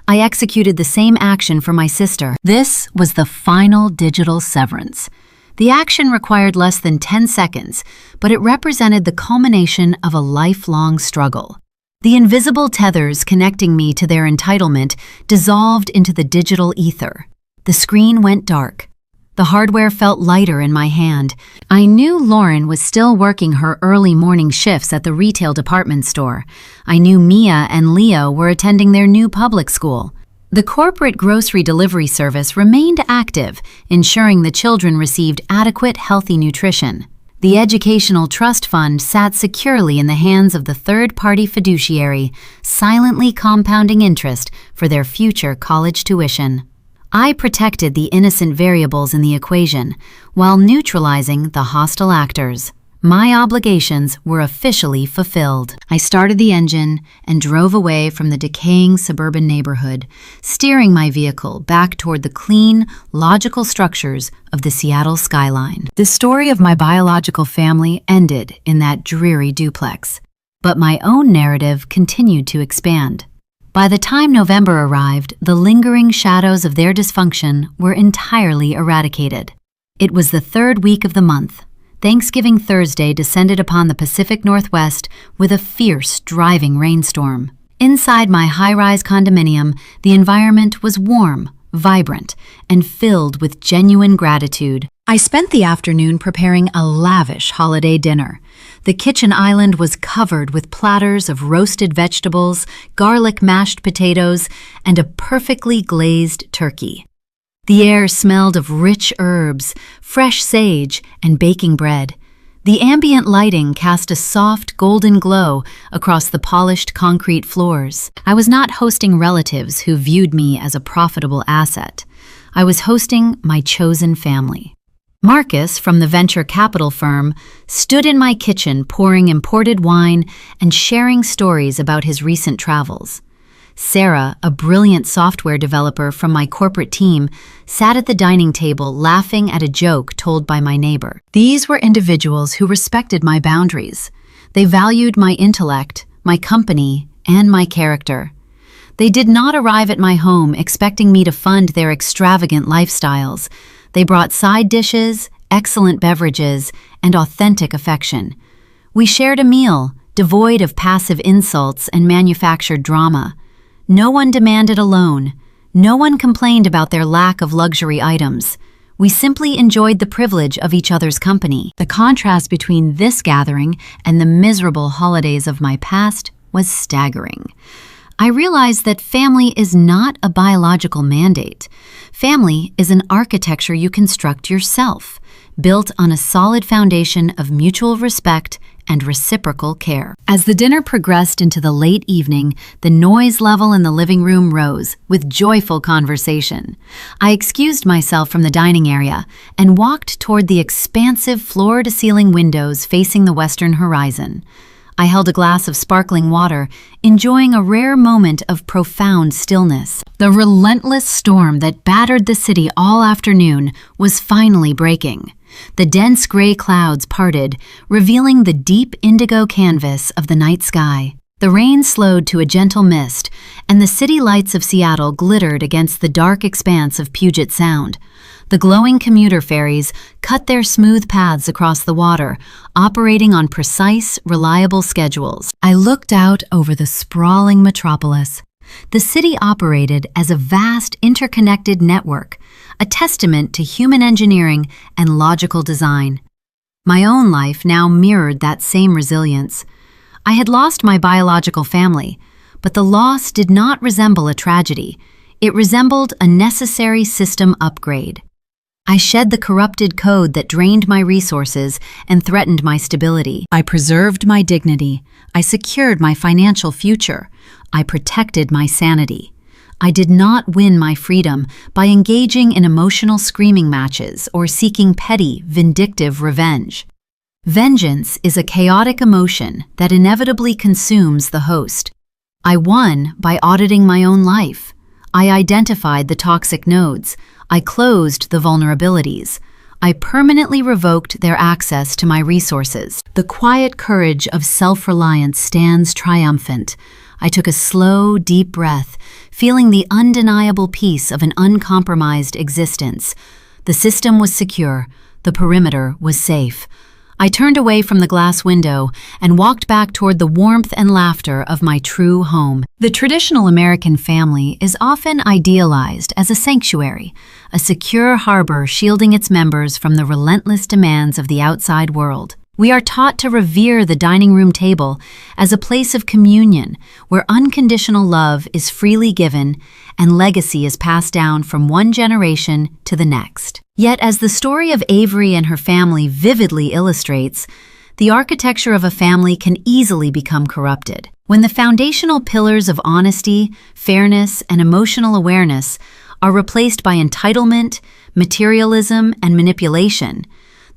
I executed the same action for my sister. This was the final digital severance. The action required less than 10 seconds, but it represented the culmination of a lifelong struggle. The invisible tethers connecting me to their entitlement dissolved into the digital ether. The screen went dark. The hardware felt lighter in my hand. I knew Lauren was still working her early morning shifts at the retail department store. I knew Mia and Leo were attending their new public school. The corporate grocery delivery service remained active, ensuring the children received adequate, healthy nutrition. The educational trust fund sat securely in the hands of the third-party fiduciary, silently compounding interest for their future college tuition. I protected the innocent variables in the equation, while neutralizing the hostile actors. My obligations were officially fulfilled. I started the engine and drove away from the decaying suburban neighborhood, steering my vehicle back toward the clean, logical structures of the Seattle skyline. The story of my biological family ended in that dreary duplex, but my own narrative continued to expand. By the time November arrived, the lingering shadows of their dysfunction were entirely eradicated. It was the third week of the month. Thanksgiving Thursday descended upon the Pacific Northwest with a fierce, driving rainstorm. Inside my high-rise condominium, the environment was warm, vibrant, and filled with genuine gratitude. I spent the afternoon preparing a lavish holiday dinner. The kitchen island was covered with platters of roasted vegetables, garlic mashed potatoes, and a perfectly glazed turkey. The air smelled of rich herbs, fresh sage, and baking bread. The ambient lighting cast a soft, golden glow across the polished concrete floors. I was not hosting relatives who viewed me as a profitable asset. I was hosting my chosen family. Marcus, from the venture capital firm, stood in my kitchen pouring imported wine and sharing stories about his recent travels. Sarah, a brilliant software developer from my corporate team, sat at the dining table laughing at a joke told by my neighbor. These were individuals who respected my boundaries. They valued my intellect, my company, and my character. They did not arrive at my home expecting me to fund their extravagant lifestyles. They brought side dishes, excellent beverages, and authentic affection. We shared a meal, devoid of passive insults and manufactured drama. No one demanded a loan. No one complained about their lack of luxury items. We simply enjoyed the privilege of each other's company. The contrast between this gathering and the miserable holidays of my past was staggering. I realized that family is not a biological mandate. Family is an architecture you construct yourself, built on a solid foundation of mutual respect and reciprocal care. As the dinner progressed into the late evening, the noise level in the living room rose with joyful conversation. I excused myself from the dining area and walked toward the expansive floor-to-ceiling windows facing the western horizon. I held a glass of sparkling water, enjoying a rare moment of profound stillness. The relentless storm that battered the city all afternoon was finally breaking. The dense gray clouds parted, revealing the deep indigo canvas of the night sky. The rain slowed to a gentle mist, and the city lights of Seattle glittered against the dark expanse of Puget Sound. The glowing commuter ferries cut their smooth paths across the water, operating on precise, reliable schedules. I looked out over the sprawling metropolis. The city operated as a vast, interconnected network, a testament to human engineering and logical design. My own life now mirrored that same resilience. I had lost my biological family, but the loss did not resemble a tragedy. It resembled a necessary system upgrade. I shed the corrupted code that drained my resources and threatened my stability. I preserved my dignity. I secured my financial future. I protected my sanity. I did not win my freedom by engaging in emotional screaming matches or seeking petty, vindictive revenge. Vengeance is a chaotic emotion that inevitably consumes the host. I won by auditing my own life. I identified the toxic nodes. I closed the vulnerabilities. I permanently revoked their access to my resources. The quiet courage of self-reliance stands triumphant. I took a slow, deep breath, feeling the undeniable peace of an uncompromised existence. The system was secure. The perimeter was safe. I turned away from the glass window and walked back toward the warmth and laughter of my true home. The traditional American family is often idealized as a sanctuary, a secure harbor shielding its members from the relentless demands of the outside world. We are taught to revere the dining room table as a place of communion where unconditional love is freely given and legacy is passed down from one generation to the next. Yet, as the story of Avery and her family vividly illustrates, the architecture of a family can easily become corrupted. When the foundational pillars of honesty, fairness, and emotional awareness are replaced by entitlement, materialism, and manipulation,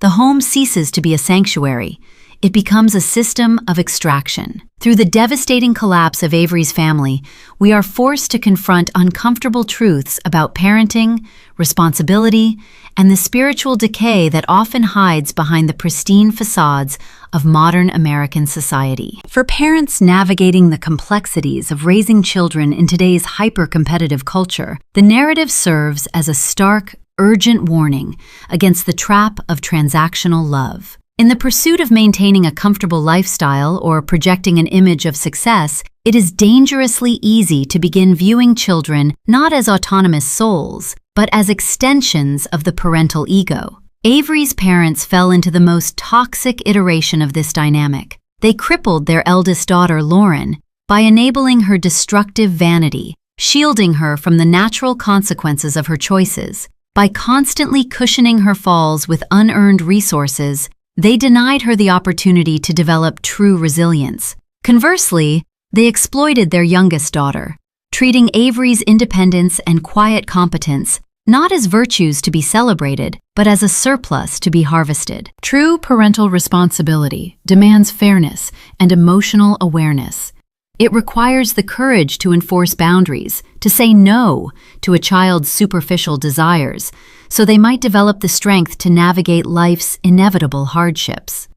the home ceases to be a sanctuary. it becomes a system of extraction. Through the devastating collapse of Avery's family, we are forced to confront uncomfortable truths about parenting, responsibility, and the spiritual decay that often hides behind the pristine facades of modern American society. For parents navigating the complexities of raising children in today's hyper-competitive culture, the narrative serves as a stark, urgent warning against the trap of transactional love. In the pursuit of maintaining a comfortable lifestyle or projecting an image of success, it is dangerously easy to begin viewing children not as autonomous souls, but as extensions of the parental ego. Avery's parents fell into the most toxic iteration of this dynamic. They crippled their eldest daughter, Lauren, by enabling her destructive vanity, shielding her from the natural consequences of her choices. By constantly cushioning her falls with unearned resources, they denied her the opportunity to develop true resilience. Conversely, they exploited their youngest daughter, treating Avery's independence and quiet competence not as virtues to be celebrated, but as a surplus to be harvested. True parental responsibility demands fairness and emotional awareness. It requires the courage to enforce boundaries, to say no to a child's superficial desires, so they might develop the strength to navigate life's inevitable hardships.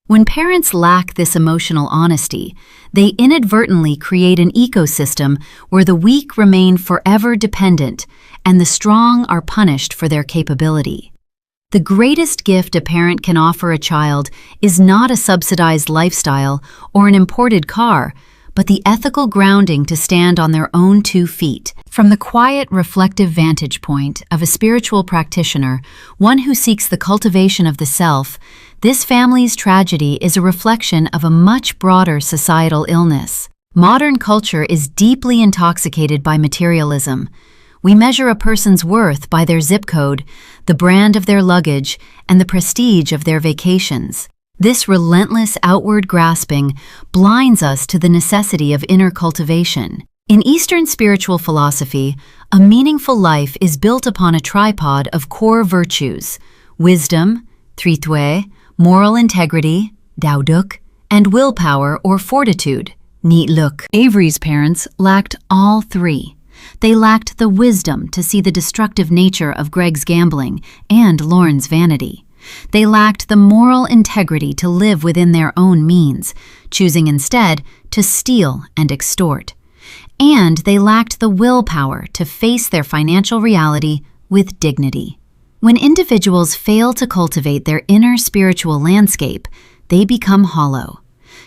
When parents lack this emotional honesty, they inadvertently create an ecosystem where the weak remain forever dependent and the strong are punished for their capability. The greatest gift a parent can offer a child is not a subsidized lifestyle or an imported car, but the ethical grounding to stand on their own 2 feet. From the quiet, reflective vantage point of a spiritual practitioner, one who seeks the cultivation of the self, this family's tragedy is a reflection of a much broader societal illness. Modern culture is deeply intoxicated by materialism. We measure a person's worth by their zip code, the brand of their luggage, and the prestige of their vacations. This relentless outward grasping blinds us to the necessity of inner cultivation. In Eastern spiritual philosophy, a meaningful life is built upon a tripod of core virtues: wisdom, tritwe, moral integrity, dauduk, and willpower or fortitude, nitluk. Avery's parents lacked all 3. They lacked the wisdom to see the destructive nature of Greg's gambling and Lauren's vanity. They lacked the moral integrity to live within their own means, choosing instead to steal and extort. And they lacked the willpower to face their financial reality with dignity. When individuals fail to cultivate their inner spiritual landscape, they become hollow.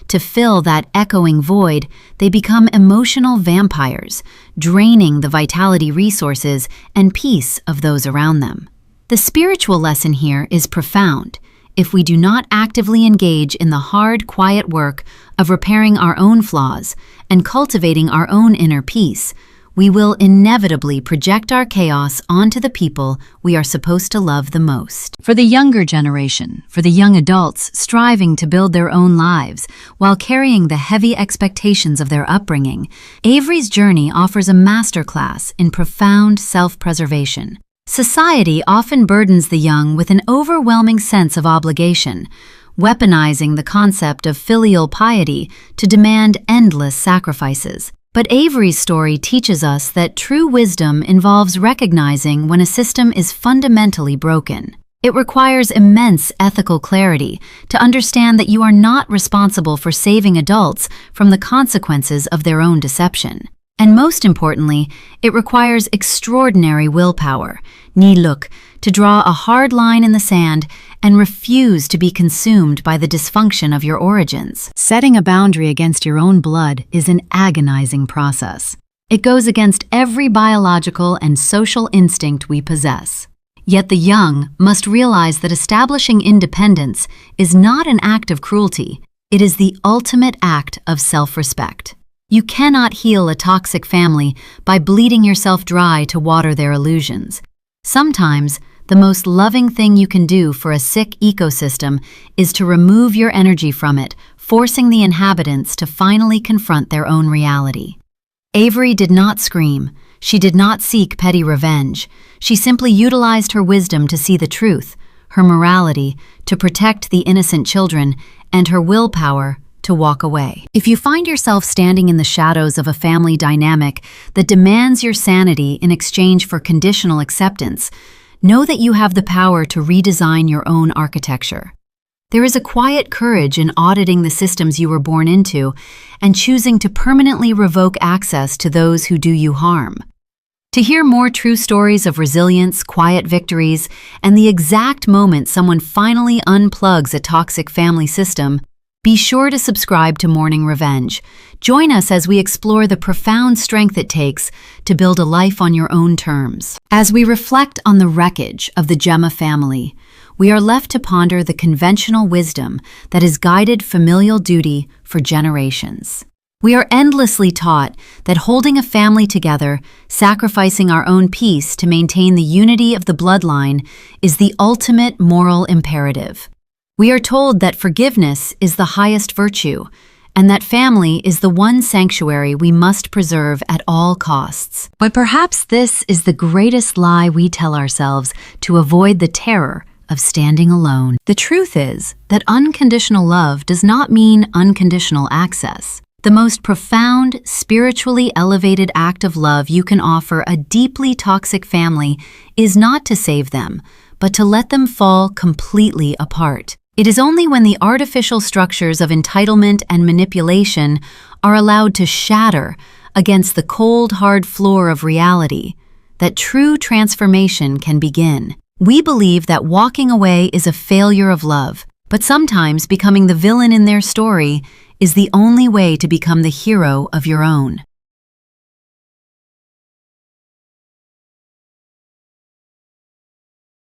To fill that echoing void, they become emotional vampires, draining the vitality, resources, and peace of those around them. The spiritual lesson here is profound. If we do not actively engage in the hard, quiet work of repairing our own flaws and cultivating our own inner peace, we will inevitably project our chaos onto the people we are supposed to love the most. For the younger generation, for the young adults striving to build their own lives while carrying the heavy expectations of their upbringing, Avery's journey offers a masterclass in profound self-preservation. Society often burdens the young with an overwhelming sense of obligation, weaponizing the concept of filial piety to demand endless sacrifices. But Avery's story teaches us that true wisdom involves recognizing when a system is fundamentally broken. It requires immense ethical clarity to understand that you are not responsible for saving adults from the consequences of their own deception. And most importantly, it requires extraordinary willpower, niluk, to draw a hard line in the sand and refuse to be consumed by the dysfunction of your origins. Setting a boundary against your own blood is an agonizing process. It goes against every biological and social instinct we possess. Yet the young must realize that establishing independence is not an act of cruelty. It is the ultimate act of self-respect. You cannot heal a toxic family by bleeding yourself dry to water their illusions. Sometimes, the most loving thing you can do for a sick ecosystem is to remove your energy from it, forcing the inhabitants to finally confront their own reality. Avery did not scream. She did not seek petty revenge. She simply utilized her wisdom to see the truth, her morality to protect the innocent children, and her willpower to walk away. If you find yourself standing in the shadows of a family dynamic that demands your sanity in exchange for conditional acceptance, know that you have the power to redesign your own architecture. There is a quiet courage in auditing the systems you were born into and choosing to permanently revoke access to those who do you harm. To hear more true stories of resilience, quiet victories, and the exact moment someone finally unplugs a toxic family system, be sure to subscribe to Morning Revenge. Join us as we explore the profound strength it takes to build a life on your own terms. As we reflect on the wreckage of the Gemma family, we are left to ponder the conventional wisdom that has guided familial duty for generations. We are endlessly taught that holding a family together, sacrificing our own peace to maintain the unity of the bloodline, is the ultimate moral imperative. We are told that forgiveness is the highest virtue, and that family is the one sanctuary we must preserve at all costs. But perhaps this is the greatest lie we tell ourselves to avoid the terror of standing alone. The truth is that unconditional love does not mean unconditional access. The most profound, spiritually elevated act of love you can offer a deeply toxic family is not to save them, but to let them fall completely apart. It is only when the artificial structures of entitlement and manipulation are allowed to shatter against the cold, hard floor of reality that true transformation can begin. We believe that walking away is a failure of love, but sometimes becoming the villain in their story is the only way to become the hero of your own.